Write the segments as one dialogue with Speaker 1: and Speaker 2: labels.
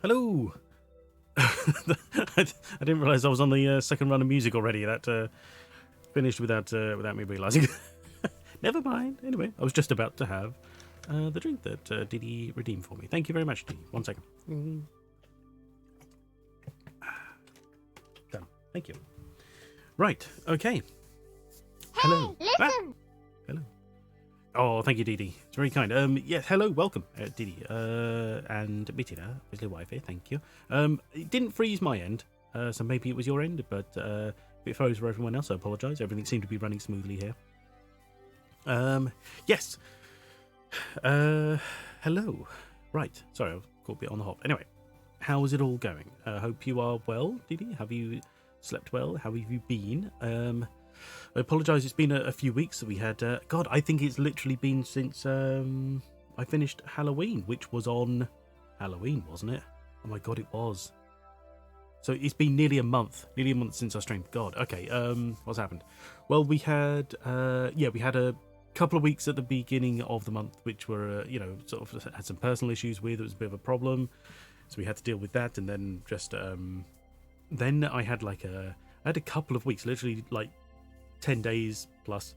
Speaker 1: Hello. I didn't realise I was on the second run of music already. That finished without me realising. Never mind. Anyway, I was just about to have the drink that Didi redeemed for me. Thank you very much, Didi. 1 second. Done. Thank you. Right. Okay. Hello.
Speaker 2: Hey, listen.
Speaker 1: Hello. Oh, thank you, Didi. It's very kind. Yes, hello, welcome, Didi. And Mitina, obviously Wi-Fi, thank you. It didn't freeze my end, so maybe it was your end, but if it froze for everyone else, I apologise. Everything seemed to be running smoothly here. Yes. Hello. Right, sorry, I was caught a bit on the hop. Anyway, how is it all going? Hope you are well, Didi. Have you slept well? How have you been? I apologise, it's been a few weeks that we had. God, I think it's literally been since I finished Halloween, which was on Halloween, wasn't it? Oh my God, it was. So it's been nearly a month since I streamed. God, okay. What's happened? Well, we had a couple of weeks at the beginning of the month, which were sort of had some personal issues with. It was a bit of a problem, so we had to deal with that, and then just then I had a couple of weeks, literally like 10 days plus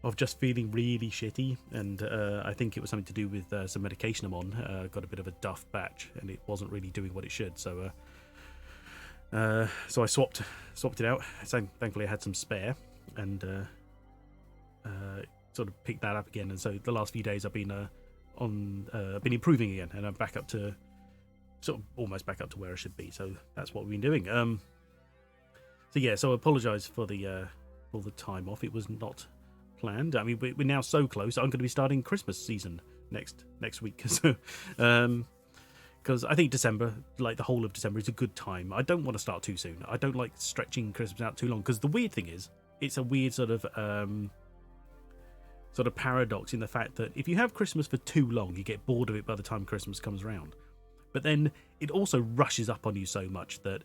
Speaker 1: of just feeling really shitty, and I think it was something to do with some medication I'm on. Got a bit of a duff batch and it wasn't really doing what it should, so I swapped it out. So thankfully I had some spare, and sort of picked that up again, and so the last few days I've been been improving again, and I'm back up to almost back up to where I should be. So that's what we've been doing. So I apologise for the time off. It was not planned. I mean, we're now so close. I'm going to be starting Christmas season next week. So, because I think December, like the whole of December, is a good time. I don't want to start too soon. I don't like stretching Christmas out too long, because the weird thing is, it's a weird sort of paradox in the fact that if you have Christmas for too long, you get bored of it by the time Christmas comes around. But then it also rushes up on you so much that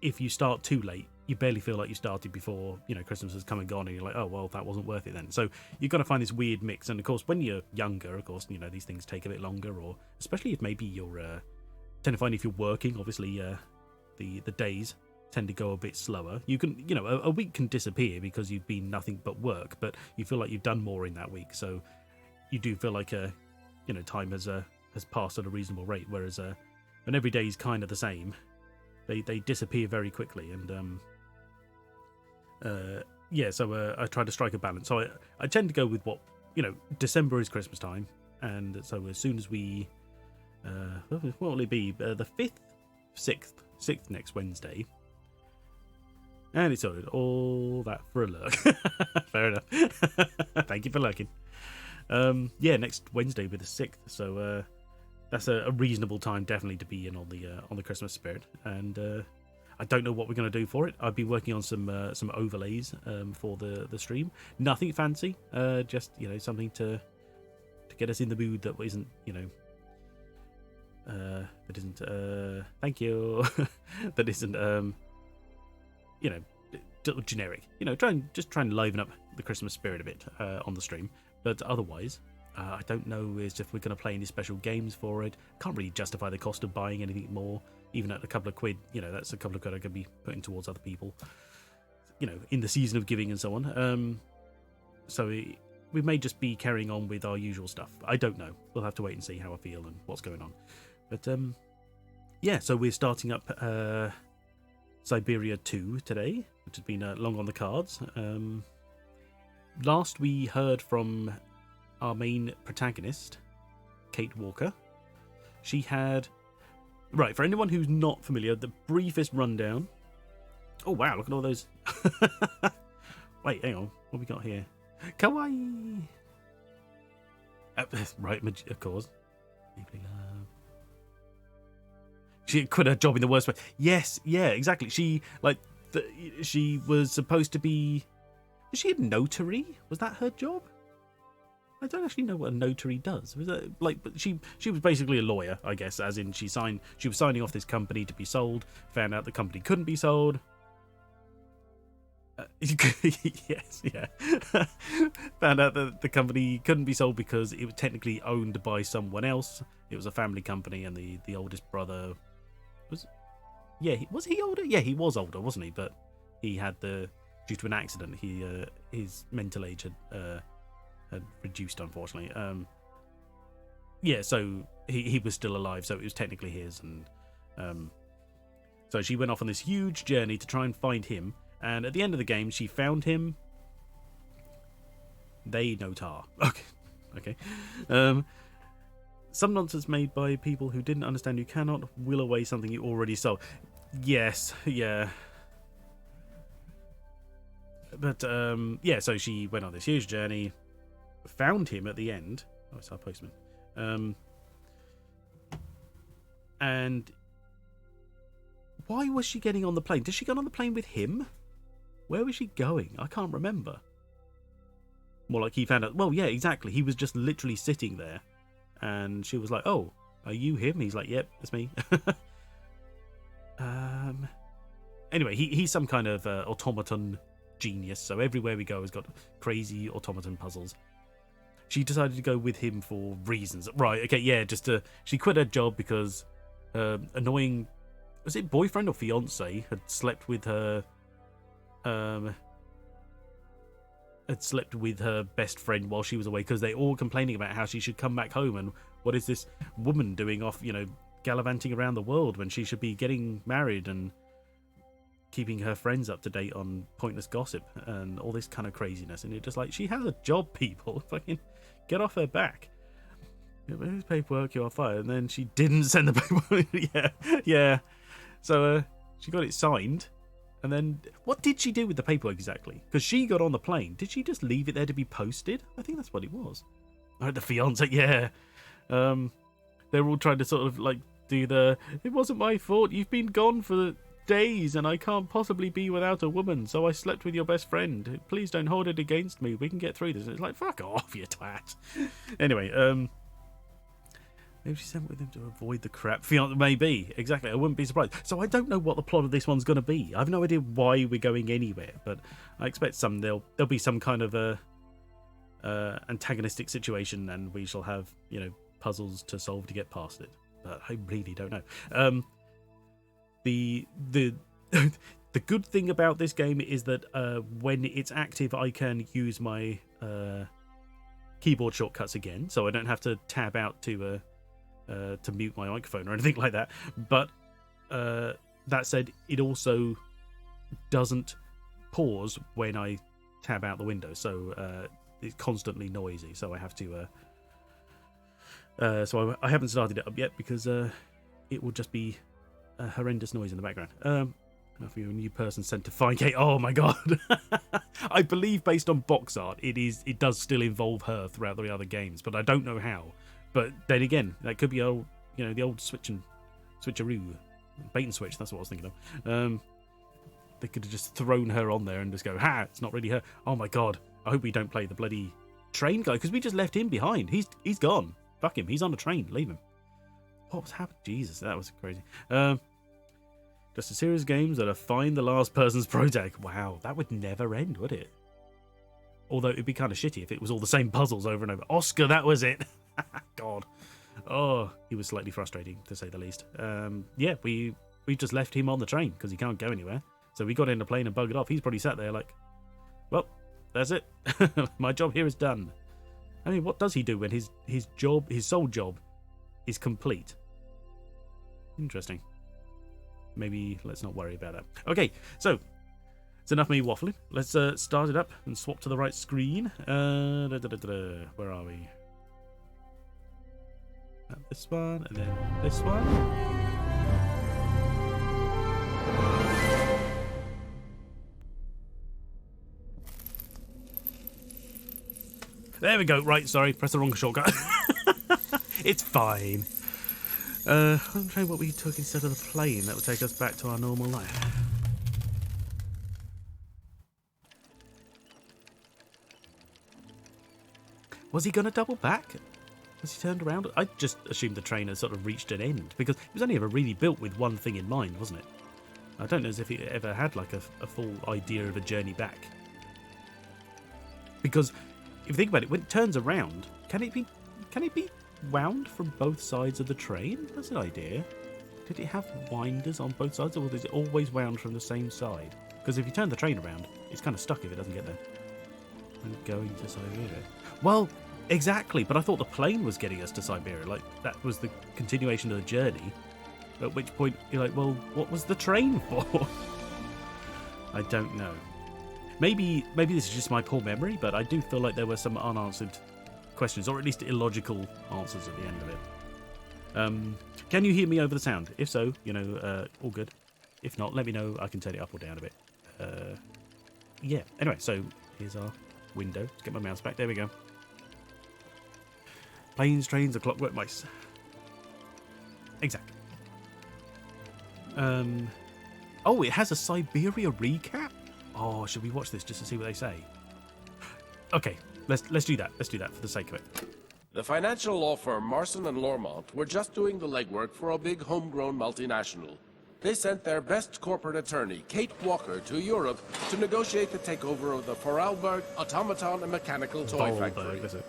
Speaker 1: if you start too late, you barely feel like you started before Christmas has come and gone, and you're like, oh well, that wasn't worth it then. So you've got to find this weird mix. And of course, when you're younger, of course, these things take a bit longer, or especially if maybe you're tend to find if you're working, obviously the days tend to go a bit slower. You can a week can disappear because you've been nothing but work, but you feel like you've done more in that week, so you do feel like time has passed at a reasonable rate. Whereas when every day is kind of the same, they disappear very quickly. And so I try to strike a balance. So I tend to go with what December is Christmas time, and so as soon as we what will it be, the 5th, 6th next Wednesday, and it's all that for a lurk. Fair enough. Thank you for lurking. Next Wednesday will be the 6th, so that's a reasonable time definitely to be in on the Christmas spirit. And I don't know what we're going to do for it. I've been working on some overlays for the stream. Nothing fancy, just something to get us in the mood that isn't thank you. That isn't generic. Try and liven up the Christmas spirit a bit on the stream. But otherwise, I don't know if we're going to play any special games for it. Can't really justify the cost of buying anything more, even at a couple of quid. That's a couple of quid I could be putting towards other people, in the season of giving and so on. So we may just be carrying on with our usual stuff. I don't know. We'll have to wait and see how I feel and what's going on. But so we're starting up Syberia 2 today, which has been long on the cards. Last we heard from our main protagonist, Kate Walker. She had... Right, for anyone who's not familiar, the briefest rundown... Oh wow, look at all those... Wait, hang on, what have we got here? Kawaii! Right, of course. Deeply love. She quit her job in the worst way. Yes, yeah, exactly. She was supposed to be... Was she a notary? Was that her job? I don't actually know what a notary does. Was that but she was basically a lawyer, I guess, as in she was signing off this company to be sold, found out the company couldn't be sold. Yes, yeah. Found out that the company couldn't be sold because it was technically owned by someone else. It was a family company, and the oldest brother Was he older? Yeah, he was older, wasn't he? But he had due to an accident, his mental age had reduced, unfortunately. Yeah, so he was still alive, so it was technically his, and so she went off on this huge journey to try and find him, and at the end of the game, she found him. They know tar. Okay. Some nonsense made by people who didn't understand you cannot will away something you already sold. Yes, yeah. But, yeah, so she went on this huge journey, found him at the end. Oh, it's our postman. And why was she getting on the plane? Did she get on the plane with him? Where was she going? I can't remember. More like he found out. Well, yeah, exactly. He was just literally sitting there. And she was like, oh, are you him? He's like, yep, that's me. Anyway, he's some kind of automaton genius. So everywhere we go has got crazy automaton puzzles. She decided to go with him for reasons. Right, okay, yeah, she quit her job because annoying, was it boyfriend or fiance, had slept with her best friend while she was away, because they all complaining about how she should come back home, and what is this woman doing off, gallivanting around the world when she should be getting married and keeping her friends up to date on pointless gossip and all this kind of craziness. And you're just like, she has a job, people. Fucking get off her back. Whose paperwork you are fired? And then she didn't send the paperwork. yeah. So she got it signed. And then what did she do with the paperwork exactly? Because she got on the plane. Did she just leave it there to be posted? I think that's what it was. Oh, the fiance, yeah. They're all trying to sort of like do it wasn't my fault. You've been gone for days and I can't possibly be without a woman, so I slept with your best friend. Please don't hold it against me. We can get through this. And it's like, fuck off, you twat. Anyway, maybe she sent with him to avoid the crap fiance. Maybe, exactly. I wouldn't be surprised. So I don't know what the plot of this one's going to be. I have no idea why we're going anywhere, but I expect there'll be some kind of antagonistic situation, and we shall have puzzles to solve to get past it. But I really don't know. The good thing about this game is that when it's active, I can use my keyboard shortcuts again, so I don't have to tab out to mute my microphone or anything like that. But that said, it also doesn't pause when I tab out the window, so it's constantly noisy. So I have to. So I haven't started it up yet because it will just be a horrendous noise in the background. If you're a new person sent to Finegate, oh my god! I believe based on box art, it does still involve her throughout the other games, but I don't know how. But then again, that could be the old switcheroo, bait and switch. That's what I was thinking of. They could have just thrown her on there and just go, ha! It's not really her. Oh my god! I hope we don't play the bloody train guy, because we just left him behind. He's gone. Fuck him. He's on a train. Leave him. What was happening? Jesus, that was crazy. Just a series of games that are find the last person's protag. Wow, that would never end, would it? Although it'd be kind of shitty if it was all the same puzzles over and over. Oscar, that was it. God. Oh, he was slightly frustrating, to say the least. Yeah, we just left him on the train because he can't go anywhere. So we got in the plane and buggered off. He's probably sat there like, well, that's it. My job here is done. I mean, what does he do when his sole job is complete? Interesting. Maybe let's not worry about that. Okay, so it's enough me waffling. Let's start it up and swap to the right screen. Where are we? This one, and then this one. There we go. Right, sorry, press the wrong shortcut. It's fine. I'm trying what we took instead of the plane that would take us back to our normal life. Was he going to double back? Has he turned around? I just assumed the train had sort of reached an end, because it was only ever really built with one thing in mind, wasn't it? I don't know as if it ever had like a full idea of a journey back. Because if you think about it, when it turns around, can it be wound from both sides of the train? That's an idea. Did it have winders on both sides, or is it always wound from the same side? Because if you turn the train around, it's kind of stuck if it doesn't get there. I'm going to Syberia. Well, exactly, but I thought the plane was getting us to Syberia. Like, that was the continuation of the journey. At which point, you're like, well, what was the train for? I don't know. Maybe this is just my poor memory, but I do feel like there were some unanswered questions, or at least illogical answers at the end of it. Can you hear me over the sound? If so, all good. If not, let me know. I can turn it up or down a bit. Yeah. Anyway, so here's our window. Let's get my mouse back. There we go. Planes, trains, a clockwork mice. Exactly. Oh, it has a Syberia recap? Oh, should we watch this just to see what they say? Okay, let's do that. Let's do that for the sake of it.
Speaker 2: The financial law firm Marson and Lormont were just doing the legwork for a big homegrown multinational. They sent their best corporate attorney, Kate Walker, to Europe to negotiate the takeover of the Vorarlberg automaton and mechanical toy factory.
Speaker 1: Is it?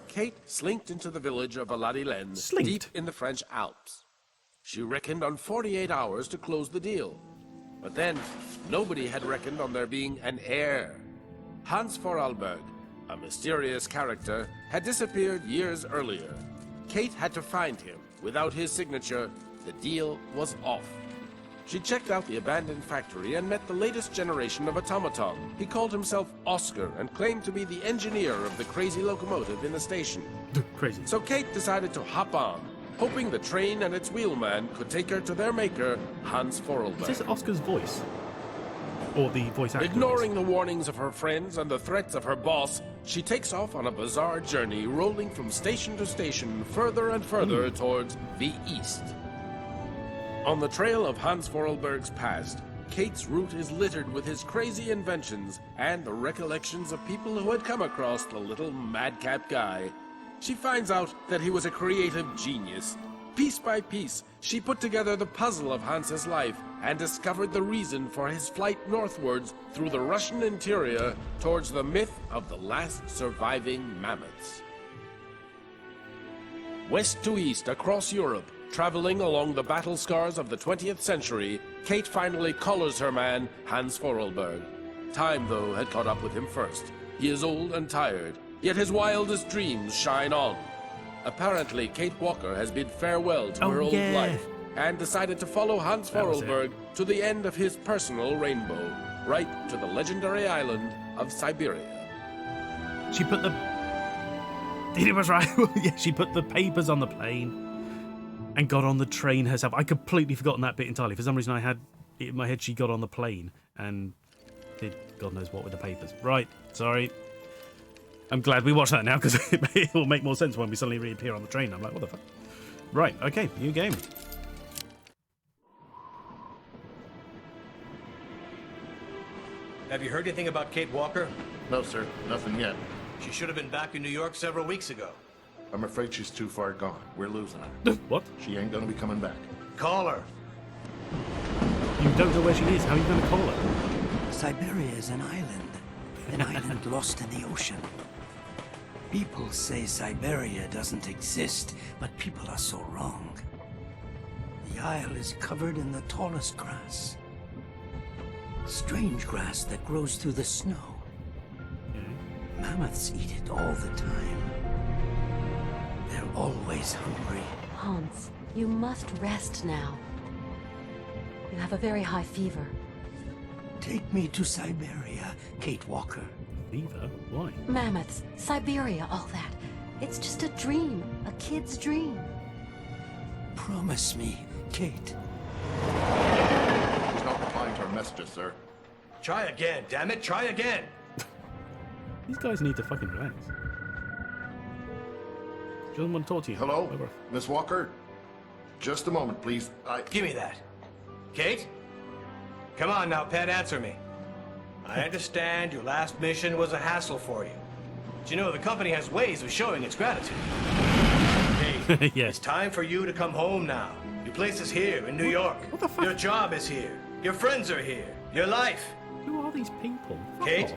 Speaker 2: Kate slinked into the village of Aladilen, deep in the French Alps. She reckoned on 48 hours to close the deal. But then, nobody had reckoned on there being an heir. Hans Vorarlberg, a mysterious character, had disappeared years earlier. Kate had to find him. Without his signature, the deal was off. She checked out the abandoned factory and met the latest generation of automaton. He called himself Oscar and claimed to be the engineer of the crazy locomotive in the station.
Speaker 1: Crazy.
Speaker 2: So Kate decided to hop on, hoping the train and its wheelman could take her to their maker, Hans Vorarlberg.
Speaker 1: Is this Oscar's voice? Or the voice actor?
Speaker 2: Ignoring the warnings of her friends and the threats of her boss, she takes off on a bizarre journey, rolling from station to station, further and further towards the east. On the trail of Hans Vorarlberg's past, Kate's route is littered with his crazy inventions and the recollections of people who had come across the little madcap guy. She finds out that he was a creative genius. Piece by piece, she put together the puzzle of Hans's life and discovered the reason for his flight northwards through the Russian interior towards the myth of the last surviving mammoths. West to east across Europe, traveling along the battle scars of the 20th century, Kate finally collars her man, Hans Vorarlberg. Time, though, had caught up with him first. He is old and tired, yet his wildest dreams shine on. Apparently, Kate Walker has bid farewell to her old life and decided to follow Hans Vorarlberg to the end of his personal rainbow, right to the legendary island of Syberia.
Speaker 1: She put the... It was right. Yeah, she put the papers on the plane and got on the train herself. I completely forgotten that bit entirely. For some reason, I had it in my head she got on the plane and did God knows what with the papers. Right, sorry. I'm glad we watched that now because it will make more sense when we suddenly reappear on the train. I'm like, what the fuck? Right, okay, new game.
Speaker 3: Have you heard anything about Kate Walker?
Speaker 4: No, sir. Nothing yet.
Speaker 3: She should have been back in New York several weeks ago.
Speaker 4: I'm afraid she's too far gone. We're losing her.
Speaker 1: What?
Speaker 4: She ain't gonna be coming back.
Speaker 3: Call her.
Speaker 1: You don't know where she is. How are you going to call her?
Speaker 5: Syberia is an island lost in the ocean. People say Syberia doesn't exist, but people are so wrong. The isle is covered in the tallest grass. Strange grass that grows through the snow. Mammoths eat it all the time. They're always hungry.
Speaker 6: Hans, you must rest now. You have a very high fever.
Speaker 5: Take me to Syberia, Kate Walker.
Speaker 1: Fever? Why?
Speaker 6: Mammoths, Syberia, all that. It's just a dream, a kid's dream.
Speaker 5: Promise me, Kate.
Speaker 4: She's not replying to our messages, sir.
Speaker 3: Try again, damn it, try again.
Speaker 1: These guys need to fucking relax. She doesn't want to talk to you.
Speaker 4: Hello?
Speaker 1: Over.
Speaker 4: Miss Walker? Just a moment, please.
Speaker 3: Give me that. Kate? Come on now, pet, answer me. I understand your last mission was a hassle for you. But you know, the company has ways of showing its gratitude. Kate,
Speaker 1: Yes.
Speaker 3: it's time for you to come home now. Your place is here in New York.
Speaker 1: What the fuck?
Speaker 3: Your job is here. Your friends are here. Your life.
Speaker 1: Who are these people? Fuck
Speaker 3: Kate?
Speaker 1: off.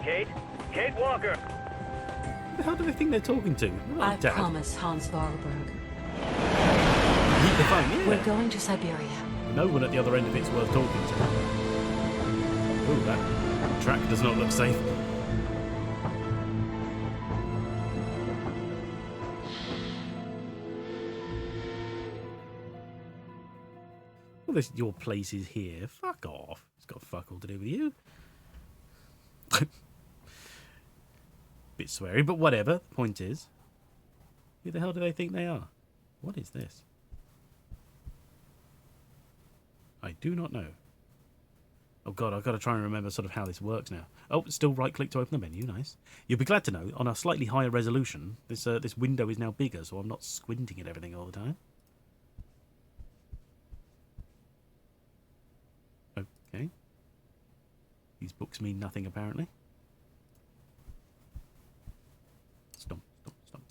Speaker 3: Kate? Kate Walker!
Speaker 1: Who the hell do they think they're talking to? They're not
Speaker 6: I
Speaker 1: Dad.
Speaker 6: promise, Hans Vorarlberg.
Speaker 1: the phone, yeah.
Speaker 6: We're going to Syberia.
Speaker 1: No one at the other end of it's worth talking to. Oh, that track does not look safe. Well, your place is here. Fuck off. It's got fuck all to do with you. Bit sweary, but whatever. The point is, who the hell do they think they are? What is this? I do not know. Oh god, I've got to try and remember sort of how this works now. Oh, still right-click to open the menu. Nice. You'll be glad to know, on a slightly higher resolution, this window is now bigger, so I'm not squinting at everything all the time. Okay. These books mean nothing, apparently. Stomp, stomp, stomp.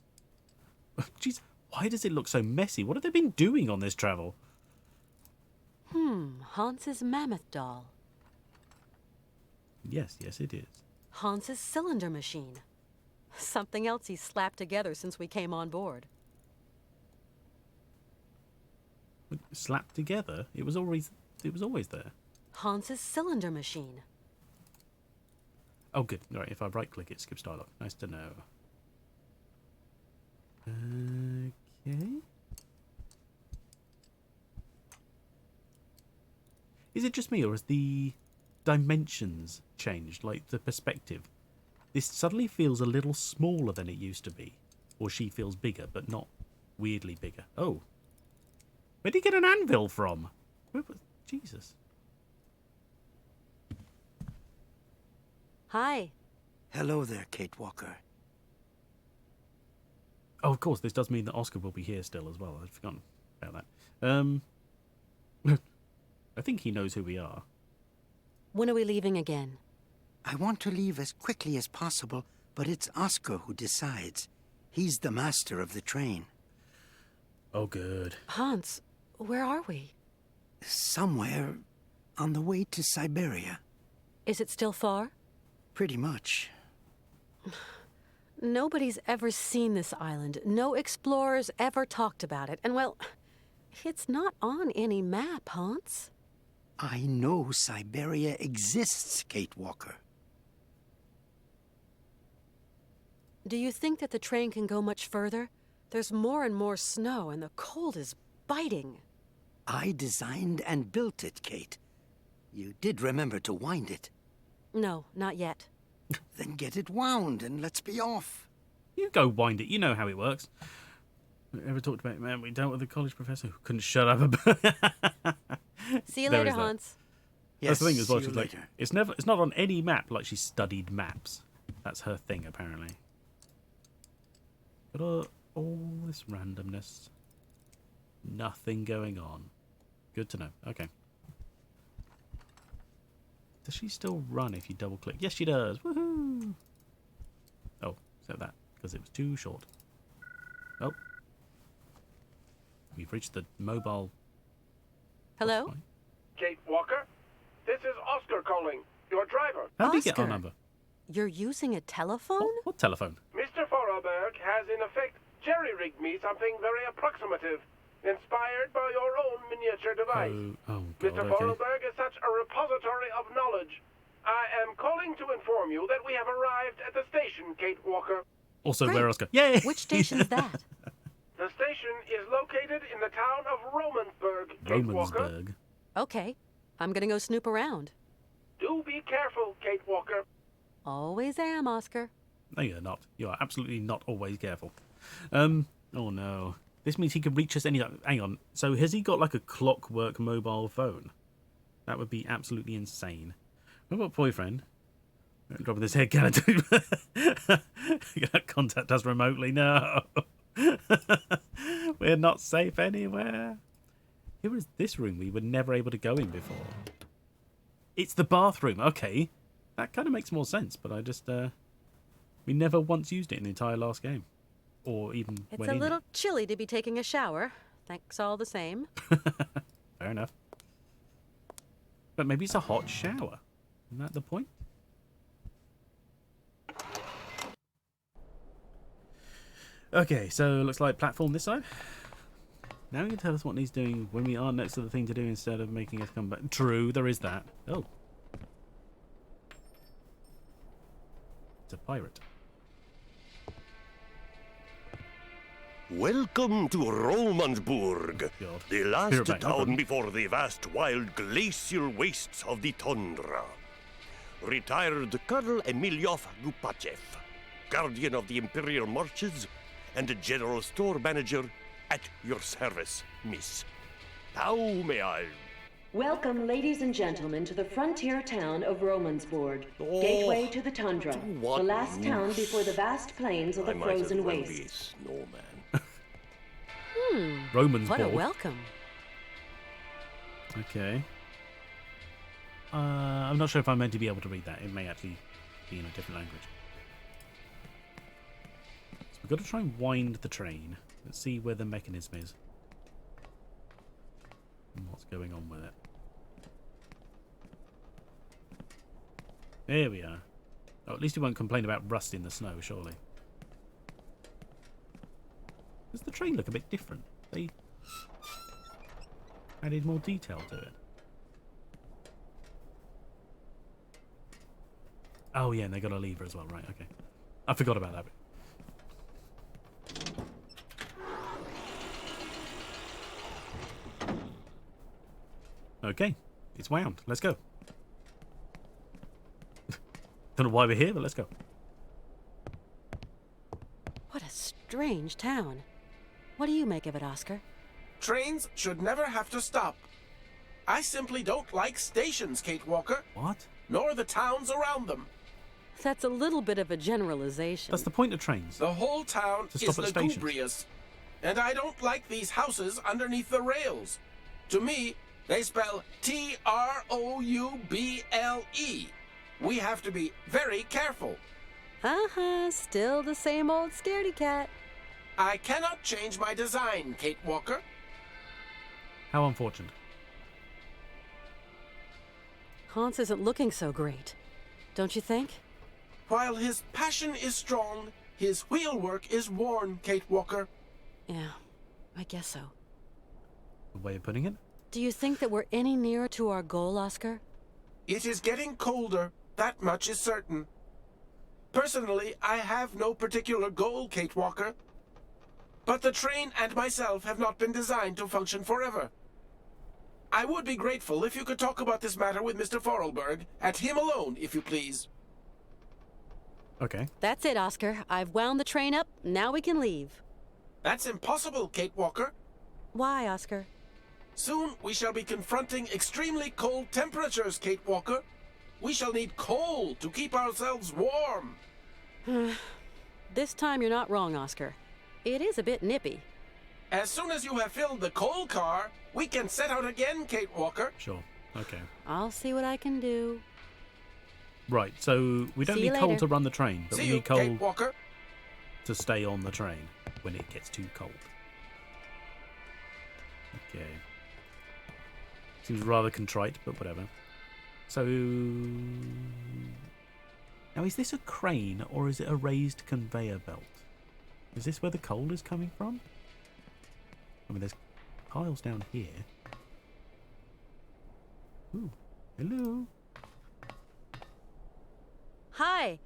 Speaker 1: Jeez, why does it look so messy? What have they been doing on this travel?
Speaker 6: Hans's mammoth doll.
Speaker 1: Yes, it is.
Speaker 6: Hans's cylinder machine. Something else he's slapped together since we came on board.
Speaker 1: Slapped together? It was always there.
Speaker 6: Hans's cylinder machine.
Speaker 1: Oh, good. All right, if I right-click it, skips dialogue. Nice to know. Okay. Is it just me, or has the dimensions changed, like the perspective? This suddenly feels a little smaller than it used to be. Or she feels bigger, but not weirdly bigger. Oh. Where did he get an anvil from? Jesus.
Speaker 6: Hi.
Speaker 5: Hello there, Kate Walker.
Speaker 1: Oh, of course, this does mean that Oscar will be here still as well. I'd forgotten about that. I think he knows who we are.
Speaker 6: When are we leaving again?
Speaker 5: I want to leave as quickly as possible, but it's Oscar who decides. He's the master of the train.
Speaker 1: Oh, good.
Speaker 6: Hans, where are we?
Speaker 5: Somewhere on the way to Syberia.
Speaker 6: Is it still far?
Speaker 5: Pretty much.
Speaker 6: Nobody's ever seen this island. No explorers ever talked about it. And, well, it's not on any map, Hans.
Speaker 5: I know Syberia exists, Kate Walker.
Speaker 6: Do you think that the train can go much further? There's more and more snow, and the cold is biting.
Speaker 5: I designed and built it, Kate. You did remember to wind it.
Speaker 6: No, not yet.
Speaker 5: Then get it wound and let's be off.
Speaker 1: You go wind it. You know how it works. Ever talked about it, man? We dealt with a college professor who couldn't shut up about.
Speaker 6: See you
Speaker 1: There
Speaker 6: later,
Speaker 1: is that.
Speaker 6: Hans.
Speaker 5: Yes,
Speaker 1: That's the thing as well.
Speaker 5: see you
Speaker 1: She's like,
Speaker 5: later.
Speaker 1: it's not on any map. Like she studied maps. That's her thing, apparently. But all this randomness, nothing going on. Good to know. Okay. Does she still run if you double click? Yes, she does. Woohoo! Oh, so that because it was too short. Oh, we've reached the mobile.
Speaker 6: Hello?
Speaker 2: Kate Walker, this is Oscar calling, your driver.
Speaker 1: How do you get our
Speaker 6: Oscar.
Speaker 1: number?
Speaker 6: You're using a telephone?
Speaker 1: What telephone?
Speaker 2: Mr. Forelberg has in effect jerry-rigged me something very approximative, inspired by your own miniature device.
Speaker 1: Oh
Speaker 2: Mr.
Speaker 1: God. Okay.
Speaker 2: Forelberg is such a repository of knowledge. I am calling to inform you that we have arrived at the station, Kate Walker.
Speaker 1: Also,
Speaker 6: Great.
Speaker 1: where Oscar? Yay!
Speaker 6: Which station is that?
Speaker 2: The station is located in the town of Romansburg, Kate Walker.
Speaker 1: Romansburg.
Speaker 6: Okay. I'm gonna go snoop around.
Speaker 2: Do be careful, Kate Walker.
Speaker 6: Always am, Oscar.
Speaker 1: No, you're not. You are absolutely not always careful. Oh no. This means he can reach us any. Hang on. So has he got like a clockwork mobile phone? That would be absolutely insane. What about boyfriend? Dropping this head cannon. Contact us remotely. No. We're not safe anywhere. Here is this room we were never able to go in before. It's the bathroom. Okay. That kind of makes more sense, but I just... we never once used it in the entire last game. Or even
Speaker 6: It's
Speaker 1: when
Speaker 6: a
Speaker 1: in
Speaker 6: little chilly to be taking a shower. Thanks all the same.
Speaker 1: Fair enough. But maybe it's a hot shower. Isn't that the point? Okay, so looks like platform this side. Now you can tell us what he's doing when we aren't next to the thing to do instead of making us come back. True, there is that. Oh. It's a pirate.
Speaker 7: Welcome to Romansburg,
Speaker 1: God.
Speaker 7: the
Speaker 1: Hear
Speaker 7: last
Speaker 1: about
Speaker 7: town
Speaker 1: Robin.
Speaker 7: before the vast wild glacial wastes of the tundra. Retired Colonel Emilov Gupachev, guardian of the Imperial Marches, and a general store manager at your service, miss. How may I?
Speaker 8: Welcome, ladies and gentlemen, to the frontier town of Romansburg, gateway to the tundra,
Speaker 7: what
Speaker 8: the last town
Speaker 7: use?
Speaker 8: before the vast plains of the
Speaker 7: I might as
Speaker 8: frozen
Speaker 7: well
Speaker 8: waste.
Speaker 7: be a snowman.
Speaker 1: Romans
Speaker 6: What a
Speaker 1: board.
Speaker 6: welcome.
Speaker 1: Okay. I'm not sure if I'm meant to be able to read that. It may actually be in a different language. So we've got to try and wind the train. Let's see where the mechanism is. And what's going on with it. There we are. Oh, at least he won't complain about rust in the snow, surely. Does the train look a bit different? They added more detail to it. Oh yeah, and they got a lever as well, right, okay. I forgot about that bit. Okay, it's wound. Let's go. Don't know why we're here, but let's go.
Speaker 6: What a strange town. What do you make of it, Oscar?
Speaker 2: Trains should never have to stop. I simply don't like stations, Kate Walker,
Speaker 1: What?
Speaker 2: nor the towns around them.
Speaker 6: That's a little bit of a generalization.
Speaker 1: That's the point of trains.
Speaker 2: The whole town
Speaker 1: To stop
Speaker 2: is
Speaker 1: at stations.
Speaker 2: lugubrious. And I don't like these houses underneath the rails. To me, they spell T-R-O-U-B-L-E. We have to be very careful.
Speaker 6: Uh-huh, still the same old scaredy cat.
Speaker 2: I cannot change my design, Kate Walker.
Speaker 1: How unfortunate.
Speaker 6: Hans isn't looking so great, don't you think?
Speaker 2: While his passion is strong, his wheelwork is worn, Kate Walker.
Speaker 6: Yeah, I guess so.
Speaker 1: The way of putting it?
Speaker 6: Do you think that we're any nearer to our goal, Oscar?
Speaker 2: It is getting colder, that much is certain. Personally, I have no particular goal, Kate Walker. But the train and myself have not been designed to function forever. I would be grateful if you could talk about this matter with Mr. Forelberg, at him alone, if you please.
Speaker 1: Okay.
Speaker 6: That's it, Oscar. I've wound the train up. Now we can leave.
Speaker 2: That's impossible, Kate Walker.
Speaker 6: Why, Oscar?
Speaker 2: Soon we shall be confronting extremely cold temperatures, Kate Walker. We shall need coal to keep ourselves warm.
Speaker 6: This time you're not wrong, Oscar. It is a bit nippy.
Speaker 2: As soon as you have filled the coal car, we can set out again, Kate Walker.
Speaker 1: Sure. Okay.
Speaker 6: I'll see what I can do.
Speaker 1: Right, so we don't
Speaker 6: See you
Speaker 1: need coal
Speaker 6: later.
Speaker 1: to run the train, but
Speaker 2: See
Speaker 1: we
Speaker 2: you,
Speaker 1: need coal
Speaker 2: Kate Walker.
Speaker 1: to stay on the train when it gets too cold. Okay. Seems rather contrite, but whatever. So... Now, is this a crane or is it a raised conveyor belt? Is this where the coal is coming from? I mean, there's piles down here. Ooh, hello.
Speaker 6: Hi,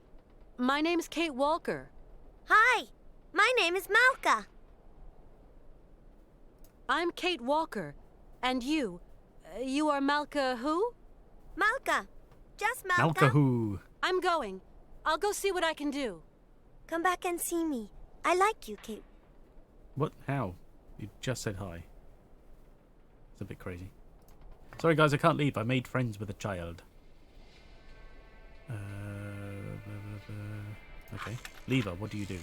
Speaker 6: my name's Kate Walker.
Speaker 9: Hi, my name is Malka.
Speaker 6: I'm Kate Walker. And you? You are Malka who?
Speaker 9: Malka. Just Malka.
Speaker 1: Malka who?
Speaker 6: I'm going. I'll go see what I can do.
Speaker 9: Come back and see me. I like you, Kate.
Speaker 1: What? How? You just said hi. It's a bit crazy. Sorry guys, I can't leave. I made friends with a child. Okay. Lever, what do you do?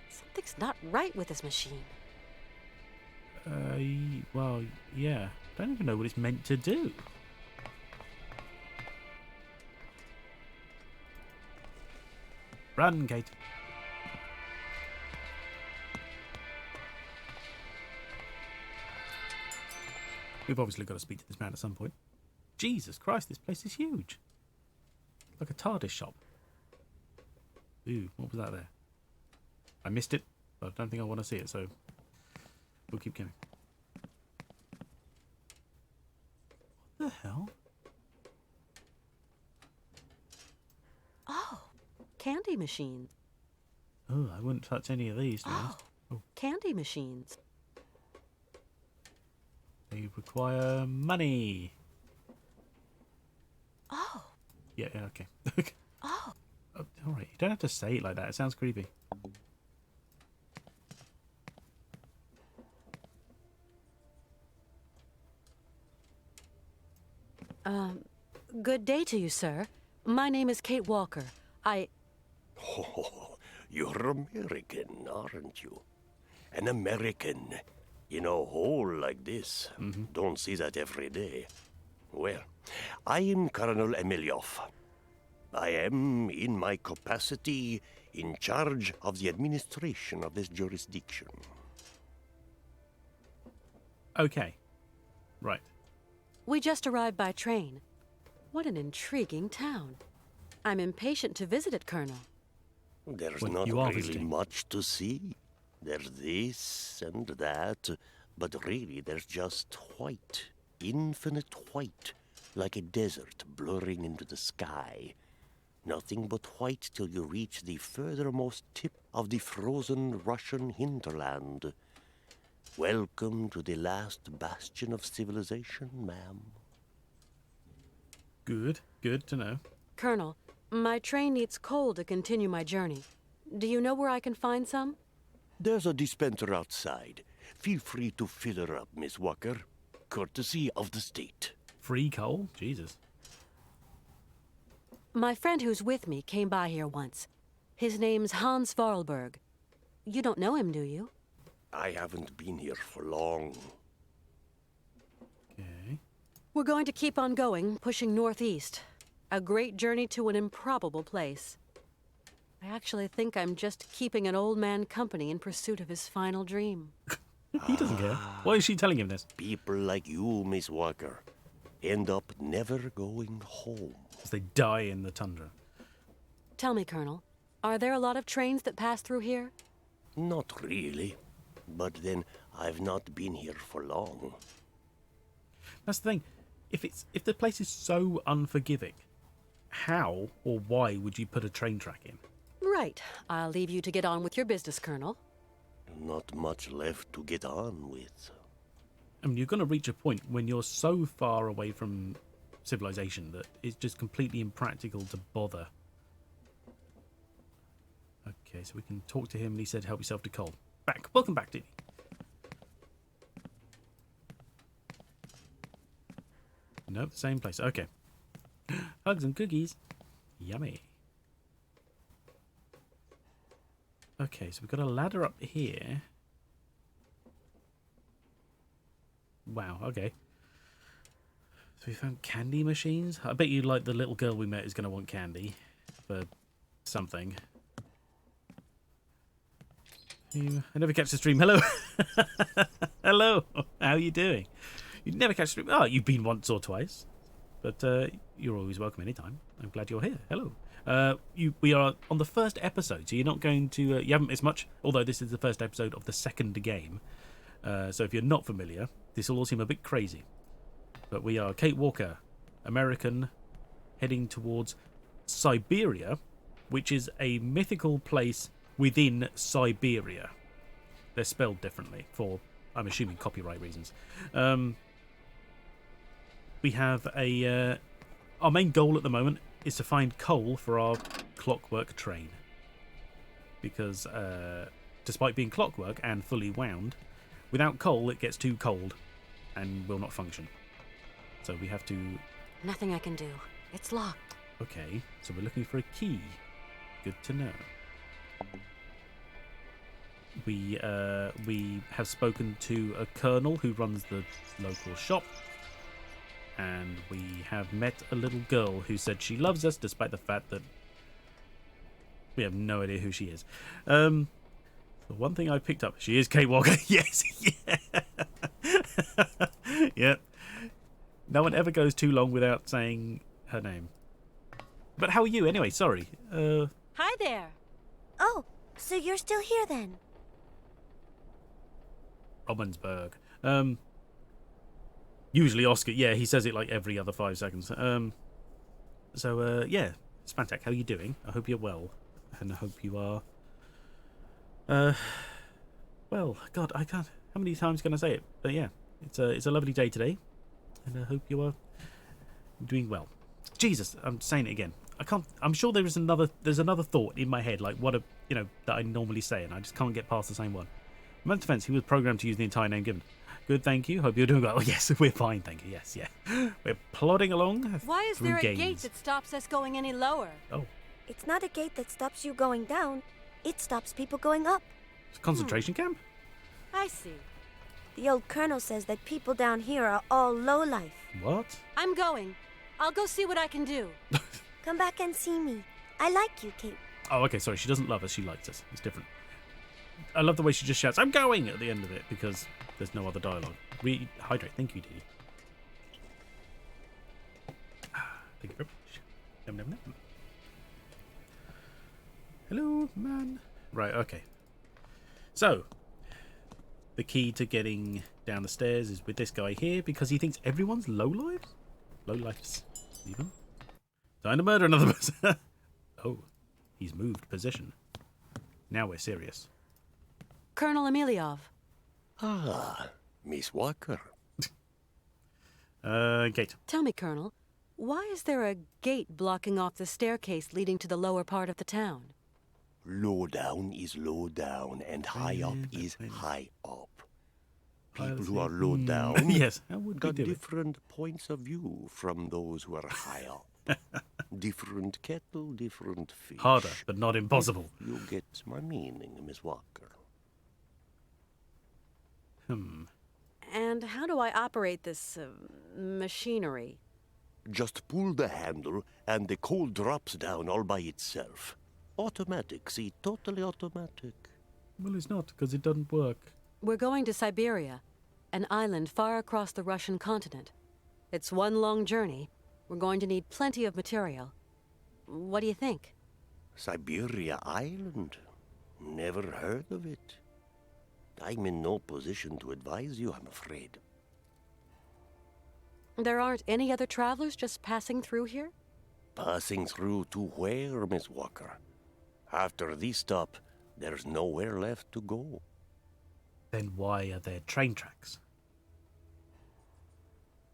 Speaker 6: Something's not right with this machine.
Speaker 1: Well, yeah. Don't even know what it's meant to do. Run, Kate. We've obviously got to speak to this man at some point. Jesus Christ, this place is huge. Like a TARDIS shop. Ooh, what was that there? I missed it, but I don't think I want to see it, so we'll keep going. What the hell?
Speaker 6: Oh, candy machines.
Speaker 1: Oh, I wouldn't touch any of these, to be honest.
Speaker 6: Oh, candy machines.
Speaker 1: They require money.
Speaker 6: Oh.
Speaker 1: Yeah, okay.
Speaker 6: Oh.
Speaker 1: Oh, all right, you don't have to say it like that. It sounds creepy.
Speaker 6: Good day to you, sir. My name is Kate Walker.
Speaker 7: Oh, you're American, aren't you? An American in a hole like this. Don't see that every day. Well, I am Colonel Emilioff. I am, in my capacity, in charge of the administration of this jurisdiction.
Speaker 1: Okay. Right.
Speaker 6: We just arrived by train. What an intriguing town. I'm impatient to visit it, Colonel.
Speaker 7: There's
Speaker 1: Well,
Speaker 7: not
Speaker 1: you are
Speaker 7: really
Speaker 1: visiting.
Speaker 7: much to see. There's this and that, but really there's just white, infinite white, like a desert blurring into the sky. Nothing but white till you reach the furthermost tip of the frozen Russian hinterland. Welcome to the last bastion of civilization, ma'am.
Speaker 1: Good. Good to know.
Speaker 6: Colonel, my train needs coal to continue my journey. Do you know where I can find some?
Speaker 7: There's a dispenser outside. Feel free to fill her up, Miss Walker. Courtesy of the state.
Speaker 1: Free coal? Jesus.
Speaker 6: My friend who's with me came by here once. His name's Hans Vorarlberg. You don't know him, do you?
Speaker 7: I haven't been here for long.
Speaker 1: Okay.
Speaker 6: We're going to keep on going, pushing northeast. A great journey to an improbable place. I actually think I'm just keeping an old man company in pursuit of his final dream.
Speaker 1: He doesn't care. Why is she telling him this?
Speaker 7: People like you, Miss Walker, end up never going home.
Speaker 1: Because they die in the tundra.
Speaker 6: Tell me, Colonel, are there a lot of trains that pass through here?
Speaker 7: Not really. But then, I've not been here for long.
Speaker 1: That's the thing. If the place is so unforgiving, how or why would you put a train track in?
Speaker 6: Right. I'll leave you to get on with your business, Colonel.
Speaker 7: Not much left to get on with.
Speaker 1: I mean, you're going to reach a point when you're so far away from civilization that it's just completely impractical to bother. Okay, so we can talk to him, and he said, help yourself to coal. Back. Welcome back, Diddy. Nope, same place. Okay. Hugs and cookies. Yummy. Okay, so we've got a ladder up here. Wow, okay. So we found candy machines. I bet you like the little girl we met is going to want candy for something. I never catch the stream. Hello. Hello. How are you doing? You never catch the stream. Oh, you've been once or twice. But you're always welcome anytime. I'm glad you're here. Hello. We are on the first episode, so you're not going to... you haven't missed much, although this is the first episode of the second game. So if you're not familiar, this will all seem a bit crazy. But we are Kate Walker, American, heading towards Syberia, which is a mythical place within Syberia. They're spelled differently for, I'm assuming, copyright reasons. We have a... our main goal at the moment is to find coal for our clockwork train. Because despite being clockwork and fully wound, without coal it gets too cold and will not function. So we have to...
Speaker 6: Nothing I can do. It's locked.
Speaker 1: Okay, so we're looking for a key. Good to know. We have spoken to a colonel who runs the local shop. And we have met a little girl who said she loves us despite the fact that we have no idea who she is. The one thing I picked up, she is Kate Walker. Yes, yeah. Yep. No one ever goes too long without saying her name. But how are you anyway? Sorry.
Speaker 6: Hi there.
Speaker 9: Oh, so you're still here then?
Speaker 1: Romansburg. Usually Oscar, yeah, he says it like every other 5 seconds. Yeah, Spantak, how are you doing? I hope you're well, and I hope you are. Well, God, I can't. How many times can I say it? But yeah, it's a lovely day today, and I hope you are doing well. Jesus, I'm saying it again. I can't. I'm sure there's another thought in my head, like that I normally say, and I just can't get past the same one. In man's defense, he was programmed to use the entire name given. Good, thank you. Hope you're doing well. Oh, yes, we're fine, thank you. Yes, yeah. We're plodding along.
Speaker 6: Why is
Speaker 1: through
Speaker 6: there a
Speaker 1: games.
Speaker 6: gate that stops us going any lower?
Speaker 1: Oh,
Speaker 9: It's not a gate that stops you going down. It stops people going up.
Speaker 1: it's a concentration camp?
Speaker 6: I see.
Speaker 9: The old colonel says that people down here are all lowlife.
Speaker 1: What?
Speaker 6: I'm going. I'll go see what I can do.
Speaker 9: Come back and see me. I like you, Kate.
Speaker 1: Oh, okay, sorry. She doesn't love us. She likes us. It's different. I love the way she just shouts, "I'm going!" at the end of it, because there's no other dialogue. Rehydrate. Thank you, Dee. Thank you very much. Nom, nom, nom. Hello, man. Right, okay. So, the key to getting down the stairs is with this guy here, because he thinks everyone's lowlives? Lowlifes, even. Trying to murder another person. Oh, he's moved position. Now we're serious.
Speaker 6: Colonel Emiliov.
Speaker 7: Ah, Miss Walker.
Speaker 1: Gate.
Speaker 6: Tell me, Colonel, why is there a gate blocking off the staircase leading to the lower part of the town?
Speaker 7: Low down is low down, and high up is high up. People who are low down
Speaker 1: Yes, how would we
Speaker 7: got
Speaker 1: do it?
Speaker 7: different points of view from those who are high up. Different kettle, different fish.
Speaker 1: Harder, but not impossible.
Speaker 7: You get my meaning, Miss Walker.
Speaker 6: And how do I operate this machinery?
Speaker 7: Just pull the handle, and the coal drops down all by itself. Automatic, see, totally automatic.
Speaker 1: Well, it's not, because it doesn't work.
Speaker 6: We're going to Syberia, an island far across the Russian continent. It's one long journey. We're going to need plenty of material. What do you think?
Speaker 7: Syberia Island? Never heard of it. I'm in no position to advise you, I'm afraid.
Speaker 6: There aren't any other travelers just passing through here?
Speaker 7: Passing through to where, Miss Walker? After this stop, there's nowhere left to go.
Speaker 1: Then why are there train tracks?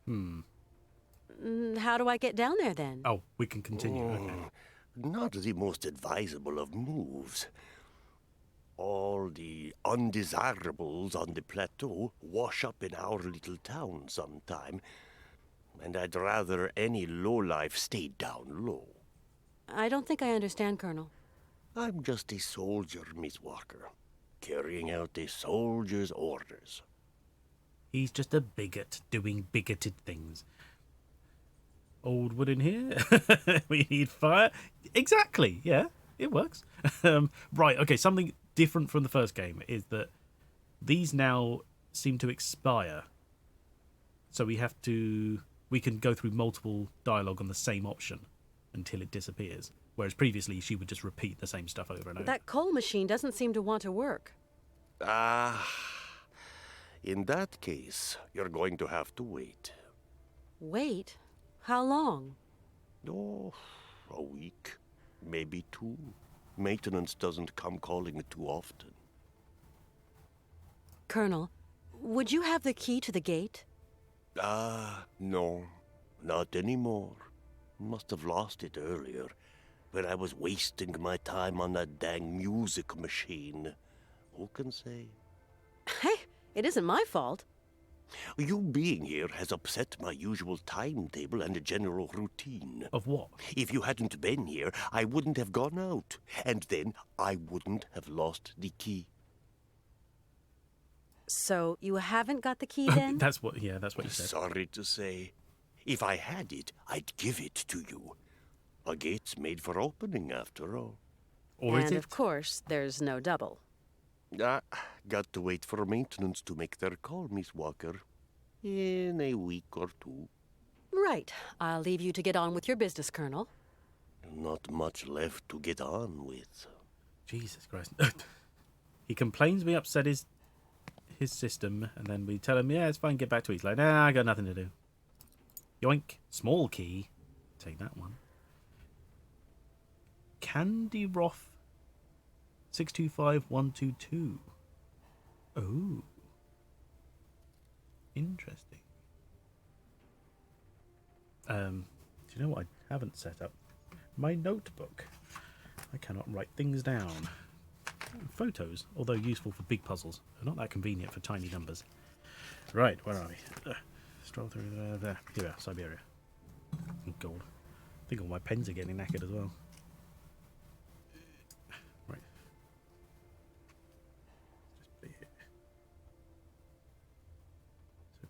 Speaker 6: How do I get down there then?
Speaker 1: Oh, we can continue. Okay.
Speaker 7: Not the most advisable of moves. All the undesirables on the plateau wash up in our little town sometime, and I'd rather any lowlife stay down low.
Speaker 6: I don't think I understand, Colonel.
Speaker 7: I'm just a soldier, Miss Walker, carrying out a soldier's orders.
Speaker 1: He's just a bigot doing bigoted things. Old wood in here? We need fire? Exactly, yeah, it works. Right, okay, something different from the first game is that these now seem to expire. So we can go through multiple dialogue on the same option until it disappears. Whereas previously she would just repeat the same stuff over and over.
Speaker 6: That coal machine doesn't seem to want to work.
Speaker 7: In that case, you're going to have to wait.
Speaker 6: Wait? How long?
Speaker 7: Oh, a week, maybe 2. Maintenance doesn't come calling too often.
Speaker 6: Colonel, would you have the key to the gate?
Speaker 7: No, not anymore. Must have lost it earlier, when I was wasting my time on that dang music machine. Who can say?
Speaker 6: Hey, it isn't my fault.
Speaker 7: You being here has upset my usual timetable and general routine.
Speaker 1: Of what?
Speaker 7: If you hadn't been here, I wouldn't have gone out, and then I wouldn't have lost the key.
Speaker 6: So you haven't got the key then?
Speaker 1: That's what you said.
Speaker 7: Sorry to say. If I had it, I'd give it to you. A gate's made for opening, after all.
Speaker 1: Or is
Speaker 6: And
Speaker 1: it?
Speaker 6: of course, there's no double.
Speaker 7: Got to wait for maintenance to make their call, Miss Walker. In a week or 2.
Speaker 6: Right. I'll leave you to get on with your business, Colonel.
Speaker 7: Not much left to get on with.
Speaker 1: Jesus Christ. He complains we upset his system, and then we tell him, yeah, it's fine, get back to it. He's like, nah, I got nothing to do. Yoink. Small key. Take that one. Candy Roth 625122. Oh. Interesting. Do you know what I haven't set up? My notebook. I cannot write things down. Photos, although useful for big puzzles, are not that convenient for tiny numbers. Right, where are we? Stroll through there. Here we are, Syberia. Gold. I think all my pens are getting knackered as well. Right. Just put it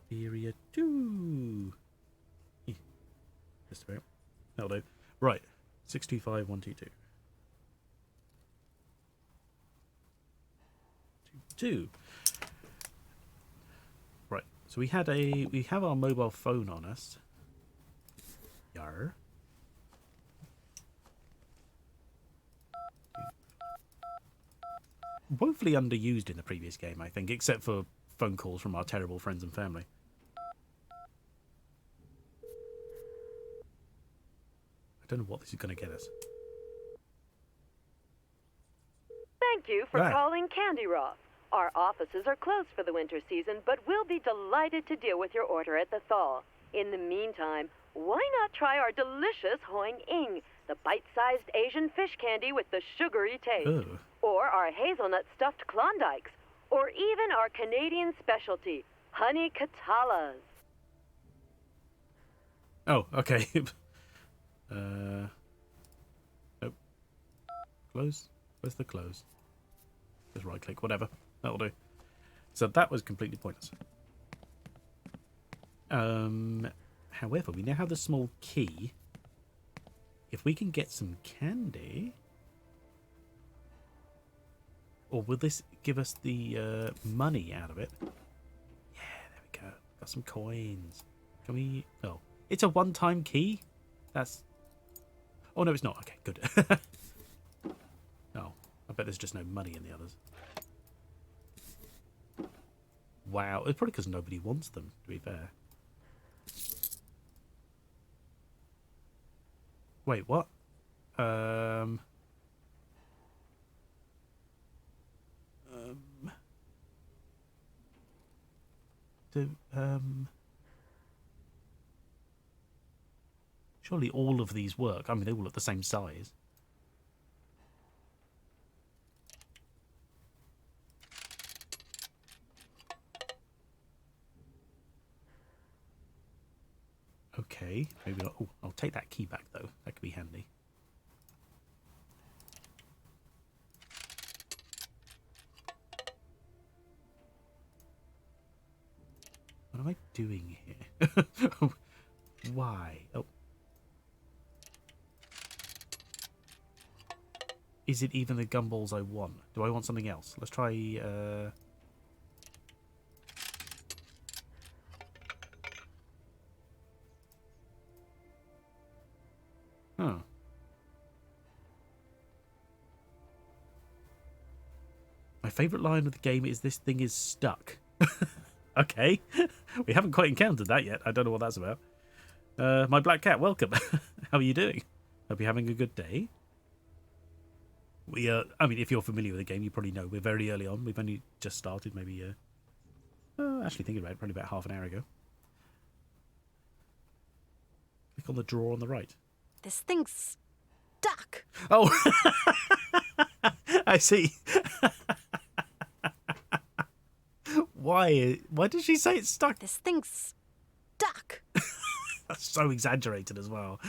Speaker 1: here. Syberia 2. Just about. That'll do. Right. 625122. 2. Right. So we have our mobile phone on us. Yar. Woefully underused in the previous game, I think, except for phone calls from our terrible friends and family. I don't know what this is going to get us.
Speaker 10: Thank you for calling Candy Roth. Our offices are closed for the winter season, but we'll be delighted to deal with your order at the thaw. In the meantime, why not try our delicious Hoing Ing, the bite-sized Asian fish candy with the sugary taste?
Speaker 1: Ugh.
Speaker 10: Or our hazelnut stuffed Klondikes? Or even our Canadian specialty, honey Katalas?
Speaker 1: Oh, okay. Nope. Close? Where's the close? Just right click, whatever. That'll do. So that was completely pointless. However, we now have the small key. If we can get some candy... Or will this give us the money out of it? Yeah, there we go. Got some coins. Can we... Oh. It's a one-time key? That's... Oh, no, it's not. Okay, good. Oh, I bet there's just no money in the others. Wow. It's probably because nobody wants them, to be fair. Wait, what? Surely all of these work. I mean, they're all at the same size. Okay, maybe not. Oh, I'll take that key back though. That could be handy. What am I doing here? Why? Oh. Is it even the gumballs I want? Do I want something else? Let's try... Huh. My favourite line of the game is "This thing is stuck." Okay. We haven't quite encountered that yet. I don't know what that's about. My black cat, welcome. How are you doing? Hope you're having a good day. We I mean, if you're familiar with the game, you probably know we're very early on. We've only just started, maybe actually thinking about it, probably about half an hour ago. Click on the drawer on the right.
Speaker 6: This thing's stuck.
Speaker 1: Oh, I see. Why did she say it's stuck?
Speaker 6: This thing's stuck.
Speaker 1: That's so exaggerated as well.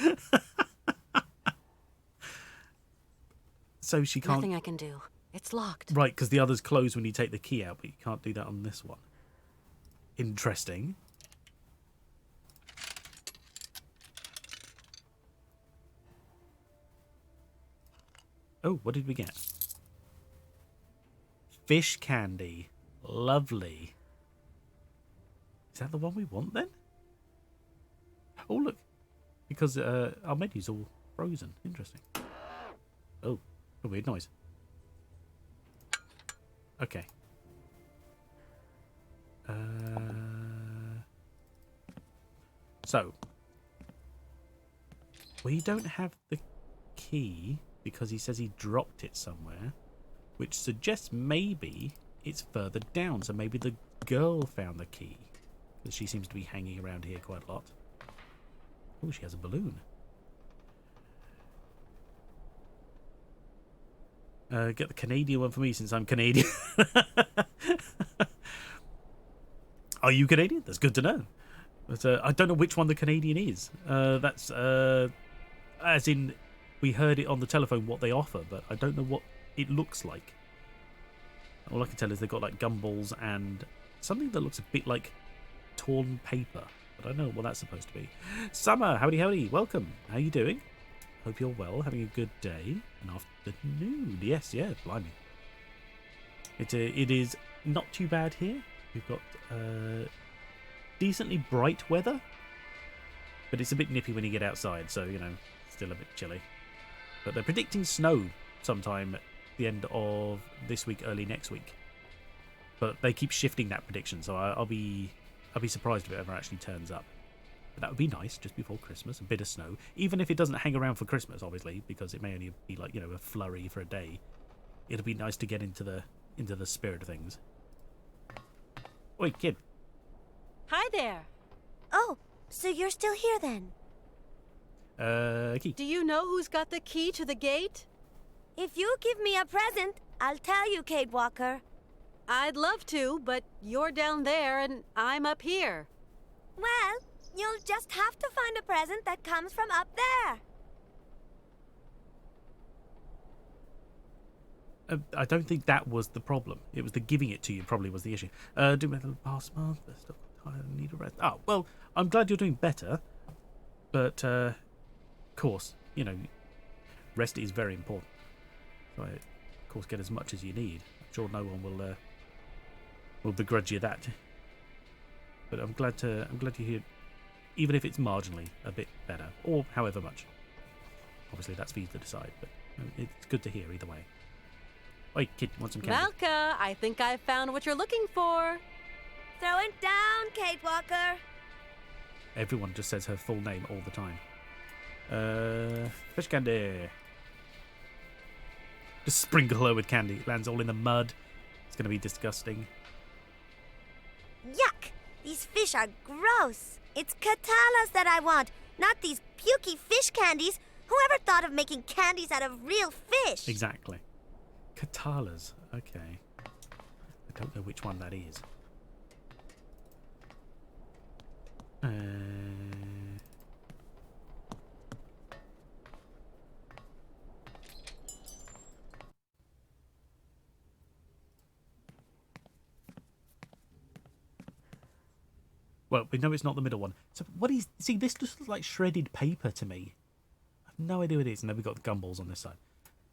Speaker 1: So she can't...
Speaker 6: Nothing I can do. It's locked.
Speaker 1: Right, because the others close when you take the key out, but you can't do that on this one. Interesting. Oh, what did we get? Fish candy. Lovely. Is that the one we want then? Oh, look. Because our menu's all frozen. Interesting. Oh, a weird noise. Okay. So, we don't have the key because he says he dropped it somewhere, which suggests maybe it's further down. So maybe the girl found the key because she seems to be hanging around here quite a lot. Oh, she has a balloon. Get the Canadian one for me since I'm Canadian. Are you Canadian? That's good to know. But I don't know which one the Canadian is. That's as in we heard it on the telephone what they offer, but I don't know what it looks like. All I can tell is they've got like gumballs and something that looks a bit like torn paper. But I don't know what that's supposed to be. Summer, howdy howdy, welcome. How you doing? Hope you're well, having a good day. An afternoon. Yes, yeah, blimey. It is not too bad here. We've got decently bright weather, but it's a bit nippy when you get outside, so, you know, still a bit chilly. But they're predicting snow sometime at the end of this week, early next week. But they keep shifting that prediction, so I'll be surprised if it ever actually turns up. But that would be nice, just before Christmas, a bit of snow. Even if it doesn't hang around for Christmas, obviously, because it may only be like, you know, a flurry for a day. It'll be nice to get into the spirit of things. Oi, kid.
Speaker 6: Hi there.
Speaker 9: Oh, so you're still here then?
Speaker 1: Key.
Speaker 6: Do you know who's got the key to the gate?
Speaker 9: If you give me a present, I'll tell you, Kate Walker.
Speaker 6: I'd love to, but you're down there and I'm up here.
Speaker 9: Well, you'll just have to find a present that comes from up there.
Speaker 1: I don't think that was the problem. It was the giving it to you probably was the issue. Do my little past month. I need a rest. Oh, well, I'm glad you're doing better. But, of course, you know, rest is very important. So I, of course, get as much as you need. I'm sure no one will begrudge you that. But I'm glad to hear, even if it's marginally a bit better, or however much. Obviously, that's for you to decide, but it's good to hear either way. Oi, kid, want some candy?
Speaker 6: Malka, I think I've found what you're looking for.
Speaker 9: Throw it down, Kate Walker.
Speaker 1: Everyone just says her full name all the time. Fish candy. Just sprinkle her with candy. It lands all in the mud. It's going to be disgusting.
Speaker 9: Yuck! These fish are gross. It's Katalas that I want, not these pukey fish candies. Whoever thought of making candies out of real fish?
Speaker 1: Exactly. Katalas. Okay. I don't know which one that is. Well, we know it's not the middle one. So what is... See, this just looks like shredded paper to me. I have no idea what it is. And then we've got the gumballs on this side.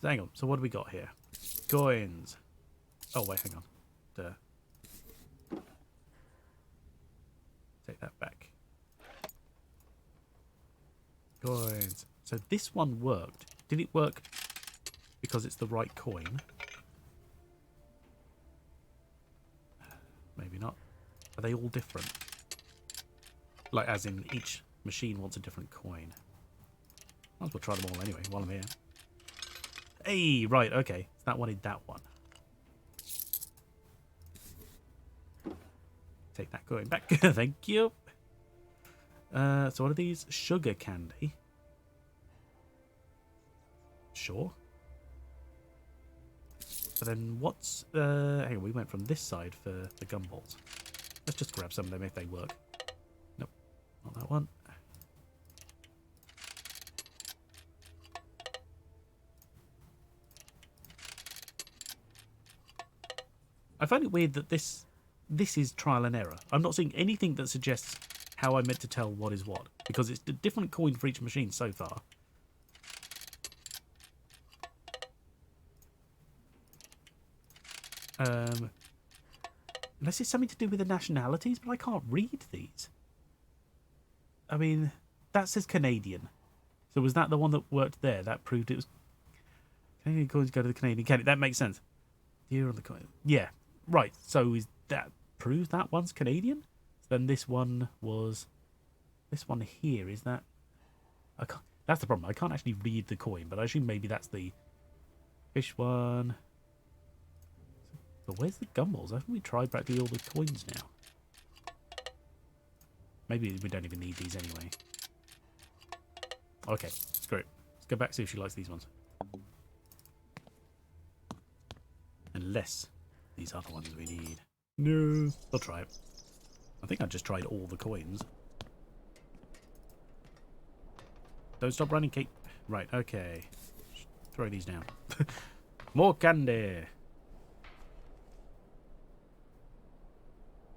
Speaker 1: So hang on. So what do we got here? Coins. Oh, wait, hang on. Take that back. Coins. So this one worked. Did it work because it's the right coin? Maybe not. Are they all different? Like, as in, each machine wants a different coin. Might as well try them all anyway, while I'm here. Hey, right, okay. That wanted that one. Take that coin back. Thank you. So what are these? Sugar candy. Sure. But then what's... hang on, we went from this side for the gumballs. Let's just grab some of them if they work. Nope, not that one. I find it weird that this is trial and error. I'm not seeing anything that suggests how I'm meant to tell what is what, because it's a different coin for each machine so far. Unless it's something to do with the nationalities, but I can't read these. I mean, that says Canadian. So was that the one that worked there? That proved it was... Canadian coins go to the Canadian candy. That makes sense. Here on the coin. Yeah, right. So is that proves that one's Canadian? Then this one was... This one here, is that... That's the problem. I can't actually read the coin, but I assume maybe that's the fish one. But where's the gumballs? Haven't we tried practically all the coins now? Maybe we don't even need these anyway. Okay, screw it. Let's go back see if she likes these ones. Unless these other ones we need. No, I'll try it. I think I just tried all the coins. Don't stop running, Kate. Right, okay. Throw these down. More candy.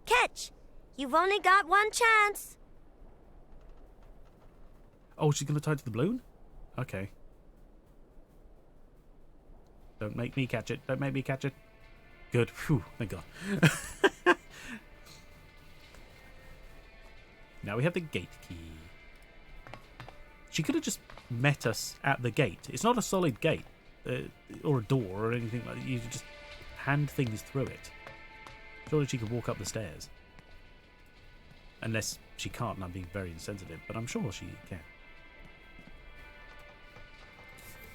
Speaker 9: Catch! You've only got one chance.
Speaker 1: Oh, she's going to tie it to the balloon? Okay. Don't make me catch it. Don't make me catch it. Good. Phew, thank God. Now we have the gate key. She could have just met us at the gate. It's not a solid gate. Or a door or anything like that. You could just hand things through it. Surely she could walk up the stairs. Unless she can't, and I'm being very insensitive. But I'm sure she can.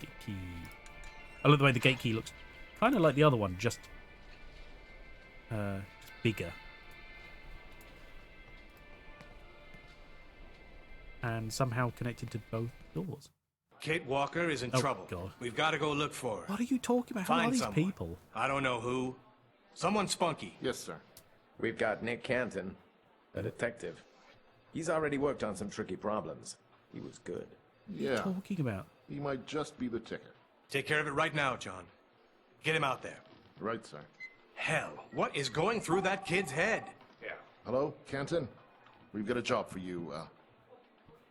Speaker 1: Gate key. I love the way the gate key looks kind of like the other one, just bigger. And somehow connected to both doors.
Speaker 3: Kate Walker is in trouble.
Speaker 1: God.
Speaker 3: We've got to go look for her.
Speaker 1: What are you talking about? Who are these people?
Speaker 3: I don't know who. Someone spunky.
Speaker 4: Yes, sir.
Speaker 2: We've got Nick Canton, a detective. He's already worked on some tricky problems. He was good.
Speaker 4: Yeah.
Speaker 1: What are you talking about?
Speaker 4: He might just be the ticket.
Speaker 3: Take care of it right now, John. Get him out there.
Speaker 4: Right, sir.
Speaker 3: Hell, what is going through that kid's head?
Speaker 4: Yeah. Hello, Canton? We've got a job for you.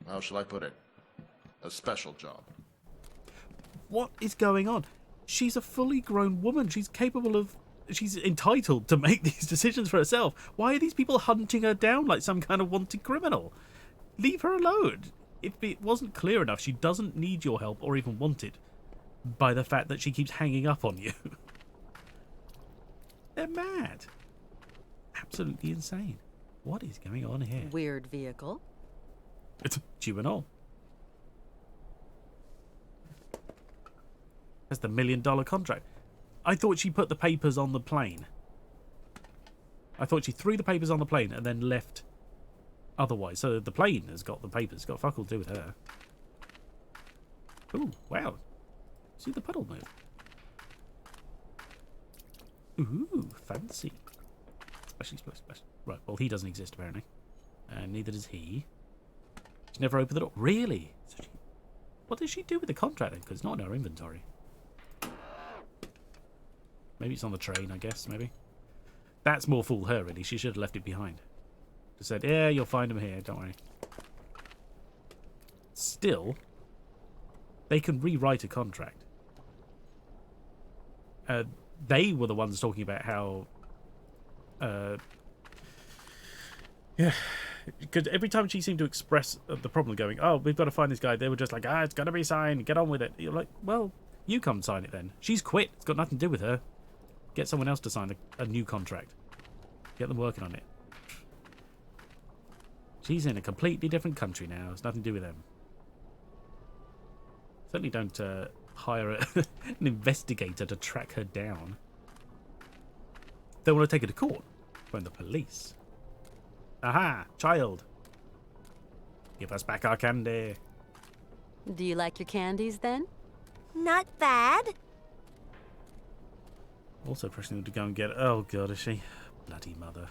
Speaker 4: How shall I put it? A special job.
Speaker 1: What is going on? She's a fully grown woman. She's capable of... She's entitled to make these decisions for herself. Why are these people hunting her down like some kind of wanted criminal? Leave her alone. If it wasn't clear enough, she doesn't need your help or even want it by the fact that she keeps hanging up on you. They're mad. Absolutely insane. What is going on here?
Speaker 6: Weird vehicle.
Speaker 1: It's you and all. That's the $1 million contract. I thought she put the papers on the plane. I thought she threw the papers on the plane and then left otherwise. So the plane has got the papers. It's got fuck all to do with her. Ooh, wow. See the puddle move. Ooh, fancy. Special. Right, well, he doesn't exist, apparently. And neither does he. She never opened the door. Really? So what does she do with the contract then? Because it's not in her inventory. Maybe it's on the train, I guess, maybe. That's more fool her, really. She should have left it behind. Just said, yeah, you'll find them here, don't worry. Still, they can rewrite a contract. They were the ones talking about how... yeah, because every time she seemed to express the problem going, oh, we've got to find this guy, they were just like, it's got to be signed, get on with it. You're like, well, you come sign it then. She's quit. It's got nothing to do with her. Get someone else to sign a new contract. Get them working on it. She's in a completely different country now. It's nothing to do with them. Certainly don't hire an investigator to track her down. They want to take her to court. Phone the police. Aha! Child! Give us back our candy.
Speaker 6: Do you like your candies then?
Speaker 9: Not bad.
Speaker 1: Also pressing them to go and get... Oh, God, is she? Bloody mother.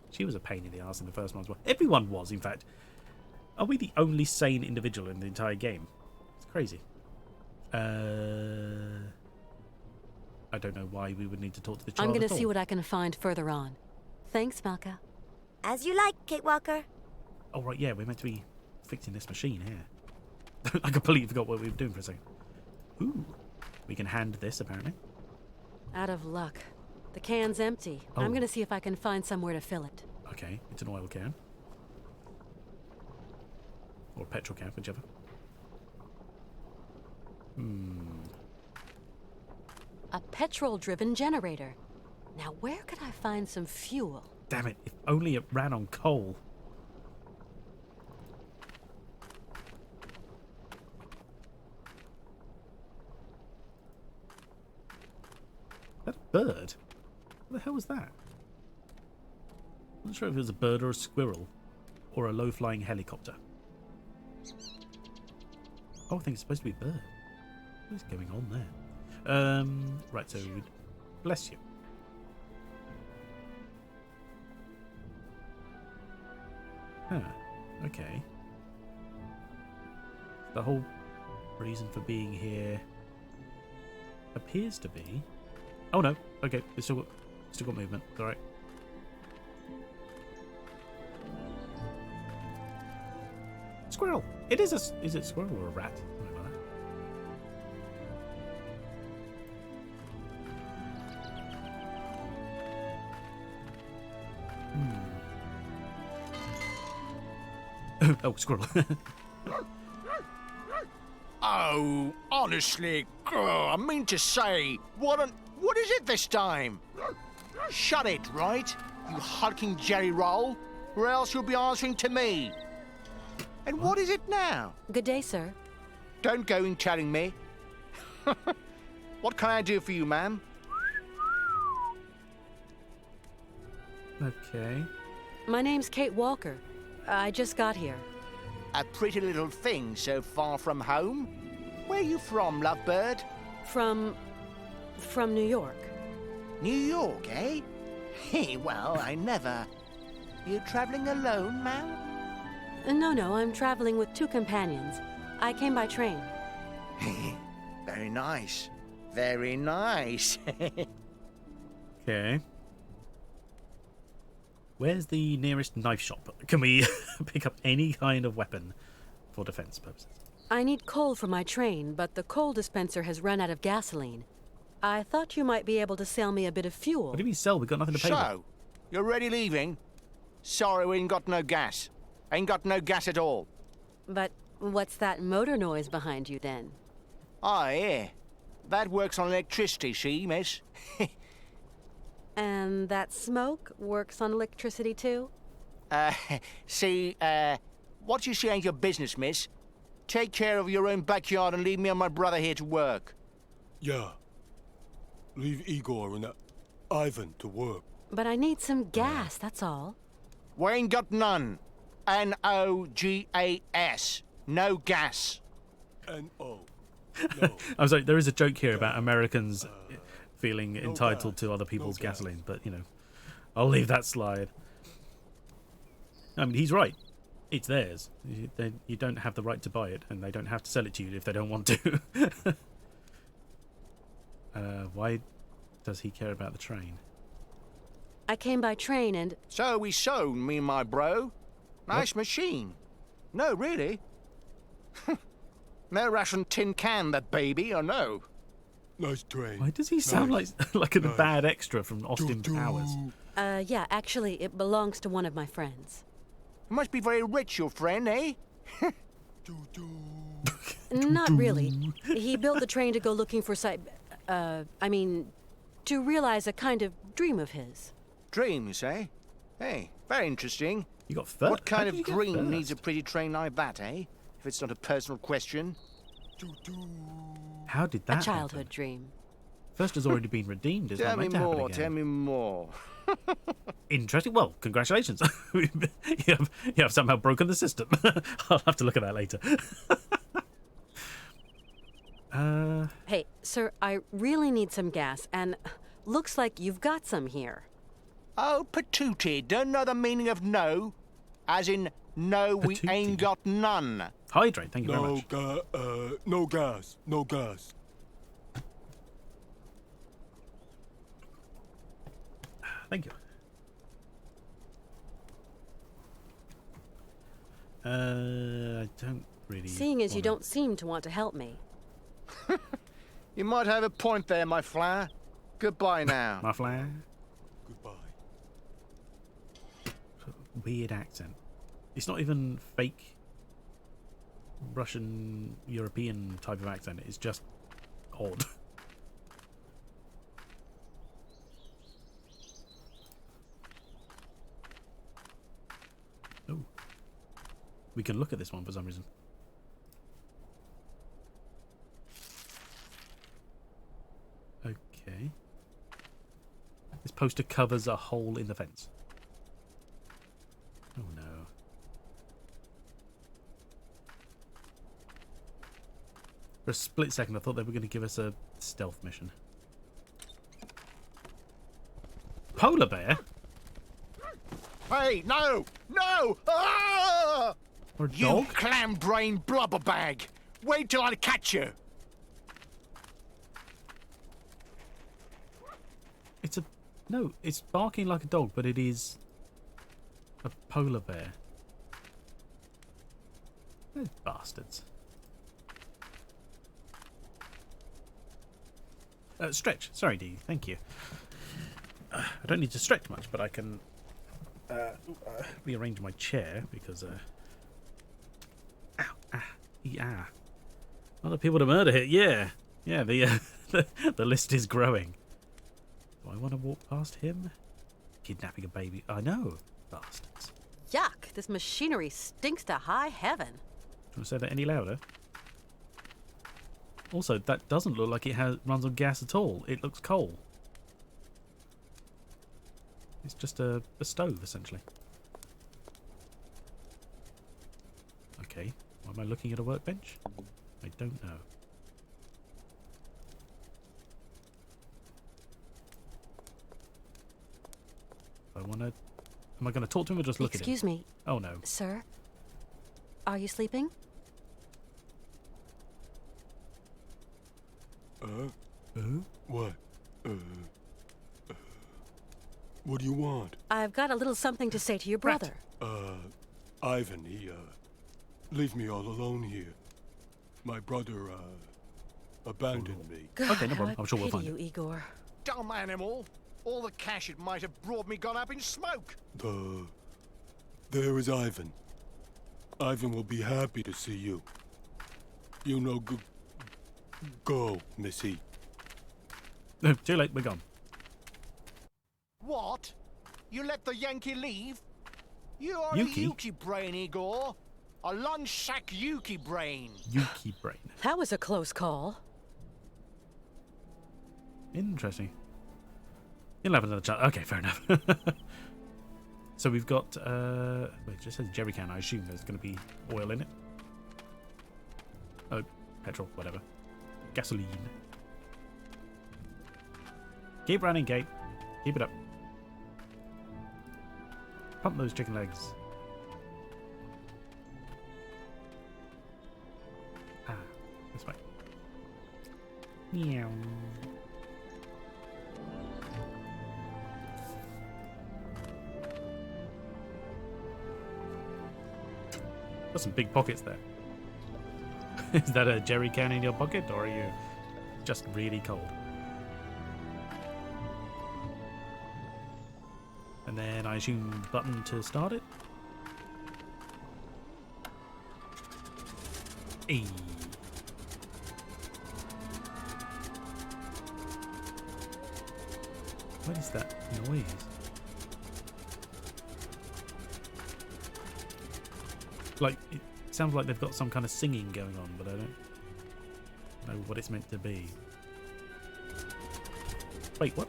Speaker 1: She was a pain in the arse in the first one as well. Everyone was, in fact. Are we the only sane individual in the entire game? It's crazy. I don't know why we would need to talk to the child.
Speaker 6: I'm going to see what I can find further on. Thanks, Malka.
Speaker 9: As you like, Kate Walker.
Speaker 1: Oh, right, yeah, we're meant to be fixing this machine here. I completely forgot what we were doing for a second. Ooh. We can hand this, apparently.
Speaker 6: Out of luck. The can's empty.
Speaker 1: Oh.
Speaker 6: I'm going to see if I can find somewhere to fill it.
Speaker 1: Okay, it's an oil can. Or a petrol can, whichever.
Speaker 6: A petrol-driven generator. Now, where could I find some fuel?
Speaker 1: Damn it, if only it ran on coal. That a bird? What the hell was that? I'm not sure if it was a bird or a squirrel or a low-flying helicopter. Oh, I think it's supposed to be a bird. What is going on there? Right, so bless you. Huh, okay. The whole reason for being here appears to be... Oh no, okay, it's still got movement, it's alright. Squirrel! It is is it a squirrel or a rat? Something like that. Oh, squirrel.
Speaker 11: Oh, honestly, I mean to say, what is it this time? Shut it, right? You hulking jerry roll, or else you'll be answering to me. And what is it now?
Speaker 6: Good day, sir.
Speaker 11: Don't go in telling me. What can I do for you, ma'am?
Speaker 1: Okay.
Speaker 6: My name's Kate Walker. I just got here.
Speaker 11: A pretty little thing so far from home? Where you from, lovebird?
Speaker 6: From New York.
Speaker 11: New York, eh? Hey, well, I never. You traveling alone, ma'am?
Speaker 6: No, I'm traveling with 2 companions. I came by train.
Speaker 11: Very nice. Very nice.
Speaker 1: Okay. Where's the nearest knife shop? Can we pick up any kind of weapon for defense purposes?
Speaker 6: I need coal for my train, but the coal dispenser has run out of gasoline. I thought you might be able to sell me a bit of fuel.
Speaker 1: What do you mean sell? We've got nothing to pay with.
Speaker 11: So, you're already leaving? Sorry, we ain't got no gas. Ain't got no gas at all.
Speaker 6: But what's that motor noise behind you then?
Speaker 11: Oh, yeah. That works on electricity, see, miss?
Speaker 6: And that smoke works on electricity too?
Speaker 11: See, what you see ain't your business, miss. Take care of your own backyard and leave me and my brother here to work.
Speaker 12: Yeah. Leave Igor and Ivan to work.
Speaker 6: But I need some gas, that's all.
Speaker 11: We ain't got none. N-O-G-A-S. No gas.
Speaker 12: N-O.
Speaker 1: No. I'm sorry, there is a joke here about Americans feeling entitled to other people's gasoline, but, you know, I'll leave that slide. I mean, he's right. It's theirs. You don't have the right to buy it, and they don't have to sell it to you if they don't want to. Why does he care about the train?
Speaker 6: I came by train and...
Speaker 11: So we sold, me and my bro. Nice machine. No, really. No Russian tin can, that baby, or no?
Speaker 12: Nice train.
Speaker 1: Why does he sound like a bad extra from Austin Powers?
Speaker 6: Yeah, actually, it belongs to one of my friends.
Speaker 11: You must be very rich, your friend, eh?
Speaker 6: Not really. He built the train to go looking for to realize a kind of dream of his.
Speaker 11: Dreams, eh? Hey, very interesting.
Speaker 1: You got first.
Speaker 11: What kind of dream needs a pretty train like that, eh? If it's not a personal question.
Speaker 1: How did that
Speaker 6: A childhood
Speaker 1: happen?
Speaker 6: dream.
Speaker 1: First has already been redeemed. Is
Speaker 11: Tell
Speaker 1: that
Speaker 11: me
Speaker 1: meant to happen
Speaker 11: more,
Speaker 1: again?
Speaker 11: tell me more.
Speaker 1: Interesting. Well, congratulations. you have somehow broken the system. I'll have to look at that later.
Speaker 6: Hey, sir, I really need some gas, and looks like you've got some here.
Speaker 11: Oh, patootie, don't know the meaning of no? As in, no, we ain't got none.
Speaker 1: Hydrate, thank you very much.
Speaker 12: No gas. No gas.
Speaker 1: Thank you. I don't really...
Speaker 6: Seeing as you don't seem to want to help me.
Speaker 11: You might have a point there, my flower. Goodbye now.
Speaker 1: My flower?
Speaker 12: Goodbye.
Speaker 1: Weird accent. It's not even fake Russian European type of accent. It's just odd. Oh, we can look at this one for some reason. Okay. This poster covers a hole in the fence. Oh no. For a split second, I thought they were going to give us a stealth mission. Polar bear?
Speaker 11: Hey, no! No! Ah!
Speaker 1: Or a
Speaker 11: You
Speaker 1: dog?
Speaker 11: clam-brain blubber bag! Wait till I catch you!
Speaker 1: It's a... No, it's barking like a dog, but it is a polar bear. Those bastards. Stretch. Sorry, Dee. Thank you. I don't need to stretch much, but I can rearrange my chair because... yeah. Other people to murder here. Yeah. Yeah, the list is growing. Do I want to walk past him? Kidnapping a baby. I know. Bastards.
Speaker 6: Yuck! This machinery stinks to high heaven.
Speaker 1: Do you want to say that any louder? Also, that doesn't look like it runs on gas at all. It looks coal. It's just a stove, essentially. Okay. Why am I looking at a workbench? I don't know. Am I going to talk to him or just look at him?
Speaker 6: Excuse me.
Speaker 1: Oh, no.
Speaker 6: Sir? Are you sleeping?
Speaker 12: What? What do you want?
Speaker 6: I've got a little something to say to your brother.
Speaker 12: Ivan, he, leave me all alone here. My brother, abandoned me.
Speaker 6: God,
Speaker 1: Okay, no problem.
Speaker 6: I
Speaker 1: I'm sure we'll
Speaker 6: pity
Speaker 1: find
Speaker 6: you,
Speaker 1: it.
Speaker 6: Igor.
Speaker 11: Dumb animal! All the cash it might have brought me gone up in smoke!
Speaker 12: There is Ivan. Ivan will be happy to see you. You know, go, Missy.
Speaker 1: No, too late. We're gone.
Speaker 11: What? You let the Yankee leave? You are
Speaker 1: Yuki?
Speaker 11: a Yuki brain, Igor. A lunch sack Yuki brain.
Speaker 1: Yuki brain.
Speaker 6: That was a close call.
Speaker 1: Interesting. You'll have another chance. Okay, fair enough. So we've got... wait, it just says jerry can. I assume there's going to be oil in it. Oh, petrol, whatever. Gasoline. Keep running, Kate. Keep it up. Pump those chicken legs. Ah, this way. Meow. Got some big pockets there. Is that a jerry can in your pocket, or are you just really cold? And then I assume button to start it. Eee. What is that noise? Like, it sounds like they've got some kind of singing going on, but I don't know what it's meant to be. Wait, what?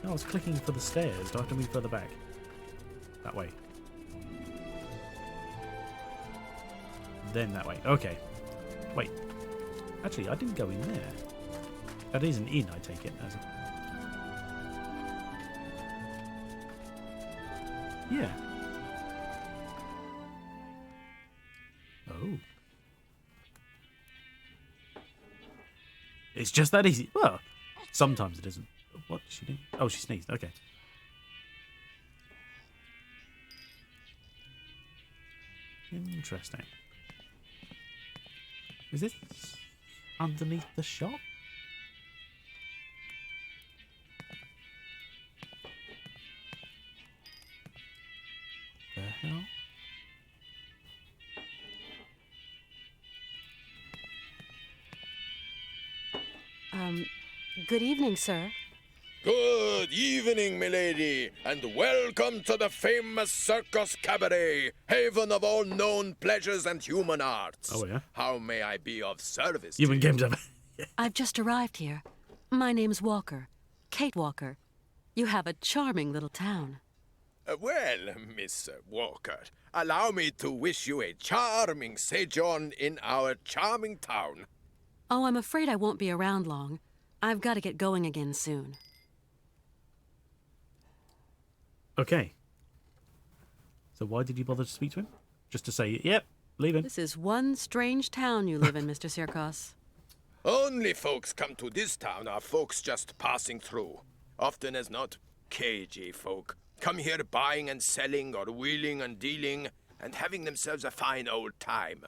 Speaker 1: No, I was clicking for the stairs. Do I have to move further back? That way. Then that way. Okay. Wait. Actually, I didn't go in there. That is an inn, I take it. As a... Yeah. Oh. It's just that easy. Well, sometimes it isn't. What did she do? Oh, she sneezed. Okay. Interesting. Is this underneath the shop? The hell?
Speaker 6: Good evening, sir.
Speaker 2: Good evening, milady, and welcome to the famous Circus Cabaret, haven of all known pleasures and human arts.
Speaker 1: Oh, yeah?
Speaker 2: How may I be of service
Speaker 1: Human
Speaker 2: to you?
Speaker 1: games ever.
Speaker 6: I've just arrived here. My name's Walker. Kate Walker. You have a charming little town.
Speaker 2: Well, Miss Walker, allow me to wish you a charming sojourn in our charming town.
Speaker 6: Oh, I'm afraid I won't be around long. I've got to get going again soon.
Speaker 1: Okay. So why did you bother to speak to him? Just to say, yep, leaving.
Speaker 6: This is one strange town you live in, Mr. Sirkos.
Speaker 2: Only folks come to this town are folks just passing through. Often as not, cagey folk. Come here buying and selling or wheeling and dealing and having themselves a fine old time.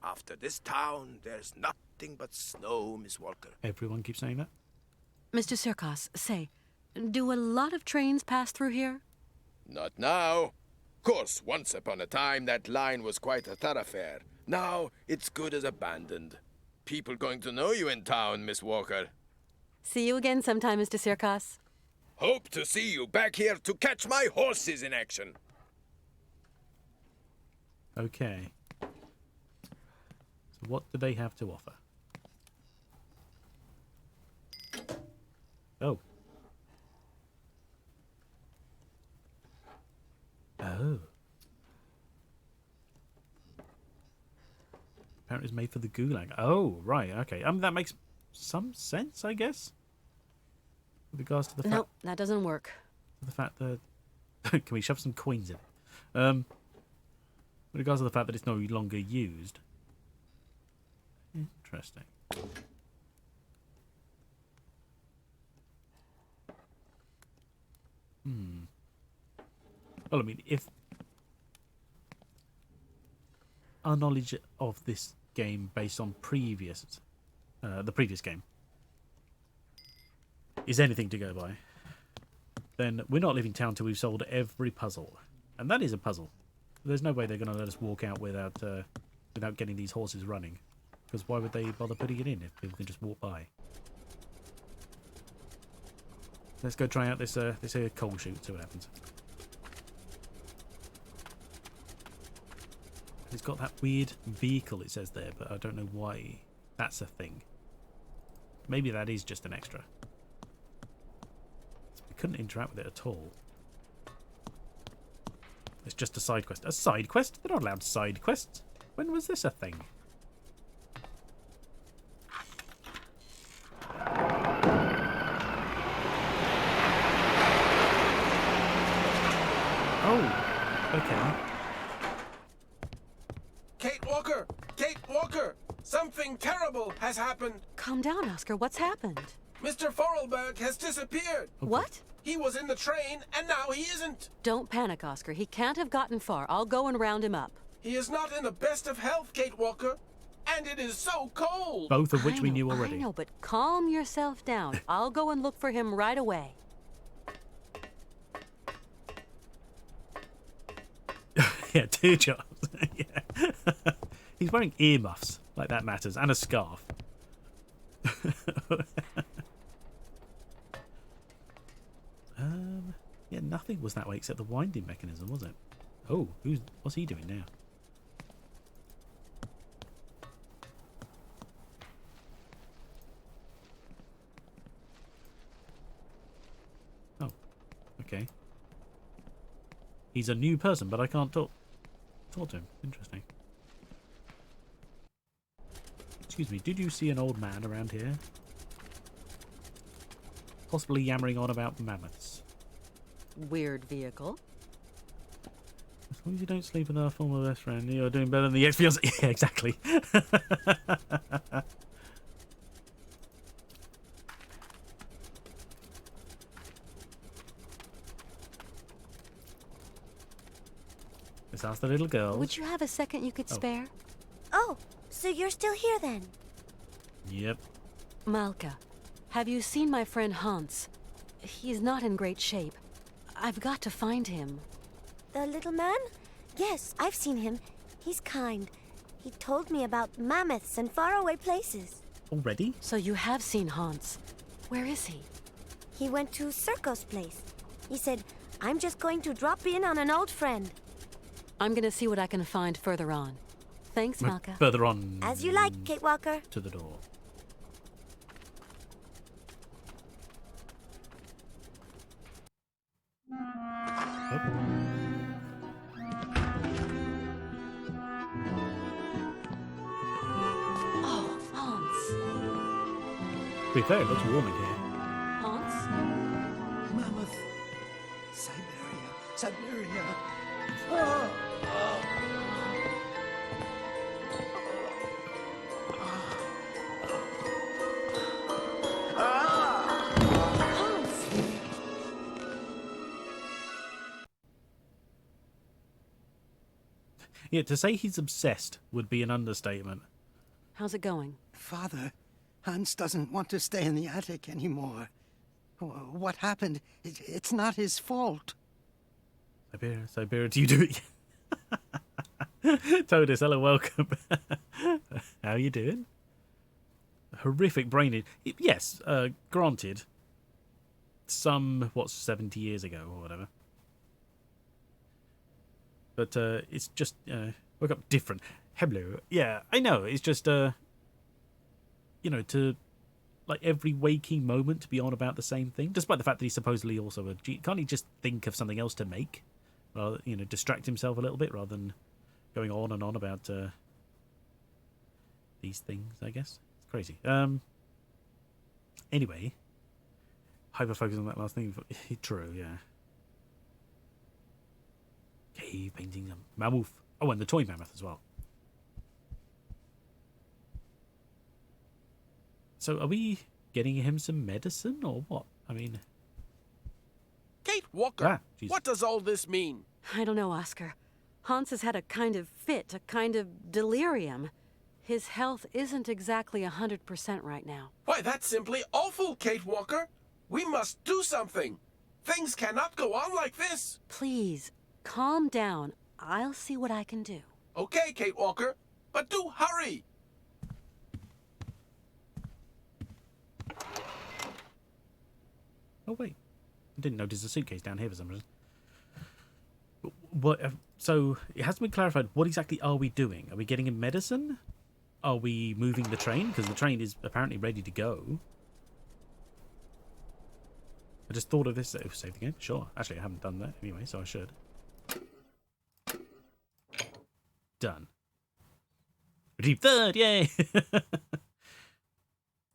Speaker 2: After this town, there's nothing but snow, Miss Walker.
Speaker 1: Everyone keeps saying that?
Speaker 6: Mr. Sirkos, say, do a lot of trains pass through here?
Speaker 2: Not now. Course, once upon a time, that line was quite a thoroughfare. Now, it's good as abandoned. People going to know you in town, Miss Walker.
Speaker 6: See you again sometime, Mr. Sirkos.
Speaker 2: Hope to see you back here to catch my horses in action.
Speaker 1: Okay. So what do they have to offer? Oh. Oh. Apparently it's made for the gulag. Oh, right, okay. That makes some sense, I guess. With regards to the fact...
Speaker 6: Nope, that doesn't work.
Speaker 1: The fact that... Can we shove some coins in it? With regards to the fact that it's no longer used. Interesting. Well, I mean, if our knowledge of this game based on the previous game is anything to go by, then we're not leaving town till we've solved every puzzle, and that is a puzzle. There's no way they're going to let us walk out without getting these horses running, because why would they bother putting it in if people can just walk by? Let's go try out this coal chute, see what happens. It's got that weird vehicle, it says there, but I don't know why that's a thing. Maybe that is just an extra. We couldn't interact with it at all. It's just a side quest. A side quest? They're not allowed side quests. When was this a thing? Oh, okay.
Speaker 2: Kate Walker! Kate Walker! Something terrible has happened!
Speaker 6: Calm down, Oscar. What's happened?
Speaker 2: Mr. Forelberg has disappeared!
Speaker 1: Okay.
Speaker 6: What?
Speaker 2: He was in the train, and now he isn't!
Speaker 6: Don't panic, Oscar. He can't have gotten far. I'll go and round him up.
Speaker 2: He is not in the best of health, Kate Walker! And it is so cold!
Speaker 1: Both of which we knew already.
Speaker 6: I know, but calm yourself down. I'll go and look for him right away.
Speaker 1: Yeah, 2 jobs. Yeah. He's wearing earmuffs, like that matters, and a scarf. Yeah, nothing was that way except the winding mechanism, was it? Oh, what's he doing now? Oh, okay. He's a new person, but I can't talk to him. Interesting. Excuse me, did you see an old man around here? Possibly yammering on about mammoths.
Speaker 6: Weird vehicle.
Speaker 1: As long as you don't sleep with our former best friend, you're doing better than the ex-fiancé. Yeah, exactly. Let's ask the little girl.
Speaker 6: Would you have a second you could spare?
Speaker 9: Oh, so you're still here then?
Speaker 1: Yep.
Speaker 6: Malka, have you seen my friend Hans? He's not in great shape. I've got to find him.
Speaker 9: The little man? Yes, I've seen him. He's kind. He told me about mammoths and faraway places.
Speaker 1: Already?
Speaker 6: So you have seen Hans. Where is he?
Speaker 9: He went to Circo's place. He said, I'm just going to drop in on an old friend.
Speaker 6: I'm gonna see what I can find further on. Thanks, Malka.
Speaker 1: Further on.
Speaker 9: As you like, Kate Walker.
Speaker 1: To the door.
Speaker 6: Oh, Hans.
Speaker 1: To be fair, it looks warm in here.
Speaker 6: Hans?
Speaker 5: Mammoth. Syberia. Syberia.
Speaker 1: Yeah, to say he's obsessed would be an understatement.
Speaker 6: How's it going?
Speaker 5: Father, Hans doesn't want to stay in the attic anymore. What happened? It's not his fault.
Speaker 1: Syberia, do you do it? Todus, hello, welcome. How you doing? Horrific brain. Yes, granted. Some, 70 years ago or whatever. But it's just, woke up different. Hello. Yeah, I know. It's just, to, like, every waking moment to be on about the same thing. Despite the fact that he's supposedly also can't he just think of something else to make? Rather, distract himself a little bit rather than going on and on about these things, I guess. It's crazy. Anyway, hyper-focus on that last thing. True, yeah. Cave painting, mammoth. Oh, and the toy mammoth as well. So are we getting him some medicine or what? I mean...
Speaker 2: Kate Walker, what does all this mean?
Speaker 6: I don't know, Oscar. Hans has had a kind of fit, a kind of delirium. His health isn't exactly 100% right now.
Speaker 2: Why, that's simply awful, Kate Walker. We must do something. Things cannot go on like this.
Speaker 6: Please, calm down. I'll see what I can do.
Speaker 2: Okay, Kate Walker, but do hurry.
Speaker 1: Oh, wait. I didn't notice a suitcase down here for some reason. What? So, it hasn't been clarified. What exactly are we doing? Are we getting him medicine? Are we moving the train? Because the train is apparently ready to go. I just thought of this. Oh, save the game. Sure. Actually, I haven't done that anyway, so I should. Done. Retrieve third, yay!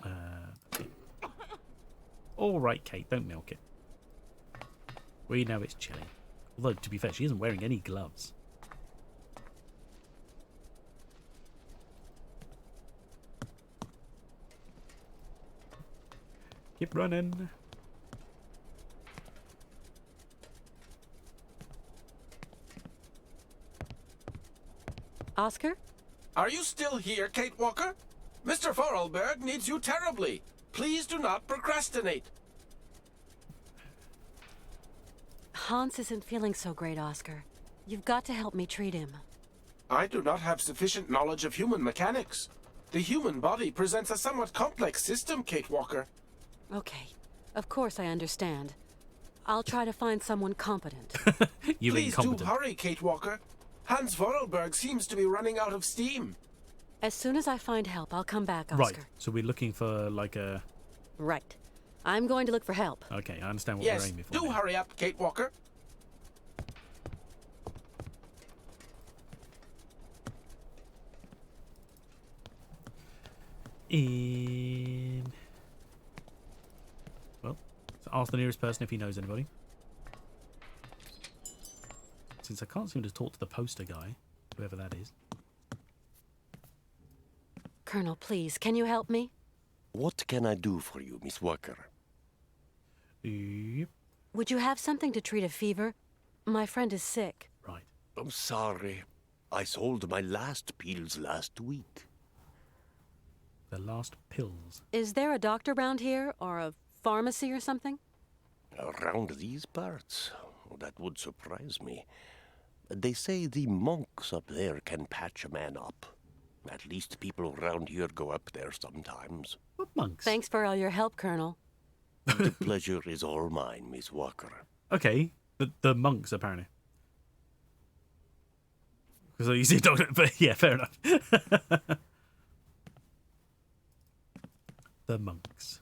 Speaker 1: Okay. All right, Kate, don't milk it. We know it's chilly. Although, to be fair, she isn't wearing any gloves. Keep running.
Speaker 6: Oscar?
Speaker 2: Are you still here, Kate Walker? Mr. Vorarlberg needs you terribly. Please do not procrastinate.
Speaker 6: Hans isn't feeling so great, Oscar. You've got to help me treat him.
Speaker 2: I do not have sufficient knowledge of human mechanics. The human body presents a somewhat complex system, Kate Walker.
Speaker 6: Okay. Of course I understand. I'll try to find someone competent.
Speaker 2: Please do hurry, Kate Walker. Hans Vorarlberg seems to be running out of steam.
Speaker 6: As soon as I find help, I'll come back, Oscar.
Speaker 1: Right. So we're looking for, like, a...
Speaker 6: Right. I'm going to look for help.
Speaker 1: Okay, I understand what
Speaker 2: Yes,
Speaker 1: we're aiming for.
Speaker 2: do hurry up, Kate Walker.
Speaker 1: Well, so ask the nearest person if he knows anybody. Since I can't seem to talk to the poster guy, whoever that is.
Speaker 6: Colonel, please, can you help me?
Speaker 7: What can I do for you, Miss Walker?
Speaker 1: Yep.
Speaker 6: Would you have something to treat a fever? My friend is sick.
Speaker 1: Right.
Speaker 7: I'm sorry. I sold my last pills last week.
Speaker 1: The last pills.
Speaker 6: Is there a doctor around here, or a pharmacy or something?
Speaker 7: Around these parts? That would surprise me. They say the monks up there can patch a man up. At least people around here go up there sometimes.
Speaker 1: What monks?
Speaker 6: Thanks for all your help, Colonel.
Speaker 7: The pleasure is all mine, Miss Walker.
Speaker 1: Okay, the monks, apparently. Because you see, Doctor, but yeah, fair enough. The monks.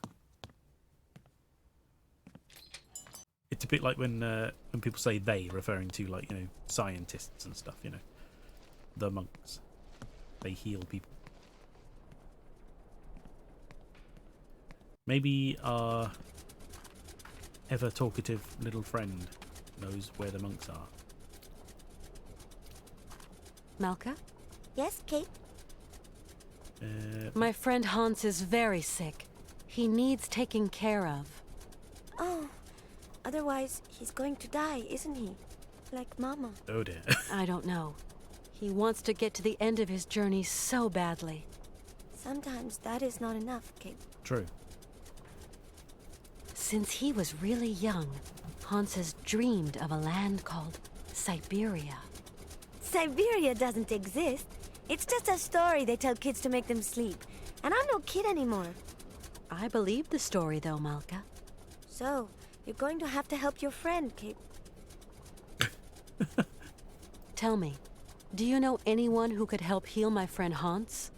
Speaker 1: It's a bit like when people say they, referring to, like, you know, scientists and stuff, you know. The monks. They heal people. Maybe our ever-talkative little friend knows where the monks are.
Speaker 6: Malka?
Speaker 9: Yes, Kate?
Speaker 6: My friend Hans is very sick. He needs taking care of.
Speaker 9: Oh, otherwise he's going to die, isn't he? Like Mama.
Speaker 1: Oh dear.
Speaker 6: I don't know. He wants to get to the end of his journey so badly.
Speaker 9: Sometimes that is not enough, Kate.
Speaker 1: True.
Speaker 6: Since he was really young, Hans has dreamed of a land called Syberia.
Speaker 9: Syberia doesn't exist. It's just a story they tell kids to make them sleep. And I'm no kid anymore.
Speaker 6: I believe the story, though, Malka.
Speaker 9: So, you're going to have to help your friend, Kate.
Speaker 6: Tell me, do you know anyone who could help heal my friend Hans?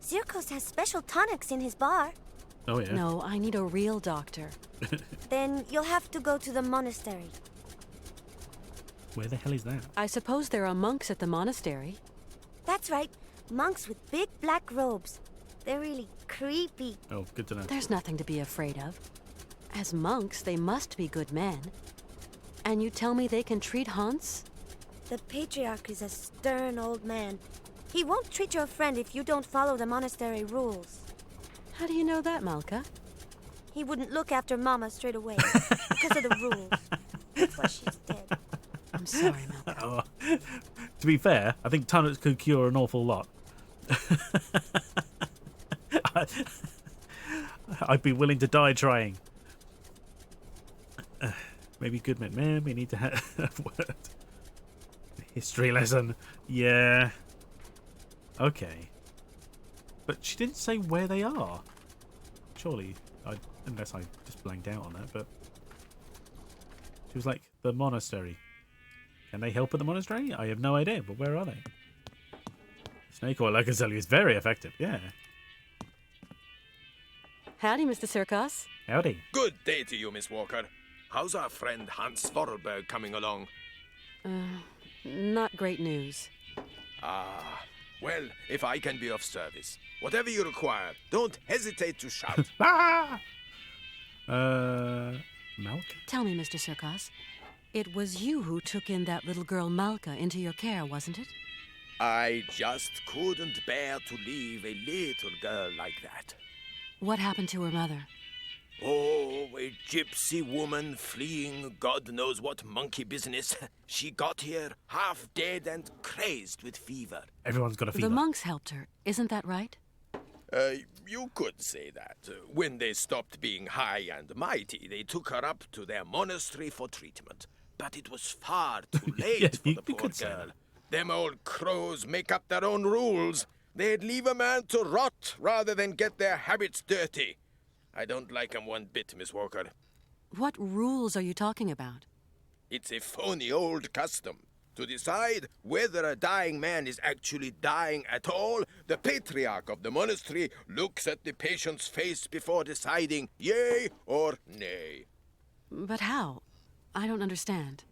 Speaker 9: Zirkos has special tonics in his bar.
Speaker 1: Oh, yeah.
Speaker 6: No, I need a real doctor.
Speaker 9: Then you'll have to go to the monastery.
Speaker 1: Where the hell is that?
Speaker 6: I suppose there are monks at the monastery.
Speaker 9: That's right. Monks with big black robes. They're really creepy.
Speaker 1: Oh, good to know.
Speaker 6: There's nothing to be afraid of. As monks, they must be good men. And you tell me they can treat Hans?
Speaker 9: The patriarch is a stern old man. He won't treat your friend if you don't follow the monastery rules.
Speaker 6: How do you know that, Malka?
Speaker 9: He wouldn't look after Mama straight away because of the rules. That's why she's dead.
Speaker 6: I'm sorry, Malka.
Speaker 1: Oh. To be fair, I think tonics could cure an awful lot. I'd be willing to die trying. Maybe good men. Man, we need to have a word. History lesson. Yeah. Okay. But she didn't say where they are. Surely, unless I just blanked out on that, but she was like, the monastery. Can they help at the monastery? I have no idea, but where are they? Snake oil, I can tell you, is very effective, yeah.
Speaker 6: Howdy, Mr. Sirkos.
Speaker 1: Howdy.
Speaker 2: Good day to you, Miss Walker. How's our friend Hans Vorarlberg coming along?
Speaker 6: Not great news.
Speaker 2: Ah, well, if I can be of service, whatever you require, don't hesitate to shout.
Speaker 1: Malka?
Speaker 6: Tell me, Mr. Sirkos, it was you who took in that little girl Malka into your care, wasn't it?
Speaker 2: I just couldn't bear to leave a little girl like that.
Speaker 6: What happened to her mother?
Speaker 2: Oh, a gypsy woman fleeing God knows what monkey business. She got here half dead and crazed with fever.
Speaker 1: Everyone's got a fever.
Speaker 6: The monks helped her, isn't that right?
Speaker 2: You could say that. When they stopped being high and mighty, they took her up to their monastery for treatment. But it was far too late
Speaker 1: Yes,
Speaker 2: for the poor girl. Them old crows make up their own rules. They'd leave a man to rot rather than get their habits dirty. I don't like 'em one bit, Miss Walker.
Speaker 6: What rules are you talking about?
Speaker 2: It's a phony old custom. To decide whether a dying man is actually dying at all, the patriarch of the monastery looks at the patient's face before deciding yea or nay.
Speaker 6: But how? I don't understand.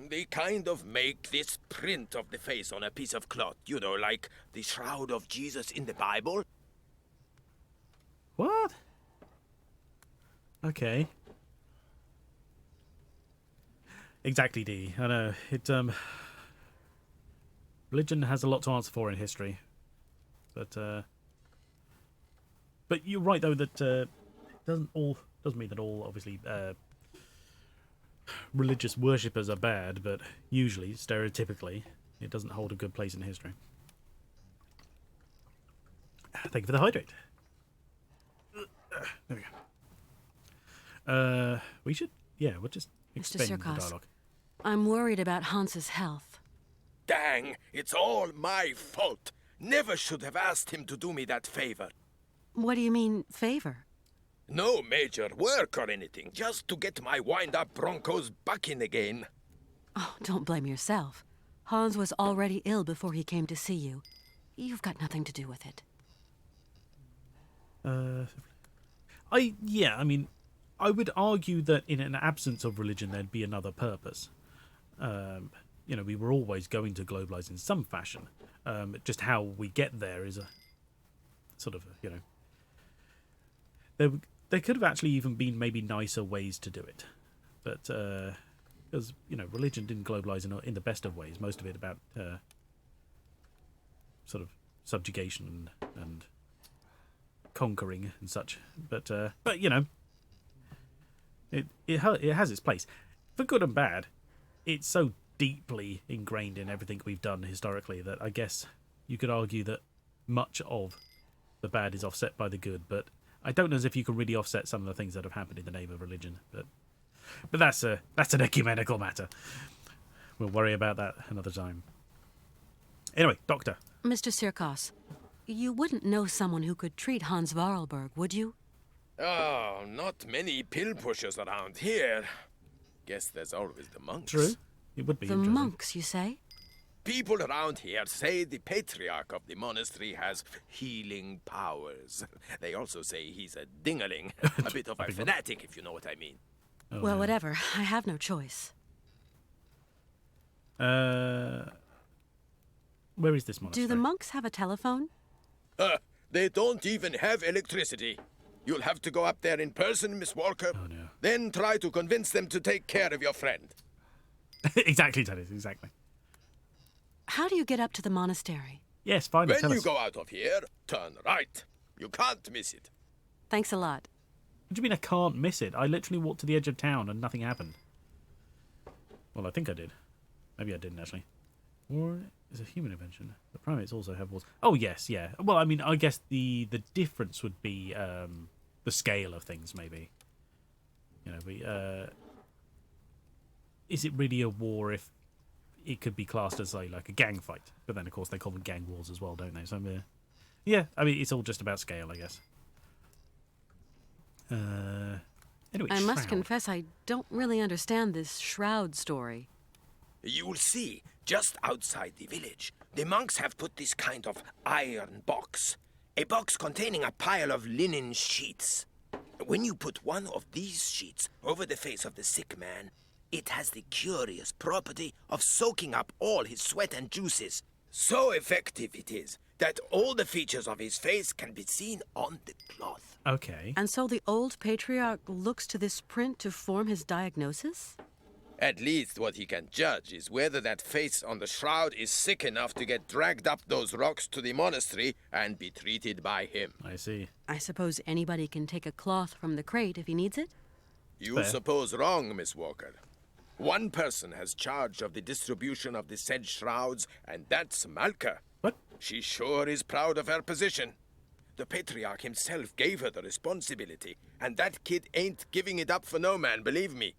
Speaker 2: They kind of make this print of the face on a piece of cloth, you know, like the shroud of Jesus in the Bible.
Speaker 1: What? Okay. Exactly, Dee. I know. Religion has a lot to answer for in history. But you're right, though, that doesn't mean that all, obviously, religious worshippers are bad, but usually, stereotypically, it doesn't hold a good place in history. Thank you for the hydrate. There we go. We'll just extend the
Speaker 6: Sirkos,
Speaker 1: dialogue.
Speaker 6: I'm worried about Hans's health.
Speaker 2: Dang, it's all my fault. Never should have asked him to do me that favor.
Speaker 6: What do you mean, favor?
Speaker 2: No major work or anything, just to get my wind-up Broncos back in again.
Speaker 6: Oh, don't blame yourself. Hans was already ill before he came to see you. You've got nothing to do with it.
Speaker 1: I mean, I would argue that in an absence of religion, there'd be another purpose. We were always going to globalize in some fashion. Just how we get there is a sort of, there could have actually even been maybe nicer ways to do it. But, because, religion didn't globalize in the best of ways. Most of it about sort of subjugation and conquering and such. But it has its place. For good and bad, it's so deeply ingrained in everything we've done historically that I guess you could argue that much of the bad is offset by the good, but I don't know as if you can really offset some of the things that have happened in the name of religion. But that's an ecumenical matter. We'll worry about that another time. Anyway, Doctor.
Speaker 6: Mr. Sirkos, you wouldn't know someone who could treat Hans Varlberg, would you?
Speaker 2: Oh, not many pill pushers around here. Guess there's always the monks.
Speaker 1: True. It would be
Speaker 6: the monks, you say?
Speaker 2: People around here say the patriarch of the monastery has healing powers. They also say he's a dingaling, a bit of a fanatic, if you know what I mean.
Speaker 6: Oh, well, whatever. I have no choice.
Speaker 1: Where is this monastery?
Speaker 6: Do the monks have a telephone?
Speaker 2: They don't even have electricity. You'll have to go up there in person, Miss Walker.
Speaker 1: Oh, no.
Speaker 2: Then try to convince them to take care of your friend.
Speaker 1: Exactly, Dennis, exactly.
Speaker 6: How do you get up to the monastery?
Speaker 1: Yes, fine.
Speaker 2: When you go out of here, turn right. You can't miss it.
Speaker 6: Thanks a lot.
Speaker 1: What do you mean I can't miss it? I literally walked to the edge of town and nothing happened. Well, I think I did. Maybe I didn't, actually. Or is a human invention. The primates also have walls. Oh, yes, yeah. Well, I mean, I guess the difference would be the scale of things, maybe. Is it really a war if it could be classed as like a gang fight? But then, of course, they call them gang wars as well, don't they? So, yeah, I mean, it's all just about scale, I guess. Anyway,
Speaker 6: I must confess I don't really understand this shroud story.
Speaker 2: You will see, just outside the village, the monks have put this kind of iron box. A box containing a pile of linen sheets. When you put one of these sheets over the face of the sick man, it has the curious property of soaking up all his sweat and juices. So effective it is that all the features of his face can be seen on the cloth.
Speaker 1: Okay.
Speaker 6: And so the old patriarch looks to this print to form his diagnosis?
Speaker 2: At least what he can judge is whether that face on the shroud is sick enough to get dragged up those rocks to the monastery and be treated by him.
Speaker 1: I see.
Speaker 6: I suppose anybody can take a cloth from the crate if he needs it?
Speaker 2: You suppose wrong, Miss Walker. One person has charge of the distribution of the said shrouds, and that's Malka.
Speaker 1: What?
Speaker 2: She sure is proud of her position. The patriarch himself gave her the responsibility, and that kid ain't giving it up for no man, believe me.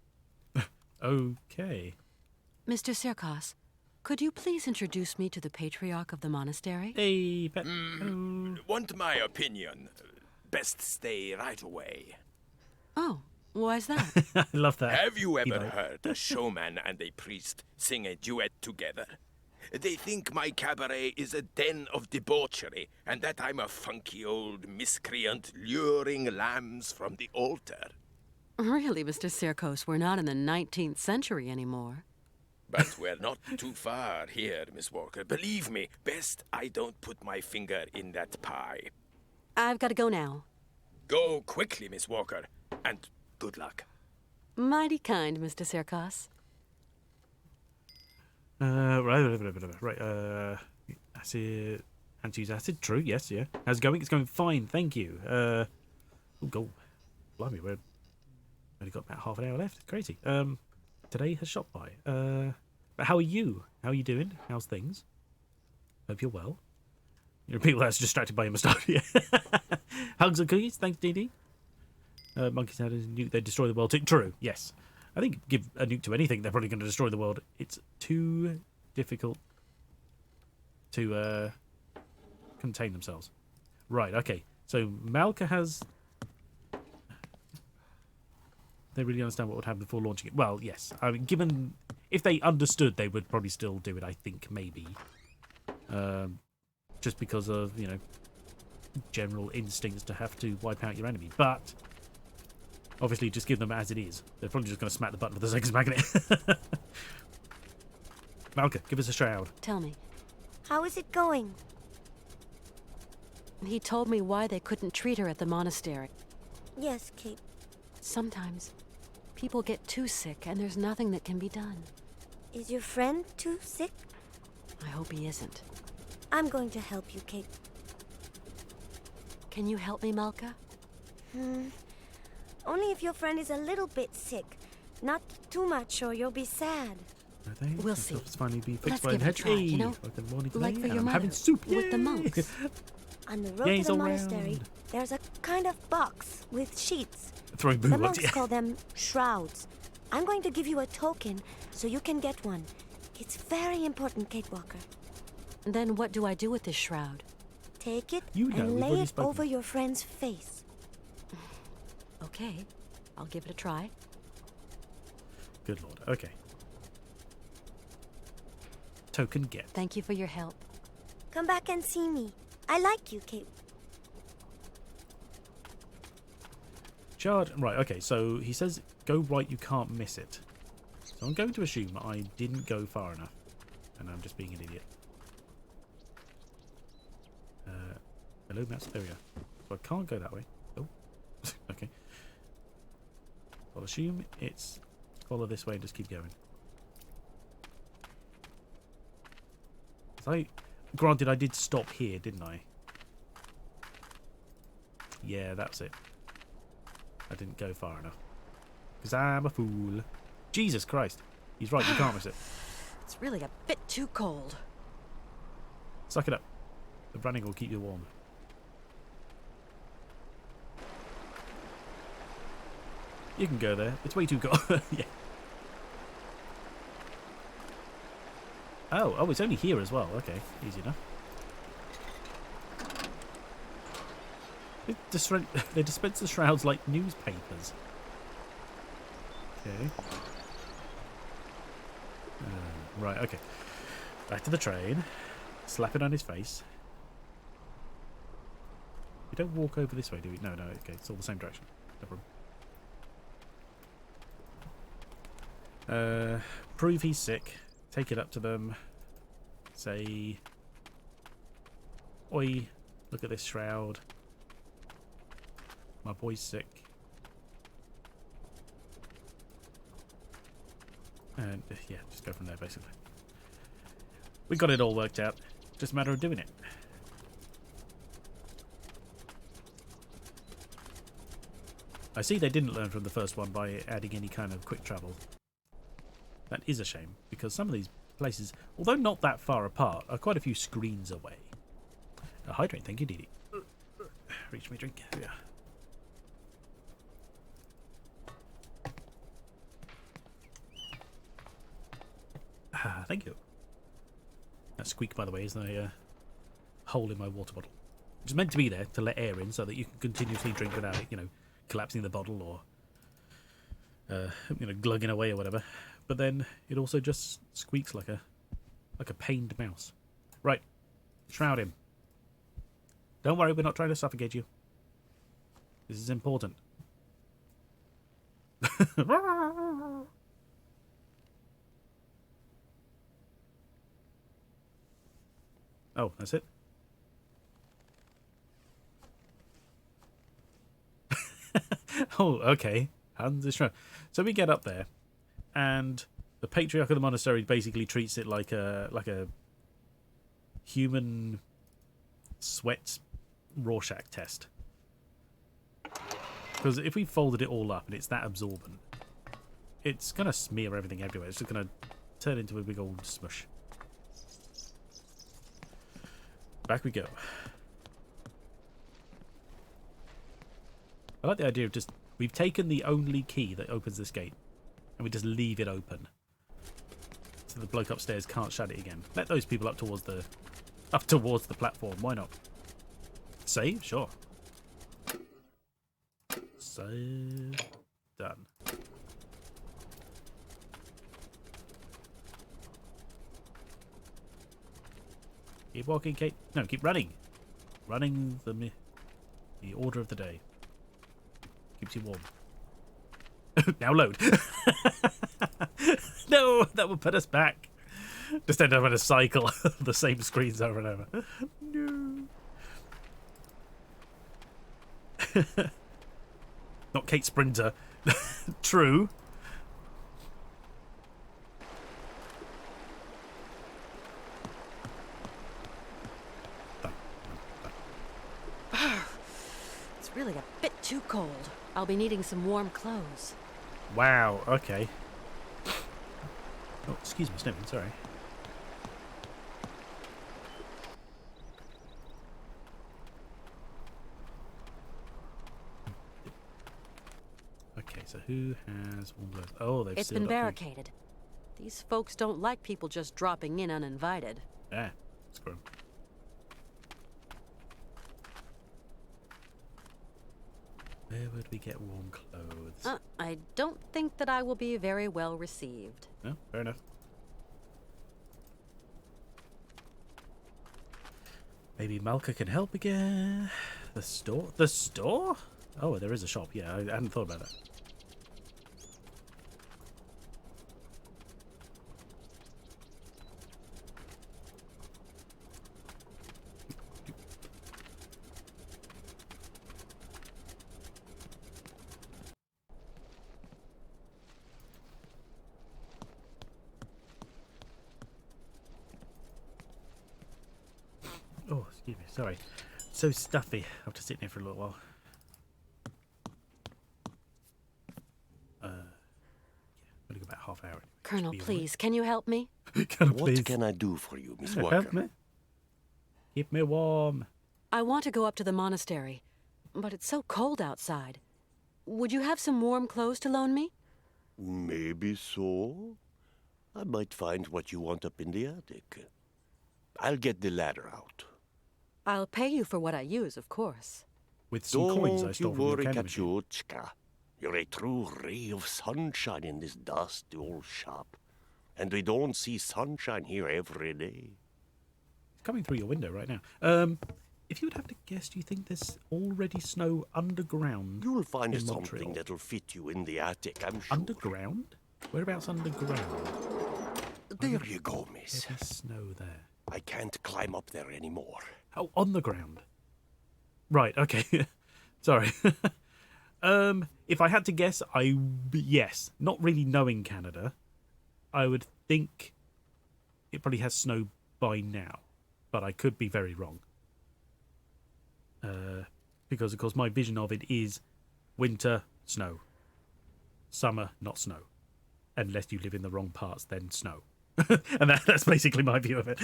Speaker 1: Okay.
Speaker 6: Mr. Sirkos, could you please introduce me to the patriarch of the monastery?
Speaker 1: Hey,
Speaker 2: Want my opinion? Best stay right away.
Speaker 6: Oh, why's that?
Speaker 1: I love that.
Speaker 2: Have you ever heard a showman and a priest sing a duet together? They think my cabaret is a den of debauchery, and that I'm a funky old miscreant luring lambs from the altar.
Speaker 6: Really, Mr. Sirkos, we're not in the 19th century anymore.
Speaker 2: But we're not too far here, Miss Walker. Believe me, best I don't put my finger in that pie.
Speaker 6: I've got to go now.
Speaker 2: Go quickly, Miss Walker, and good luck.
Speaker 6: Mighty kind, Mr. Sirkos.
Speaker 1: Right. Acid, anti-use acid. True. Yes. Yeah. How's it going? It's going fine. Thank you. Go. Blimey, we've only got about half an hour left. Crazy. Today has shot by. But how are you? How are you doing? How's things? Hope you're well. You're people that's distracted by your moustache. Hugs and cookies. Thanks, DD. Monkeys had a nuke. They destroy the world too. True. Yes. I think give a nuke to anything, they're probably going to destroy the world. It's too difficult to contain themselves. Right, okay. So Malka has... They really understand what would happen before launching it. Well, yes. I mean, given... If they understood, they would probably still do it, I think, maybe. Just because of, you know, general instincts to have to wipe out your enemy. But, obviously, just give them as it is. They're probably just going to smack the button with a second magnet. Malka, give us a shroud.
Speaker 6: Tell me.
Speaker 9: How is it going?
Speaker 6: He told me why they couldn't treat her at the monastery.
Speaker 9: Yes, Kate.
Speaker 6: Sometimes people get too sick and there's nothing that can be done.
Speaker 9: Is your friend too sick?
Speaker 6: I hope he isn't.
Speaker 9: I'm going to help you, Kate.
Speaker 6: Can you help me, Malka?
Speaker 9: Only if your friend is a little bit sick. Not too much or you'll be sad.
Speaker 6: We'll see.
Speaker 1: Finally be fixed
Speaker 6: Let's
Speaker 1: by
Speaker 6: give it a try, you know? Like for your
Speaker 1: I'm
Speaker 6: mother,
Speaker 1: having soup.
Speaker 6: with the monks.
Speaker 9: On the road to the monastery, there's a kind of box with sheets.
Speaker 1: Throwing
Speaker 9: The
Speaker 1: boo
Speaker 9: monks call them shrouds. I'm going to give you a token so you can get one. It's very important, Kate Walker.
Speaker 6: Then what do I do with this shroud?
Speaker 9: Take it
Speaker 1: You know,
Speaker 9: and
Speaker 1: we've
Speaker 9: lay
Speaker 1: already
Speaker 9: it
Speaker 1: spoken.
Speaker 9: over your friend's face.
Speaker 6: Okay, I'll give it a try.
Speaker 1: Good lord. Okay. Token get.
Speaker 6: Thank you for your help.
Speaker 9: Come back and see me. I like you, Kate.
Speaker 1: Charge. Right, okay, so he says go right, you can't miss it. So I'm going to assume I didn't go far enough. And I'm just being an idiot. Hello, Mount Syberia. So I can't go that way. Oh, okay. I'll assume it's follow this way and just keep going. Granted, I did stop here, didn't I? Yeah, that's it. I didn't go far enough. Because I'm a fool. Jesus Christ. He's right, you can't miss it.
Speaker 6: It's really a bit too cold.
Speaker 1: Suck it up. The running will keep you warm. You can go there. It's way too cold. Yeah. Oh, it's only here as well. Okay, easy enough. They dispense the shrouds like newspapers. Okay. Right, okay. Back to the train. Slap it on his face. We don't walk over this way, do we? No, okay. It's all the same direction. No problem. Prove he's sick. Take it up to them. Say, oi, look at this shroud. My boy's sick. And yeah, just go from there basically. We got it all worked out. Just a matter of doing it. I see they didn't learn from the first one by adding any kind of quick travel. That is a shame, because some of these places, although not that far apart, are quite a few screens away. Hydrate, thank you, Dee Dee. Reach me drink. Yeah. Thank you. That squeak, by the way, is a hole in my water bottle. Which is meant to be there to let air in so that you can continuously drink without it, collapsing the bottle or, glugging away or whatever. But then it also just squeaks like a pained mouse. Right. Shroud him. Don't worry, we're not trying to suffocate you. This is important. Oh, that's it? Oh, okay. So we get up there, and the patriarch of the monastery basically treats it like a human sweat Rorschach test. Because if we folded it all up and it's that absorbent, it's going to smear everything everywhere. It's just going to turn into a big old smush. Back we go. I like the idea of we've taken the only key that opens this gate and we just leave it open. So the bloke upstairs can't shut it again. Let those people up towards the platform, why not? Save? Sure. Save. Done. Keep walking, Kate. No, keep running. Running the order of the day. Keeps you warm. Now load. No, that will put us back. Just end up in a cycle. The same screens over and over. No. Not Kate Sprinter. True.
Speaker 6: It's really a bit too cold. I'll be needing some warm clothes.
Speaker 1: Wow, okay. Oh, excuse me, sniffing, sorry. Okay, so who has all those? Oh, they've
Speaker 6: It's
Speaker 1: sealed
Speaker 6: been
Speaker 1: up
Speaker 6: barricaded. These folks don't like people just dropping in uninvited.
Speaker 1: Yeah, screw 'em. Where would we get warm clothes?
Speaker 6: I don't think that I will be very well received.
Speaker 1: No, fair enough. Maybe Malka can help again. The store? The store? Oh, there is a shop. Yeah, I hadn't thought about that. Oh, excuse me. Sorry. So stuffy. I'll have to sit here for a little while. Only got about half hour.
Speaker 6: Colonel, please, can you help me?
Speaker 1: Colonel,
Speaker 7: What
Speaker 1: please.
Speaker 7: can I do for you, Miss
Speaker 1: Help
Speaker 7: Walker?
Speaker 1: me. Keep me warm.
Speaker 6: I want to go up to the monastery, but it's so cold outside. Would you have some warm clothes to loan me?
Speaker 7: Maybe so. I might find what you want up in the attic. I'll get the ladder out.
Speaker 6: I'll pay you for what I use, of course.
Speaker 1: With some coins I
Speaker 7: Don't you
Speaker 1: stole from your
Speaker 7: worry,
Speaker 1: candy machine.
Speaker 7: Kachuchka. You're a true ray of sunshine in this dusty old shop. And we don't see sunshine here every day.
Speaker 1: It's coming through your window right now. If you would have to guess, do you think there's already snow underground?
Speaker 7: You'll find
Speaker 1: in
Speaker 7: something
Speaker 1: Montreal?
Speaker 7: that'll fit you in the attic, I'm sure.
Speaker 1: Underground? Whereabouts underground?
Speaker 7: There you go, miss.
Speaker 1: There's snow there.
Speaker 7: I can't climb up there anymore.
Speaker 1: Oh, on the ground. Right, okay. Sorry. If I had to guess, yes. Not really knowing Canada, I would think it probably has snow by now. But I could be very wrong. Because, of course, my vision of it is winter, snow. Summer, not snow. Unless you live in the wrong parts, then snow. And that's basically my view of it.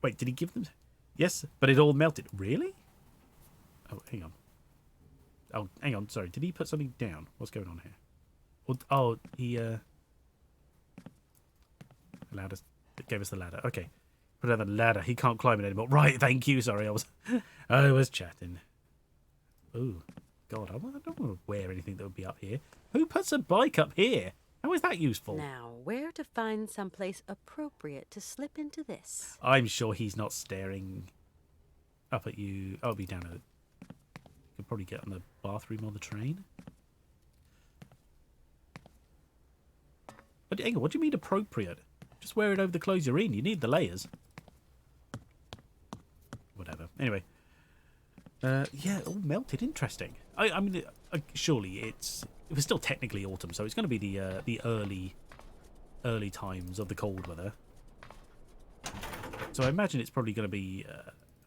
Speaker 1: Wait, did he give them? Yes, but it all melted. Really? Oh, hang on. Oh, hang on. Sorry. Did he put something down? What's going on here? Oh, he allowed us. Gave us the ladder. Okay. Put down the ladder. He can't climb it anymore. Right. Thank you. Sorry, I was chatting. Ooh, God, I don't want to wear anything that would be up here. Who puts a bike up here? How is that useful?
Speaker 6: Now, where to find someplace appropriate to slip into this?
Speaker 1: I'm sure he's not staring up at you. I'll be down at it. You could probably get on the bathroom or the train. But hang on, what do you mean appropriate? Just wear it over the clothes you're in. You need the layers. Whatever. Anyway. Yeah, all melted. Interesting. I mean, surely it was still technically autumn, so it's going to be the early times of the cold weather. So I imagine it's probably going to be,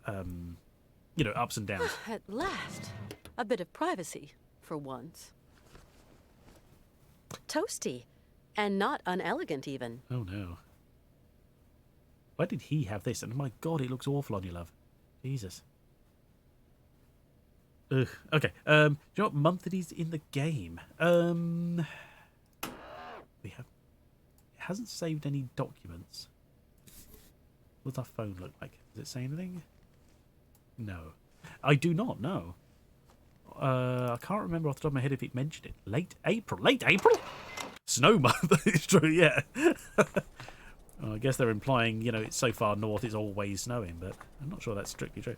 Speaker 1: ups and downs.
Speaker 6: At last, a bit of privacy for once. Toasty, and not unelegant even.
Speaker 1: Oh no. Why did he have this? And my God, it looks awful on you, love. Jesus. Ugh. Okay. Do you know what month it is in the game? We have. It hasn't saved any documents. What does our phone look like? Does it say anything? No. I do not know. I can't remember off the top of my head if it mentioned it. Late April? Late April? Snow month. It's true, yeah. Well, I guess they're implying, you know, it's so far north it's always snowing, but I'm not sure that's strictly true.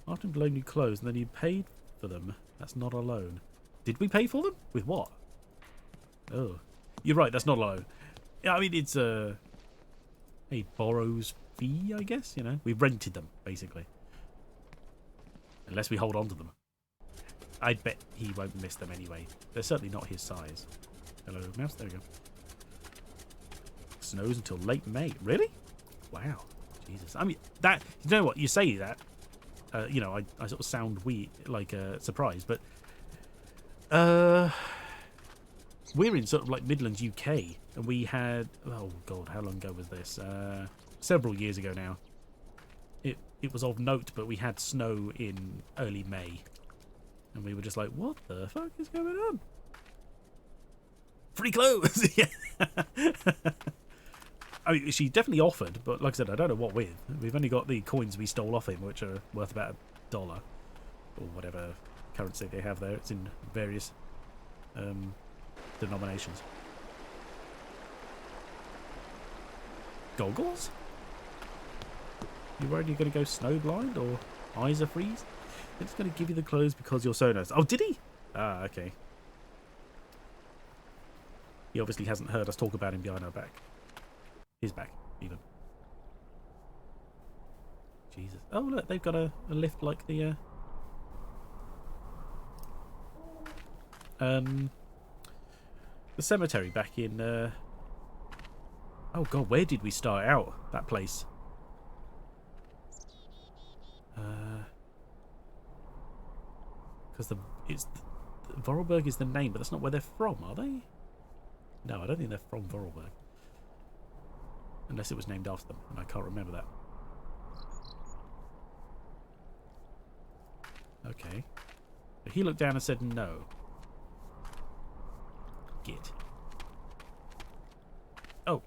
Speaker 1: After you loan new clothes and then you paid for them, that's not a loan. Did we pay for them? With what? Oh. You're right, that's not a loan. Yeah, I mean, it's a borrows fee, I guess, you know? We've rented them, basically. Unless we hold on to them. I'd bet he won't miss them anyway. They're certainly not his size. Hello, mouse. There we go. Snows until late May. Really? Wow. Jesus. I mean, that... You know what? You say that. You know, I sort of sound weird, like surprised, but... we're in sort of like Midlands, UK, and we had... Oh, God, how long ago was this? Several years ago now. It was of note, but we had snow in early May. And we were just like, what the fuck is going on? Free clothes! Yeah. I mean, she definitely offered, but like I said, I don't know what with. We've only got the coins we stole off him, which are worth about $1. Or whatever currency they have there. It's in various denominations. Goggles? You worried you're going to go snowblind or eyes are freeze? It's going to give you the clothes because you're so nice. Oh, did he? Ah, okay. He obviously hasn't heard us talk about him behind our back. His back, even. Jesus. Oh, look, they've got a lift like the... the cemetery back in... Oh, God, where did we start out? That place. Because Vorarlberg is the name, but that's not where they're from, are they? No, I don't think they're from Vorarlberg. Unless it was named after them, and I can't remember that. Okay. But he looked down and said no. Git. Oh,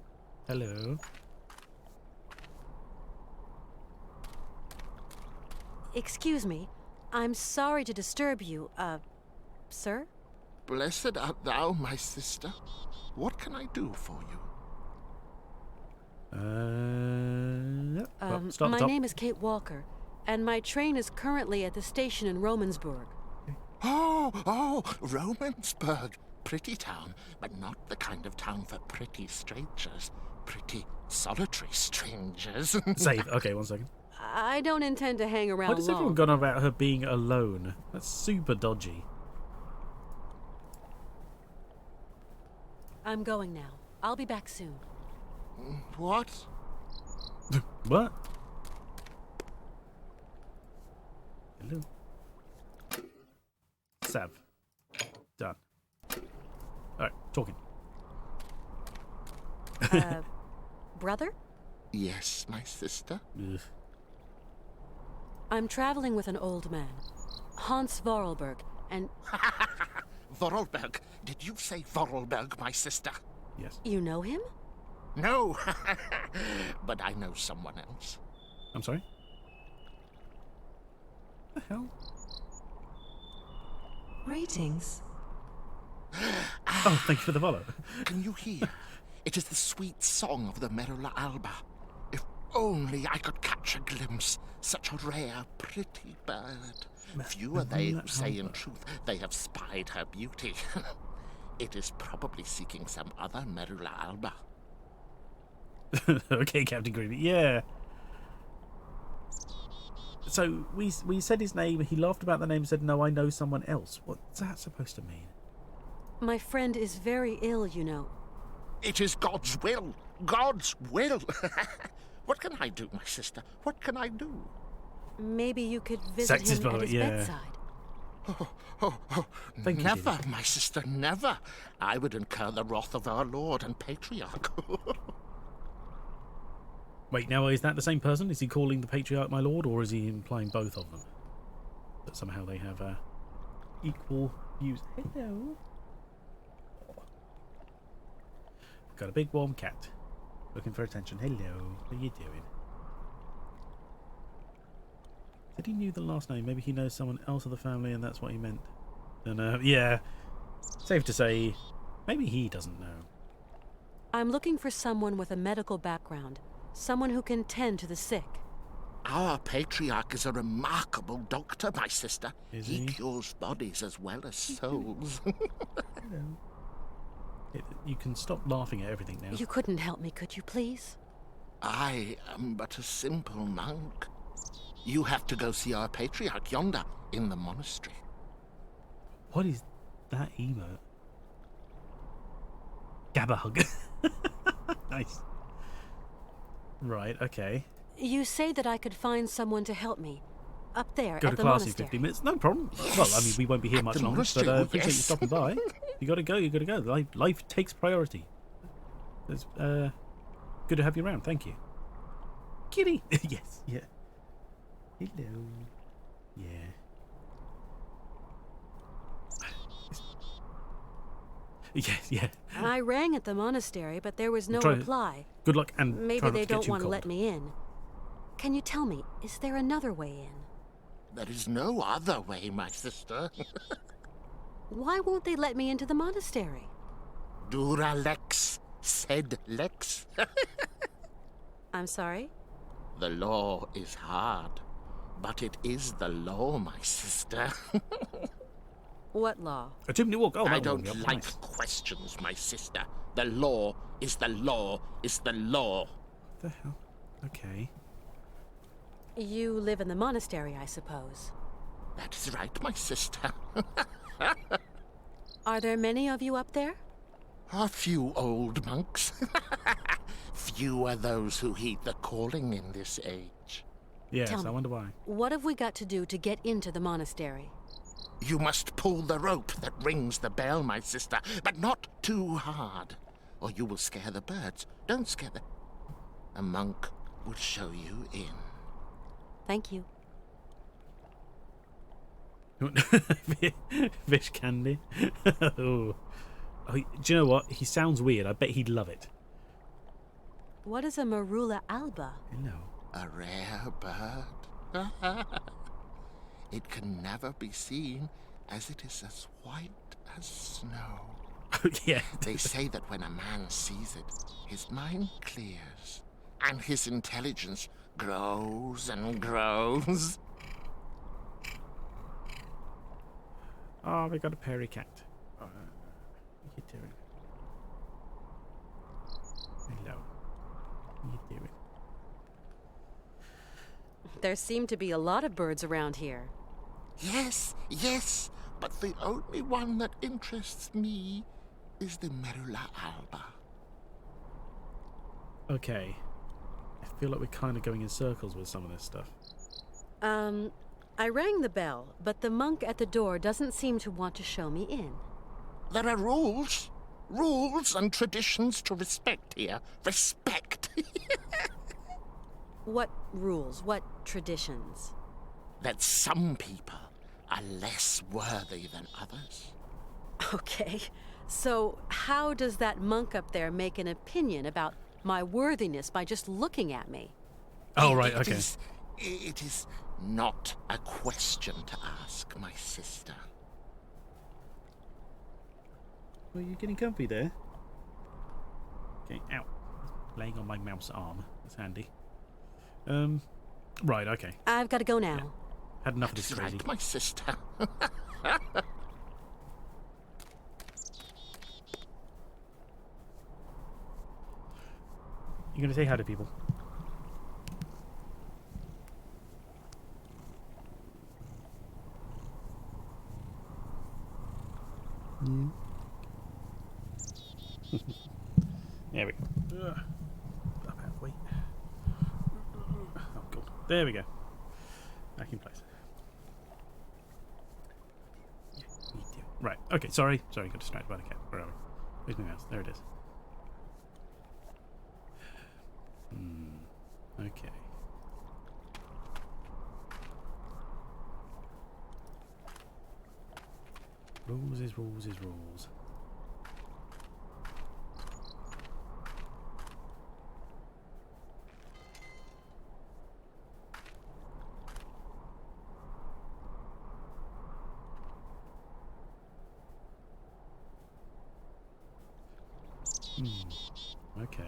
Speaker 1: hello.
Speaker 6: Excuse me. I'm sorry to disturb you, sir?
Speaker 4: Blessed art thou, my sister. What can I do for you?
Speaker 6: My name is Kate Walker, and my train is currently at the station in Romansburg.
Speaker 4: Oh, Romansburg. Pretty town, but not the kind of town for pretty strangers. Pretty solitary strangers.
Speaker 1: Save. Okay, 1 second.
Speaker 6: I don't intend to hang around long.
Speaker 1: Why does everyone go on about her being alone? That's super dodgy.
Speaker 6: I'm going now. I'll be back soon.
Speaker 4: What?
Speaker 1: What? Hello. Sav. Done. Alright, talking.
Speaker 6: Brother?
Speaker 4: Yes, my sister?
Speaker 1: Ugh.
Speaker 6: I'm traveling with an old man, Hans Vorarlberg, and...
Speaker 4: Vorarlberg? Did you say Vorarlberg, my sister?
Speaker 1: Yes.
Speaker 6: You know him?
Speaker 4: No, but I know someone else.
Speaker 1: I'm sorry? What the hell?
Speaker 13: Greetings.
Speaker 1: Oh, thank you for the follow.
Speaker 4: Can you hear? It is the sweet song of the Merula alba. If only I could catch a glimpse. Such a rare, pretty bird. Few are they who say in truth they have spied her beauty. It is probably seeking some other Merula alba.
Speaker 1: Okay, Captain Greedy. Yeah. So we said his name. He laughed about the name and said, "No, I know someone else." What's that supposed to mean?
Speaker 6: My friend is very ill, you know.
Speaker 4: It is God's will. God's will. What can I do, my sister? What can I do?
Speaker 6: Maybe you could visit him at his bedside.
Speaker 4: Never, my sister, never. I would incur the wrath of our Lord and Patriarch.
Speaker 1: Wait, now is that the same person? Is he calling the Patriarch my lord, or is he implying both of them? That somehow they have equal views. Hello. Got a big warm cat. Looking for attention. Hello. What are you doing? Said he knew the last name. Maybe he knows someone else of the family and that's what he meant. And yeah, safe to say, maybe he doesn't know.
Speaker 6: I'm looking for someone with a medical background. Someone who can tend to the sick.
Speaker 4: Our patriarch is a remarkable doctor, my sister.
Speaker 1: Is
Speaker 4: he
Speaker 1: he?
Speaker 4: cures bodies as well as souls.
Speaker 1: You can stop laughing at everything now.
Speaker 6: You couldn't help me, could you please?
Speaker 4: I am but a simple monk. You have to go see our patriarch yonder in the monastery.
Speaker 1: What is that emote? Gabba hug. Nice. Right, okay.
Speaker 6: You say that I could find someone to help me. Up there
Speaker 1: Go
Speaker 6: at
Speaker 1: to
Speaker 6: the
Speaker 1: class in
Speaker 6: monastery.
Speaker 1: 50 minutes. No problem. Well, I mean, we won't be here
Speaker 4: At
Speaker 1: much
Speaker 4: the
Speaker 1: longer, but
Speaker 4: monastery,
Speaker 1: appreciate you
Speaker 4: yes.
Speaker 1: stopping by. You gotta go, you gotta go. Life takes priority. It's, good to have you around, thank you. Kitty! Yes, yeah. Hello. Yeah. Yes, yeah.
Speaker 6: I rang at the monastery, but there was no
Speaker 1: Try-
Speaker 6: reply.
Speaker 1: Good luck and
Speaker 6: Maybe
Speaker 1: try not
Speaker 6: they
Speaker 1: to get
Speaker 6: don't
Speaker 1: too
Speaker 6: want to
Speaker 1: cold.
Speaker 6: let me in. Can you tell me, is there another way in?
Speaker 4: There is no other way, my sister.
Speaker 6: Why won't they let me into the monastery?
Speaker 4: Dura lex, sed lex.
Speaker 6: I'm sorry?
Speaker 4: The law is hard, but it is the law, my sister.
Speaker 6: What law?
Speaker 1: A chimney walk. Oh,
Speaker 4: I
Speaker 1: that one,
Speaker 4: don't
Speaker 1: yeah,
Speaker 4: like
Speaker 1: nice.
Speaker 4: questions, my sister. The law is the law is the law.
Speaker 1: What the hell? Okay.
Speaker 6: You live in the monastery, I suppose.
Speaker 4: That is right, my sister.
Speaker 6: Are there many of you up there?
Speaker 4: A few old monks. Few are those who heed the calling in this age.
Speaker 1: Yes,
Speaker 6: Tell
Speaker 1: I
Speaker 6: me,
Speaker 1: wonder why.
Speaker 6: what have we got to do to get into the monastery?
Speaker 4: You must pull the rope that rings the bell, my sister, but not too hard, or you will scare the birds. Don't scare them. A monk will show you in.
Speaker 6: Thank you.
Speaker 1: Fish candy. Oh. Oh, do you know what? He sounds weird. I bet he'd love it.
Speaker 6: What is a marula alba?
Speaker 1: Hello.
Speaker 4: A rare bird. It can never be seen, as it is as white as snow.
Speaker 1: Yeah.
Speaker 4: They say that when a man sees it, his mind clears, and his intelligence grows and grows.
Speaker 1: Oh, we got a prairie cat. What are you doing? Hello. What are you doing?
Speaker 6: There seem to be a lot of birds around here.
Speaker 4: Yes, yes, but the only one that interests me is the Merula alba.
Speaker 1: Okay. I feel like we're kind of going in circles with some of this stuff.
Speaker 6: I rang the bell, but the monk at the door doesn't seem to want to show me in.
Speaker 4: There are rules. Rules and traditions to respect here. Respect.
Speaker 6: What rules? What traditions?
Speaker 4: That some people are less worthy than others.
Speaker 6: Okay, so how does that monk up there make an opinion about my worthiness by just looking at me?
Speaker 1: Oh, right, okay.
Speaker 4: It is not a question to ask, my sister.
Speaker 1: Well, you're getting comfy there. Okay, ow. Laying on my mouse arm. That's handy. Right, okay.
Speaker 6: I've got to go now.
Speaker 1: Yeah. Had enough of this
Speaker 4: That's
Speaker 1: crazy.
Speaker 4: right, my sister.
Speaker 1: You're gonna say hi to people. There we go. Up halfway. Oh, cool. There we go. Back in place. Yeah, me too. Right. Okay. Sorry. Got distracted by the cat. Where are we? Where's my mouse? There it is. Okay. Rules is rules is rules. Okay.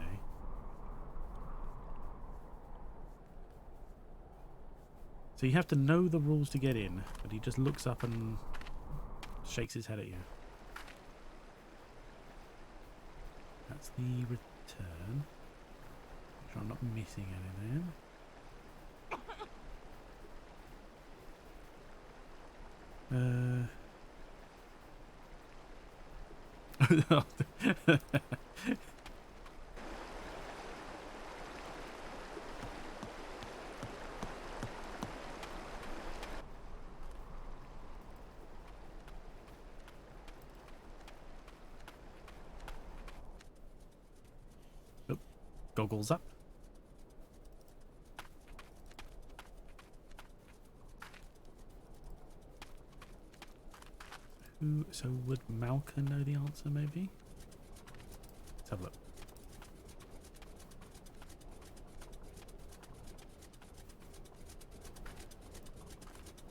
Speaker 1: So you have to know the rules to get in, but he just looks up and shakes his head at you. That's the return. Make sure I'm not missing anything. Oh, goggles up. So would Malcolm know the answer, maybe? Let's have a look.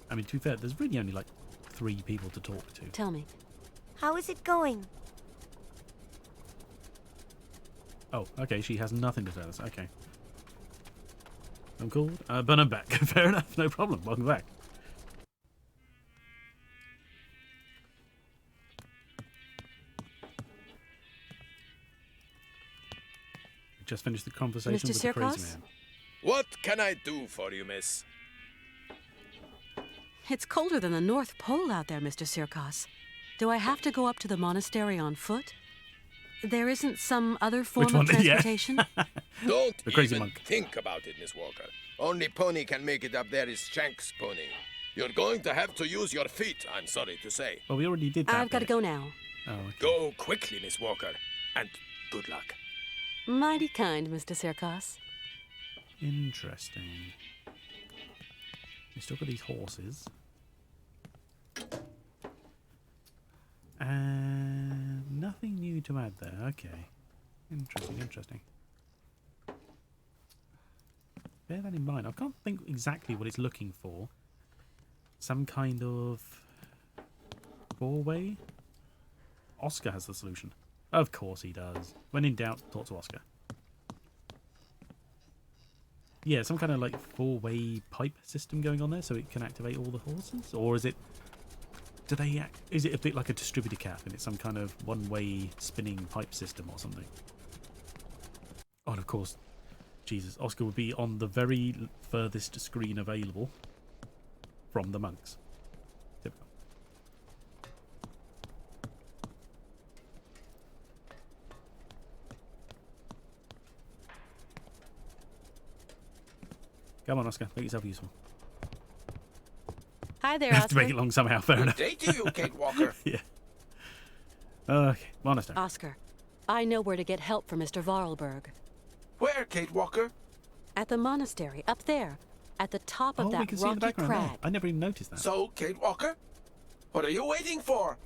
Speaker 1: I mean, to be fair, there's really only like 3 people to talk to.
Speaker 6: Tell me.
Speaker 9: How is it going?
Speaker 1: Oh, okay, she has nothing to tell us. Okay. I'm called, but I'm back. Fair enough, no problem. Welcome back. Just finished the conversation
Speaker 6: Mr.
Speaker 1: with the crazy
Speaker 6: Sirkos?
Speaker 1: man.
Speaker 2: What can I do for you, miss?
Speaker 6: It's colder than the North Pole out there, Mr. Sirkos. Do I have to go up to the monastery on foot? There isn't some other form of transportation?
Speaker 1: Yeah.
Speaker 2: Don't
Speaker 1: The crazy
Speaker 2: even
Speaker 1: monk.
Speaker 2: think about it, Miss Walker. Only pony can make it up there is Shank's pony. You're going to have to use your feet, I'm sorry to say.
Speaker 1: Well, we already did that.
Speaker 6: I've got to
Speaker 1: bit.
Speaker 6: go now.
Speaker 1: Oh, okay.
Speaker 2: Go quickly, Miss Walker, and good luck.
Speaker 6: Mighty kind, Mr. Sirkos.
Speaker 1: Interesting. We still got these horses. And nothing new to add there. Okay. Interesting, interesting. Bear that in mind. I can't think exactly what it's looking for. Some kind of 4-way? Oscar has the solution. Of course he does. When in doubt, talk to Oscar. Yeah, some kind of like 4-way pipe system going on there so it can activate all the horses? Or is it... Is it a bit like a distributor cap and it's some kind of 1-way spinning pipe system or something? Oh, and of course, Jesus, Oscar would be on the very furthest screen available from the monks. Typical. Come on, Oscar, make yourself useful.
Speaker 6: Hi there,
Speaker 1: Have to make
Speaker 6: Oscar.
Speaker 1: it long somehow, fair
Speaker 2: Good
Speaker 1: enough.
Speaker 2: day to you, Kate Walker.
Speaker 1: Yeah. Okay, monastery.
Speaker 6: Oscar, I know where to get help for Mr. Vorarlberg.
Speaker 2: Where, Kate Walker?
Speaker 6: At the monastery, up there, at the top of
Speaker 1: Oh, we
Speaker 6: that
Speaker 1: can see in the
Speaker 6: rocky
Speaker 1: background there.
Speaker 6: crag.
Speaker 1: I never even noticed that.
Speaker 2: So, Kate Walker, what are you waiting for?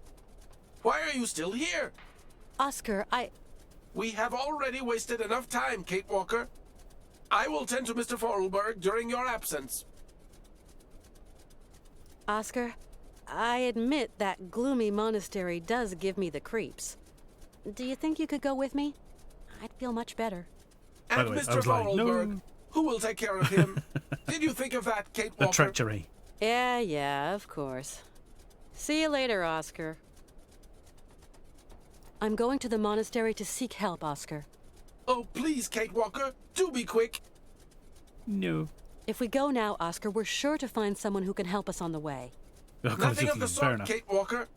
Speaker 2: Why are you still here?
Speaker 6: Oscar,
Speaker 2: We have already wasted enough time, Kate Walker. I will tend to Mr. Vorarlberg during your absence.
Speaker 6: Oscar, I admit that gloomy monastery does give me the creeps. Do you think you could go with me? I'd feel much better.
Speaker 1: By
Speaker 2: And
Speaker 1: the way, I
Speaker 2: Mr.
Speaker 1: was like,
Speaker 2: Vorarlberg,
Speaker 1: no.
Speaker 2: who will take care of him? Did you think of that, Kate
Speaker 1: The
Speaker 2: Walker?
Speaker 1: treachery.
Speaker 6: Yeah, of course. See you later, Oscar. I'm going to the monastery to seek help, Oscar.
Speaker 2: Oh, please, Kate Walker, do be quick.
Speaker 1: No.
Speaker 6: If we go now, Oscar, we're sure to find someone who can help us on the way.
Speaker 1: Oh, God,
Speaker 2: Nothing of the
Speaker 1: fair
Speaker 2: sort,
Speaker 1: enough.
Speaker 2: Kate Walker.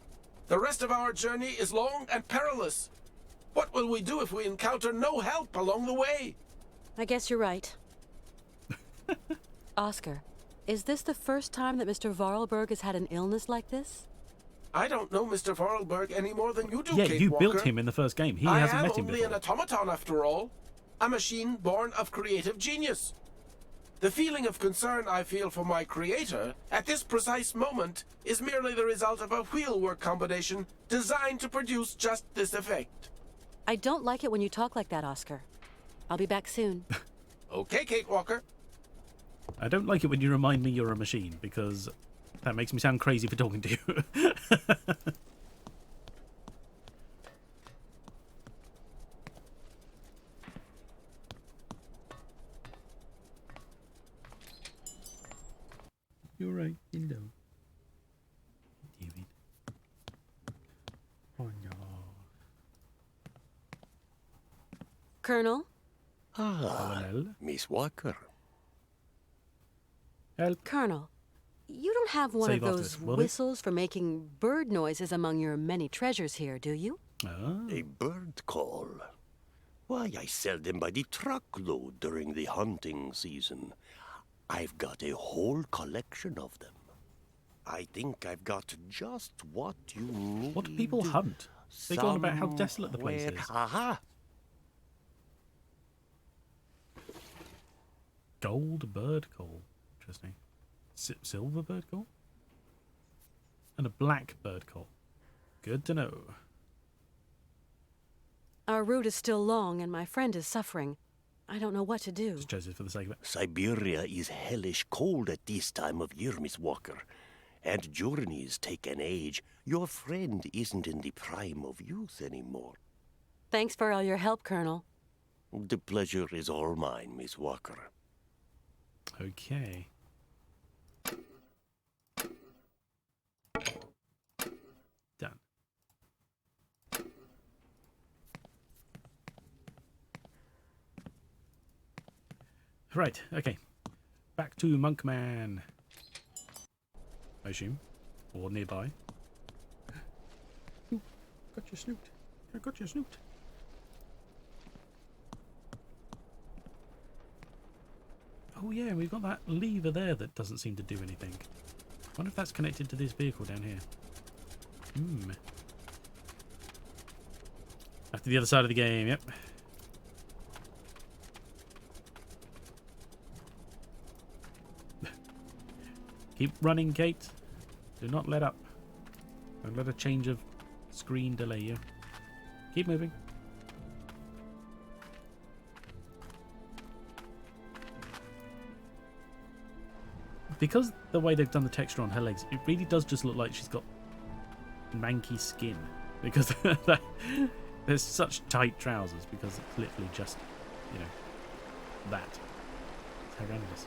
Speaker 2: The rest of our journey is long and perilous. What will we do if we encounter no help along the way?
Speaker 6: I guess you're right. Oscar, is this the first time that Mr. Vorarlberg has had an illness like this?
Speaker 2: I don't know Mr. Vorarlberg any more than you do,
Speaker 1: Yeah,
Speaker 2: Kate
Speaker 1: you
Speaker 2: Walker.
Speaker 1: built him in the first game. He
Speaker 2: I
Speaker 1: hasn't
Speaker 2: am
Speaker 1: met him
Speaker 2: only
Speaker 1: before.
Speaker 2: an automaton after all. A machine born of creative genius. The feeling of concern I feel for my creator at this precise moment is merely the result of a wheelwork combination designed to produce just this effect.
Speaker 6: I don't like it when you talk like that, Oscar. I'll be back soon.
Speaker 2: Okay, Kate Walker.
Speaker 1: I don't like it when you remind me you're a machine, because that makes me sound crazy for talking to you. You're right. Hello. David. Oh no.
Speaker 6: Colonel?
Speaker 1: Colonel.
Speaker 7: Miss Walker.
Speaker 1: Help.
Speaker 6: Colonel, you don't have one
Speaker 1: Save
Speaker 6: of
Speaker 1: after
Speaker 6: those
Speaker 1: this, will they?
Speaker 6: whistles for making bird noises among your many treasures here, do you?
Speaker 1: Oh.
Speaker 7: A bird call. Why, I sell them by the truckload during the hunting season. I've got a whole collection of them. I think I've got just what you need.
Speaker 1: What do people hunt? They go on about how desolate the place is.
Speaker 7: Aha!
Speaker 1: Gold bird call. Interesting. Silver bird call? And a black bird call. Good to know.
Speaker 6: Our route is still long and my friend is suffering. I don't know what to do.
Speaker 1: Just chose it for the sake of it.
Speaker 7: Syberia is hellish cold at this time of year, Miss Walker. And journeys take an age. Your friend isn't in the prime of youth anymore.
Speaker 6: Thanks for all your help, Colonel.
Speaker 7: The pleasure is all mine, Miss Walker.
Speaker 1: Okay. Done. Right, okay. Back to Monkman. I assume. Or nearby. Ooh, got your snoot. I got your snoot. Oh yeah, we've got that lever there that doesn't seem to do anything. I wonder if that's connected to this vehicle down here. Hmm. Back to the other side of the game, yep. Keep running, Kate. Do not let up. Don't let a change of screen delay you. Keep moving. Because the way they've done the texture on her legs, it really does just look like she's got manky skin. Because there's such tight trousers, because it's literally just, you know, that. It's horrendous.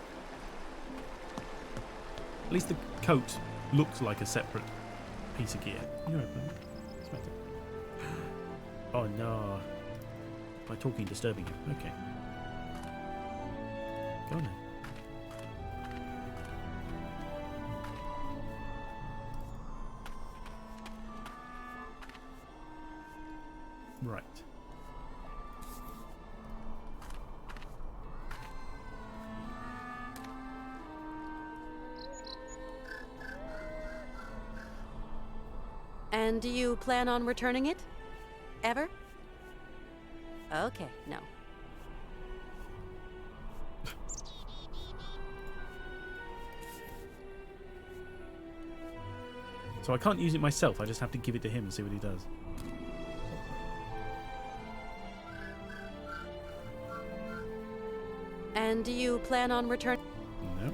Speaker 1: At least the coat looks like a separate piece of gear. You're open. Smelt it. Oh no. My talking disturbing you. Okay. Go on then. Right.
Speaker 6: And do you plan on returning it? Ever? Okay, no.
Speaker 1: So I can't use it myself, I just have to give it to him and see what he does.
Speaker 6: And do you plan on returning?
Speaker 1: No.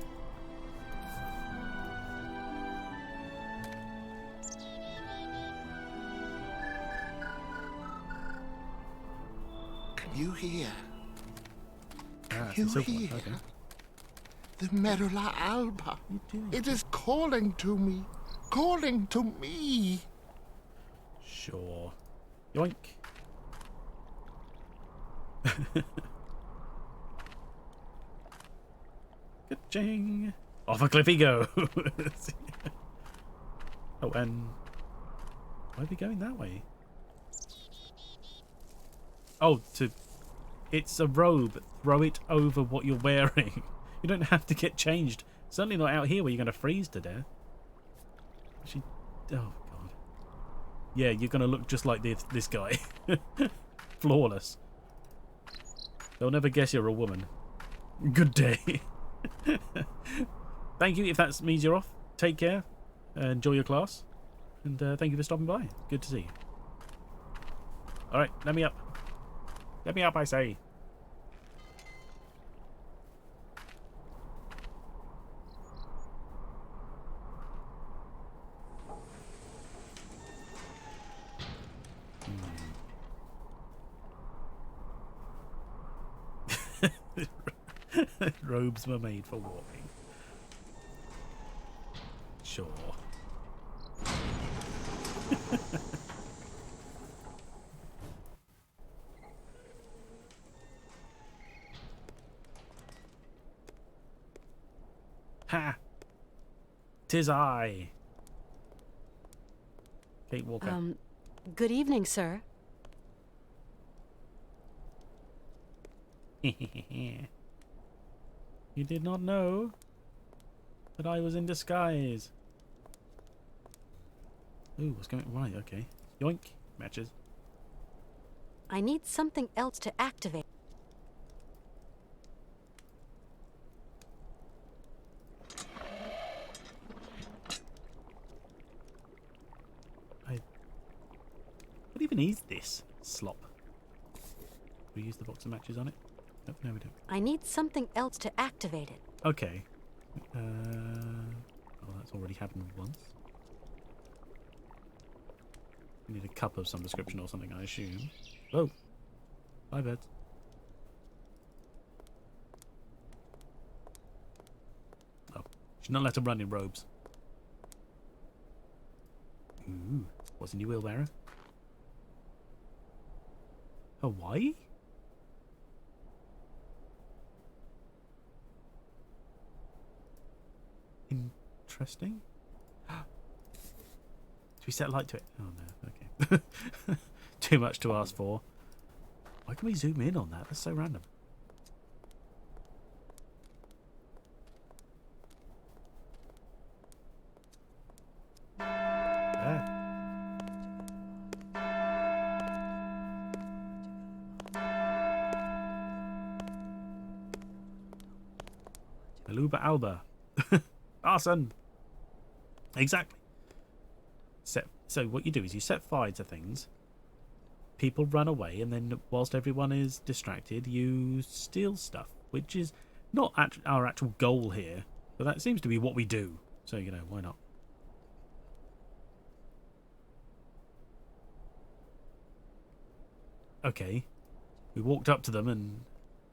Speaker 4: Can you hear?
Speaker 1: Ah,
Speaker 4: You
Speaker 1: it's a silver
Speaker 4: hear?
Speaker 1: one. Okay.
Speaker 4: The Merula Alba. It is calling to me. Calling to me.
Speaker 1: Sure. Yoink. Good-ching. Off a cliff he goes. Oh, and why are we going that way? Oh, it's a robe. Throw it over what you're wearing. You don't have to get changed. Certainly not out here where you're going to freeze to death. Actually, oh god. Yeah, you're going to look just like this guy. Flawless. They'll never guess you're a woman. Good day. Thank you. If that means you're off, take care. Enjoy your class. And thank you for stopping by. Good to see you. Alright, let me up. Let me up, I say. Robes were made for walking. Sure. Ha! 'Tis I. Kate Walker.
Speaker 6: Good evening, sir.
Speaker 1: You did not know that I was in disguise. Ooh, what's going on? Right, okay. Yoink. Matches.
Speaker 6: I need something else to activate.
Speaker 1: What even is this slop? We use the box of matches on it? Nope, no, we don't.
Speaker 6: I need something else to activate it.
Speaker 1: Okay. Oh, that's already happened once. We need a cup of some description or something, I assume. Oh. Bye, birds. Oh. Should not let them run in robes. Ooh. What's in your wheelbarrow? Hawaii? Interesting. Should we set light to it? Oh no, okay. Too much to ask for. Why can we zoom in on that? That's so random. Yeah. Aluba Alba. Arson! Exactly. So what you do is you set fire to things, people run away, and then whilst everyone is distracted, you steal stuff, which is not our actual goal here, but that seems to be what we do. So, you know, why not? Okay. We walked up to them and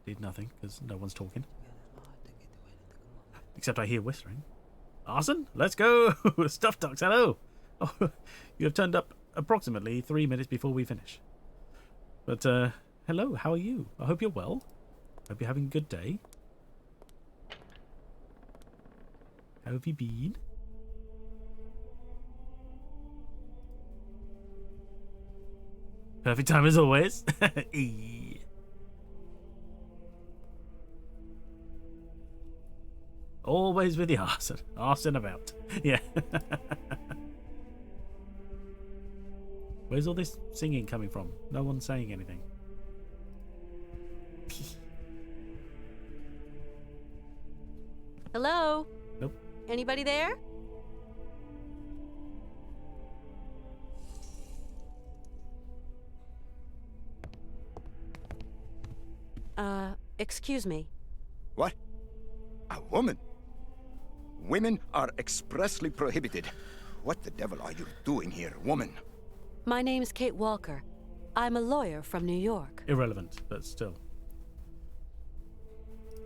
Speaker 1: did nothing, because no one's talking. Except I hear whistling. Arson, let's go! Stuff ducks, hello! Oh, you have turned up approximately 3 minutes before we finish. But, hello, how are you? I hope you're well. Hope you're having a good day. How have you been? Perfect time as always. Always with the arson. Arson about. Yeah. Where's all this singing coming from? No one's saying anything.
Speaker 6: Hello?
Speaker 1: Nope.
Speaker 6: Anybody there? Excuse me.
Speaker 13: What? A woman? Women are expressly prohibited. What the devil are you doing here, woman?
Speaker 6: My name's Kate Walker. I'm a lawyer from New York.
Speaker 1: Irrelevant, but still.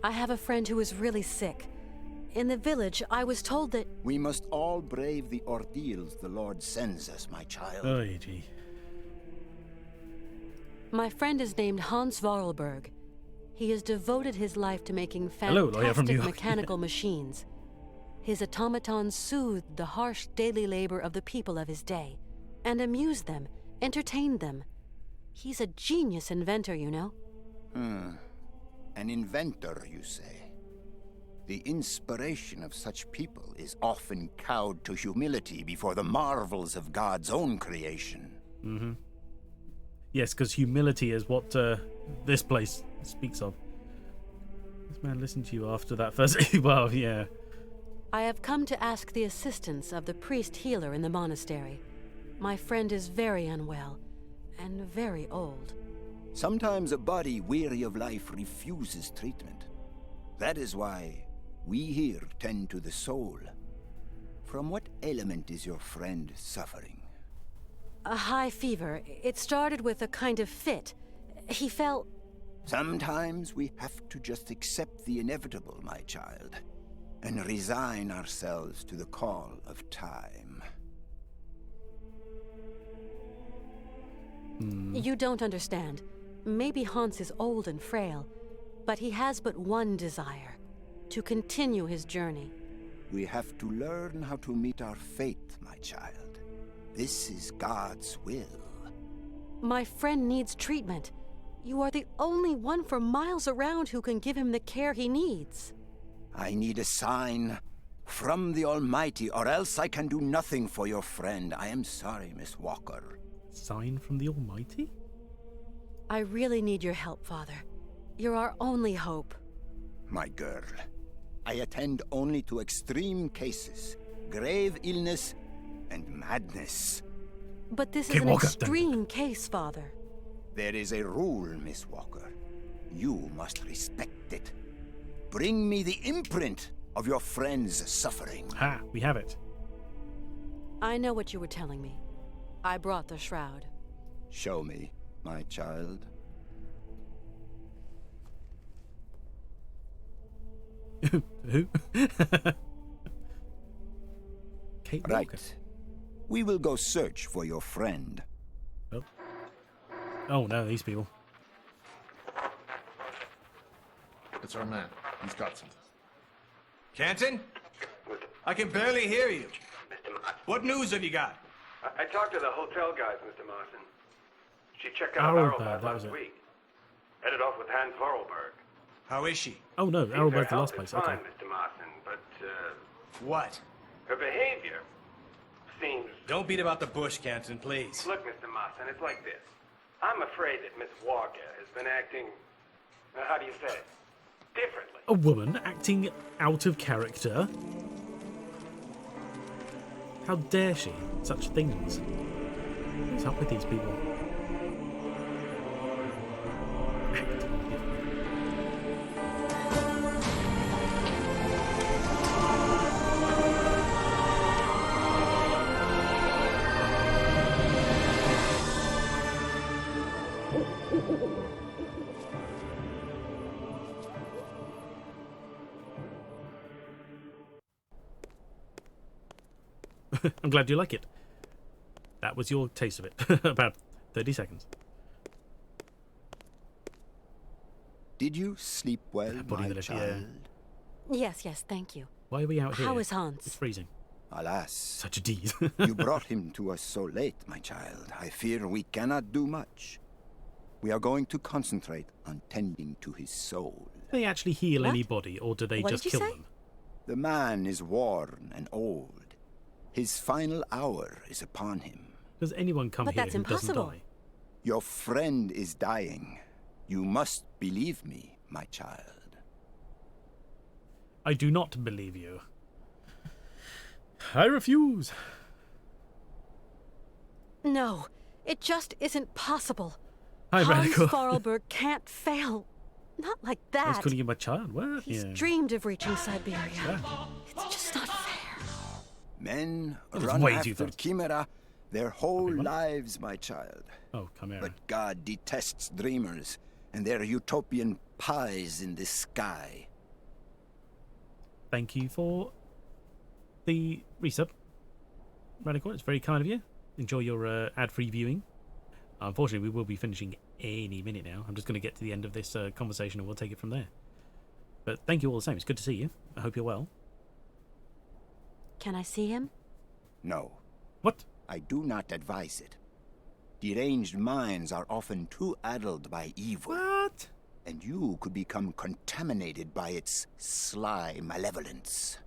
Speaker 6: I have a friend who is really sick. In the village, I was told that...
Speaker 13: We must all brave the ordeals the Lord sends us, my child.
Speaker 1: Oh, gee.
Speaker 6: My friend is named Hans Vorarlberg. He has devoted his life to making fantastic mechanical machines. His automatons soothed the harsh daily labor of the people of his day, and amused them, entertained them. He's a genius inventor, you know.
Speaker 13: An inventor, you say? The inspiration of such people is often cowed to humility before the marvels of God's own creation.
Speaker 1: Mm-hmm. Yes, because humility is what this place speaks of. This man listened to you after that first... Well, yeah.
Speaker 6: I have come to ask the assistance of the priest healer in the monastery. My friend is very unwell, and very old.
Speaker 13: Sometimes a body weary of life refuses treatment. That is why we here tend to the soul. From what ailment is your friend suffering?
Speaker 6: A high fever. It started with a kind of fit. He fell...
Speaker 13: Sometimes we have to just accept the inevitable, my child. and resign ourselves to the call of time.
Speaker 6: You don't understand. Maybe Hans is old and frail, but he has but one desire: to continue his journey.
Speaker 13: We have to learn how to meet our fate, my child. This is God's will.
Speaker 6: My friend needs treatment. You are the only one for miles around who can give him the care he needs.
Speaker 13: I need a sign from the Almighty, or else I can do nothing for your friend. I am sorry, Miss Walker.
Speaker 1: Sign from the Almighty?
Speaker 6: I really need your help, Father. You're our only hope.
Speaker 13: My girl, I attend only to extreme cases, grave illness, and madness.
Speaker 6: But this is an extreme case, Father.
Speaker 13: There is a rule, Miss Walker. You must respect it. Bring me the imprint of your friend's suffering.
Speaker 1: Ha, we have it.
Speaker 6: I know what you were telling me. I brought the shroud.
Speaker 13: Show me, my child.
Speaker 1: Who? Kate Walker.
Speaker 13: Right. We will go search for your friend.
Speaker 1: Oh. Oh no, these people.
Speaker 14: It's our man. He's got something.
Speaker 3: Canton? I can barely hear you.
Speaker 15: Mr. Martin.
Speaker 3: What news have you got?
Speaker 15: I talked to the hotel guys, Mr. Martin. She checked out
Speaker 1: Arrowbird,
Speaker 15: Arrowbird last week. Headed off with Hans Vorarlberg.
Speaker 3: How is she?
Speaker 1: Oh no, Arrowbird's the last place.
Speaker 15: Fine,
Speaker 1: Okay.
Speaker 15: Mr. Martin, but
Speaker 3: What?
Speaker 15: her behavior seems...
Speaker 3: Don't beat about the bush, Canton, please.
Speaker 15: Look, Mr. Martin, it's like this. I'm afraid that Miss Walker has been acting... how do you say it? Differently.
Speaker 1: A woman acting out of character? How dare she? Such things. What's up with these people? I'm glad you like it. That was your taste of it. About 30 seconds.
Speaker 13: Did you sleep well, my child?
Speaker 6: Yes, yes, thank you.
Speaker 1: Why are we out here?
Speaker 6: How is Hans?
Speaker 1: It's freezing.
Speaker 13: Alas.
Speaker 1: Such a deed.
Speaker 13: You brought him to us so late, my child. I fear we cannot do much. We are going to concentrate on tending to his soul.
Speaker 1: Do they actually heal anybody, or do they just kill them?
Speaker 13: The man is worn and old. His final hour is upon him.
Speaker 1: Does anyone come here who doesn't die?
Speaker 13: Your friend is dying. You must believe me, my child.
Speaker 1: I do not believe you. I refuse.
Speaker 6: No, it just isn't possible.
Speaker 1: Hi,
Speaker 6: Hans
Speaker 1: Radical.
Speaker 6: Vorarlberg can't fail. Not like that.
Speaker 1: I was calling you my child. What?
Speaker 6: He's dreamed of reaching Syberia. It's just not fair.
Speaker 13: Men
Speaker 1: It was
Speaker 13: run
Speaker 1: way too
Speaker 13: after
Speaker 1: fast.
Speaker 13: Chimera their whole lives, my child.
Speaker 1: Oh, Chimera.
Speaker 13: But God detests dreamers and their utopian pies in the sky.
Speaker 1: Thank you for the resub, Radical. It's very kind of you. Enjoy your ad-free viewing. Unfortunately, we will be finishing any minute now. I'm just going to get to the end of this conversation and we'll take it from there. But thank you all the same. It's good to see you. I hope you're well.
Speaker 6: Can I see him?
Speaker 13: No.
Speaker 1: What?
Speaker 13: I do not advise it. Deranged minds are often too addled by evil.
Speaker 1: What?
Speaker 13: And you could become contaminated by its sly malevolence.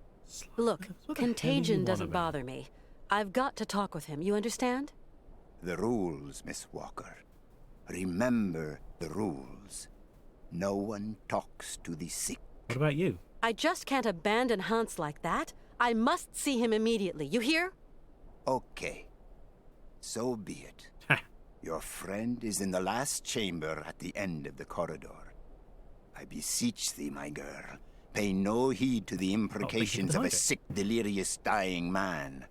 Speaker 6: Look, contagion doesn't bother me. I've got to talk with him, you understand?
Speaker 13: The rules, Miss Walker. Remember the rules. No one talks to the sick.
Speaker 1: What about you?
Speaker 6: I just can't abandon Hans like that. I must see him immediately. You hear?
Speaker 13: Okay. So be it. Your friend is in the last chamber at the end of the corridor. I beseech thee, my girl, pay no heed to the imprecations of a sick, delirious, dying man.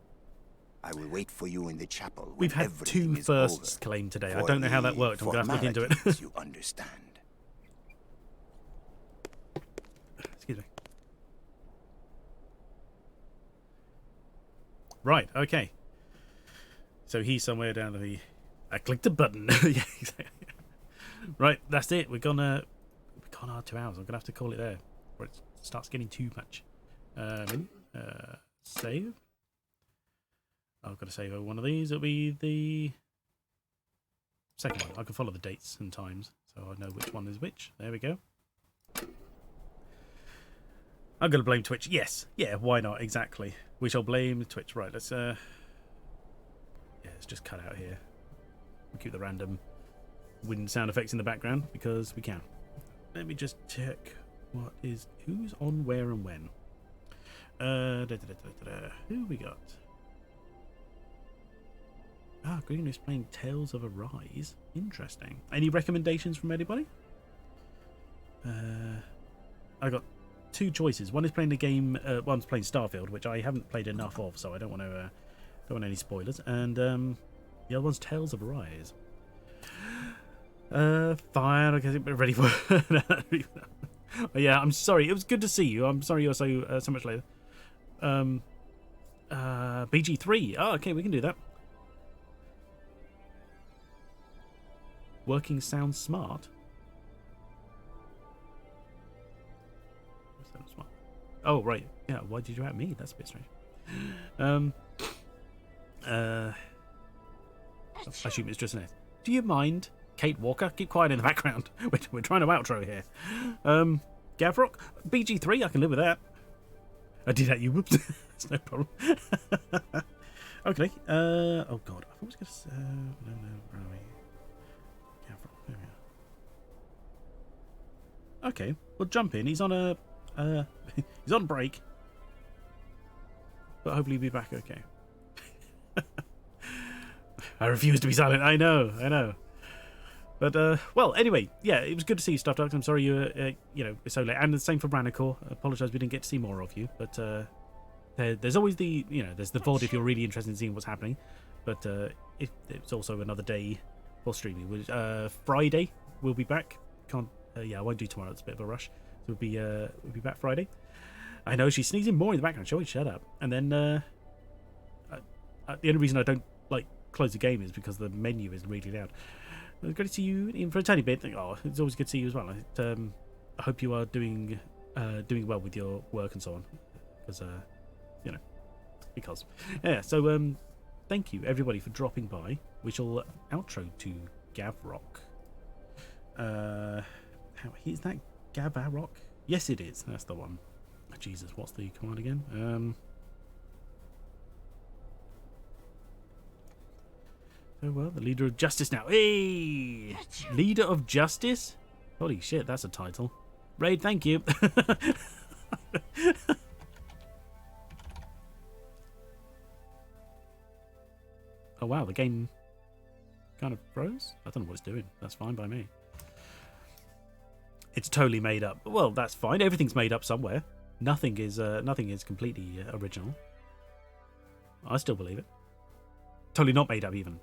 Speaker 13: I will wait for you in the chapel.
Speaker 1: We've had 2 firsts claimed today. I don't know how that worked. I'm going to have to look into it.
Speaker 13: You understand.
Speaker 1: Excuse me. Right, okay. So he's somewhere down the... I clicked a button. Yeah, exactly. Right, that's it. We've gone our 2 hours. I'm going to have to call it there. Or it starts getting too much. Save. I've got to save over one of these. It'll be the second one. I can follow the dates and times, so I know which one is which. There we go. I'm going to blame Twitch. Yes. Yeah, why not? Exactly. We shall blame Twitch. Right, let's let's just cut out here. We'll keep the random wind sound effects in the background because we can. Let me just check who's on where and when. Who we got? Green is playing Tales of Arise. Interesting. Any recommendations from anybody? I got 2 choices. One is playing the game. One's playing Starfield, which I haven't played enough of, so I don't want any spoilers. And the other one's Tales of Arise. Fine. I guess I'm ready for. Yeah, I'm sorry. It was good to see you. I'm sorry you're so much later. BG3. Oh, okay, we can do that. Working sounds smart. Sounds smart. Oh, right. Yeah, why did you at me? That's a bit strange. I assume it's just an S. Do you mind, Kate Walker? Keep quiet in the background. We're trying to outro here. Gavrock? BG3, I can live with that. I did that, you whoops. That's no problem. Okay. Oh, God. I thought I was going to say... No, where are we? There we are. Okay, we'll jump in. He's on a he's on break, but hopefully he'll be back okay. I refuse to be silent. I know. But well, anyway, yeah, it was good to see you, Stuff Ducks. I'm sorry you were so late, and the same for Branacor. I apologise we didn't get to see more of you, but there's always the there's the VOD if you're really interested in seeing what's happening, but it's also another day. For streaming, Friday we'll be back. I won't do tomorrow. It's a bit of a rush. So we'll be back Friday. I know she's sneezing more in the background. Shall shut up? And then the only reason I don't close the game is because the menu is really loud. It's good to see you in for a tiny bit. Oh, it's always good to see you as well. I hope you are doing well with your work and so on, because yeah. So thank you everybody for dropping by. We shall outro to Gavrock. Is that Gavarok? Yes, it is. That's the one. Oh, Jesus, what's the command again? So well, the leader of justice now. Hey, leader of justice. Holy shit, that's a title. Raid, thank you. Oh wow, the game kind of froze. I don't know what it's doing. That's fine by me. It's totally made up. Well, that's fine. Everything's made up somewhere. Nothing is completely original. I still believe it. Totally not made up even.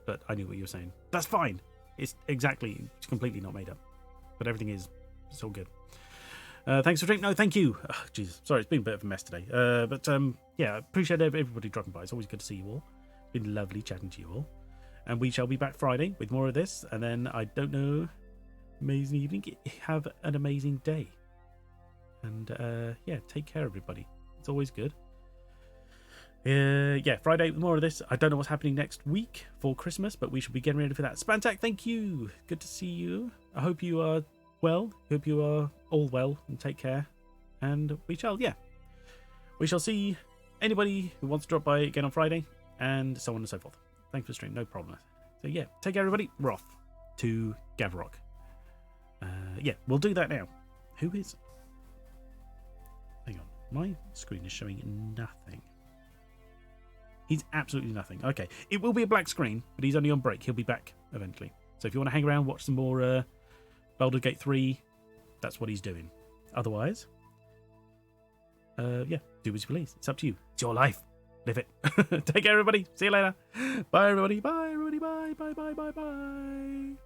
Speaker 1: But I knew what you were saying. That's fine. It's completely not made up. But everything is. It's all good. Thanks for drinking. No, thank you. Oh, Jesus, sorry, it's been a bit of a mess today. But yeah, appreciate everybody dropping by. It's always good to see you all. Been lovely chatting to you all. And we shall be back Friday with more of this. And then, I don't know, amazing evening. Have an amazing day. And yeah, take care, everybody. It's always good. Yeah, Friday with more of this. I don't know what's happening next week for Christmas, but we should be getting ready for that. Spantak, thank you. Good to see you. I hope you are well. Hope you are all well and take care. And we shall see anybody who wants to drop by again on Friday and so on and so forth. Thanks for the stream. No problem. So yeah, take care, everybody. We're off to Gavrock. Yeah, we'll do that now. Who is... Hang on. My screen is showing nothing. He's absolutely nothing. Okay. It will be a black screen, but he's only on break. He'll be back eventually. So if you want to hang around, watch some more Baldur's Gate 3, that's what he's doing. Otherwise, yeah, do as you please. It's up to you. It's your life. Live it. Take care, everybody. See you later. Bye, everybody. Bye, everybody. Bye, bye, bye, bye, bye.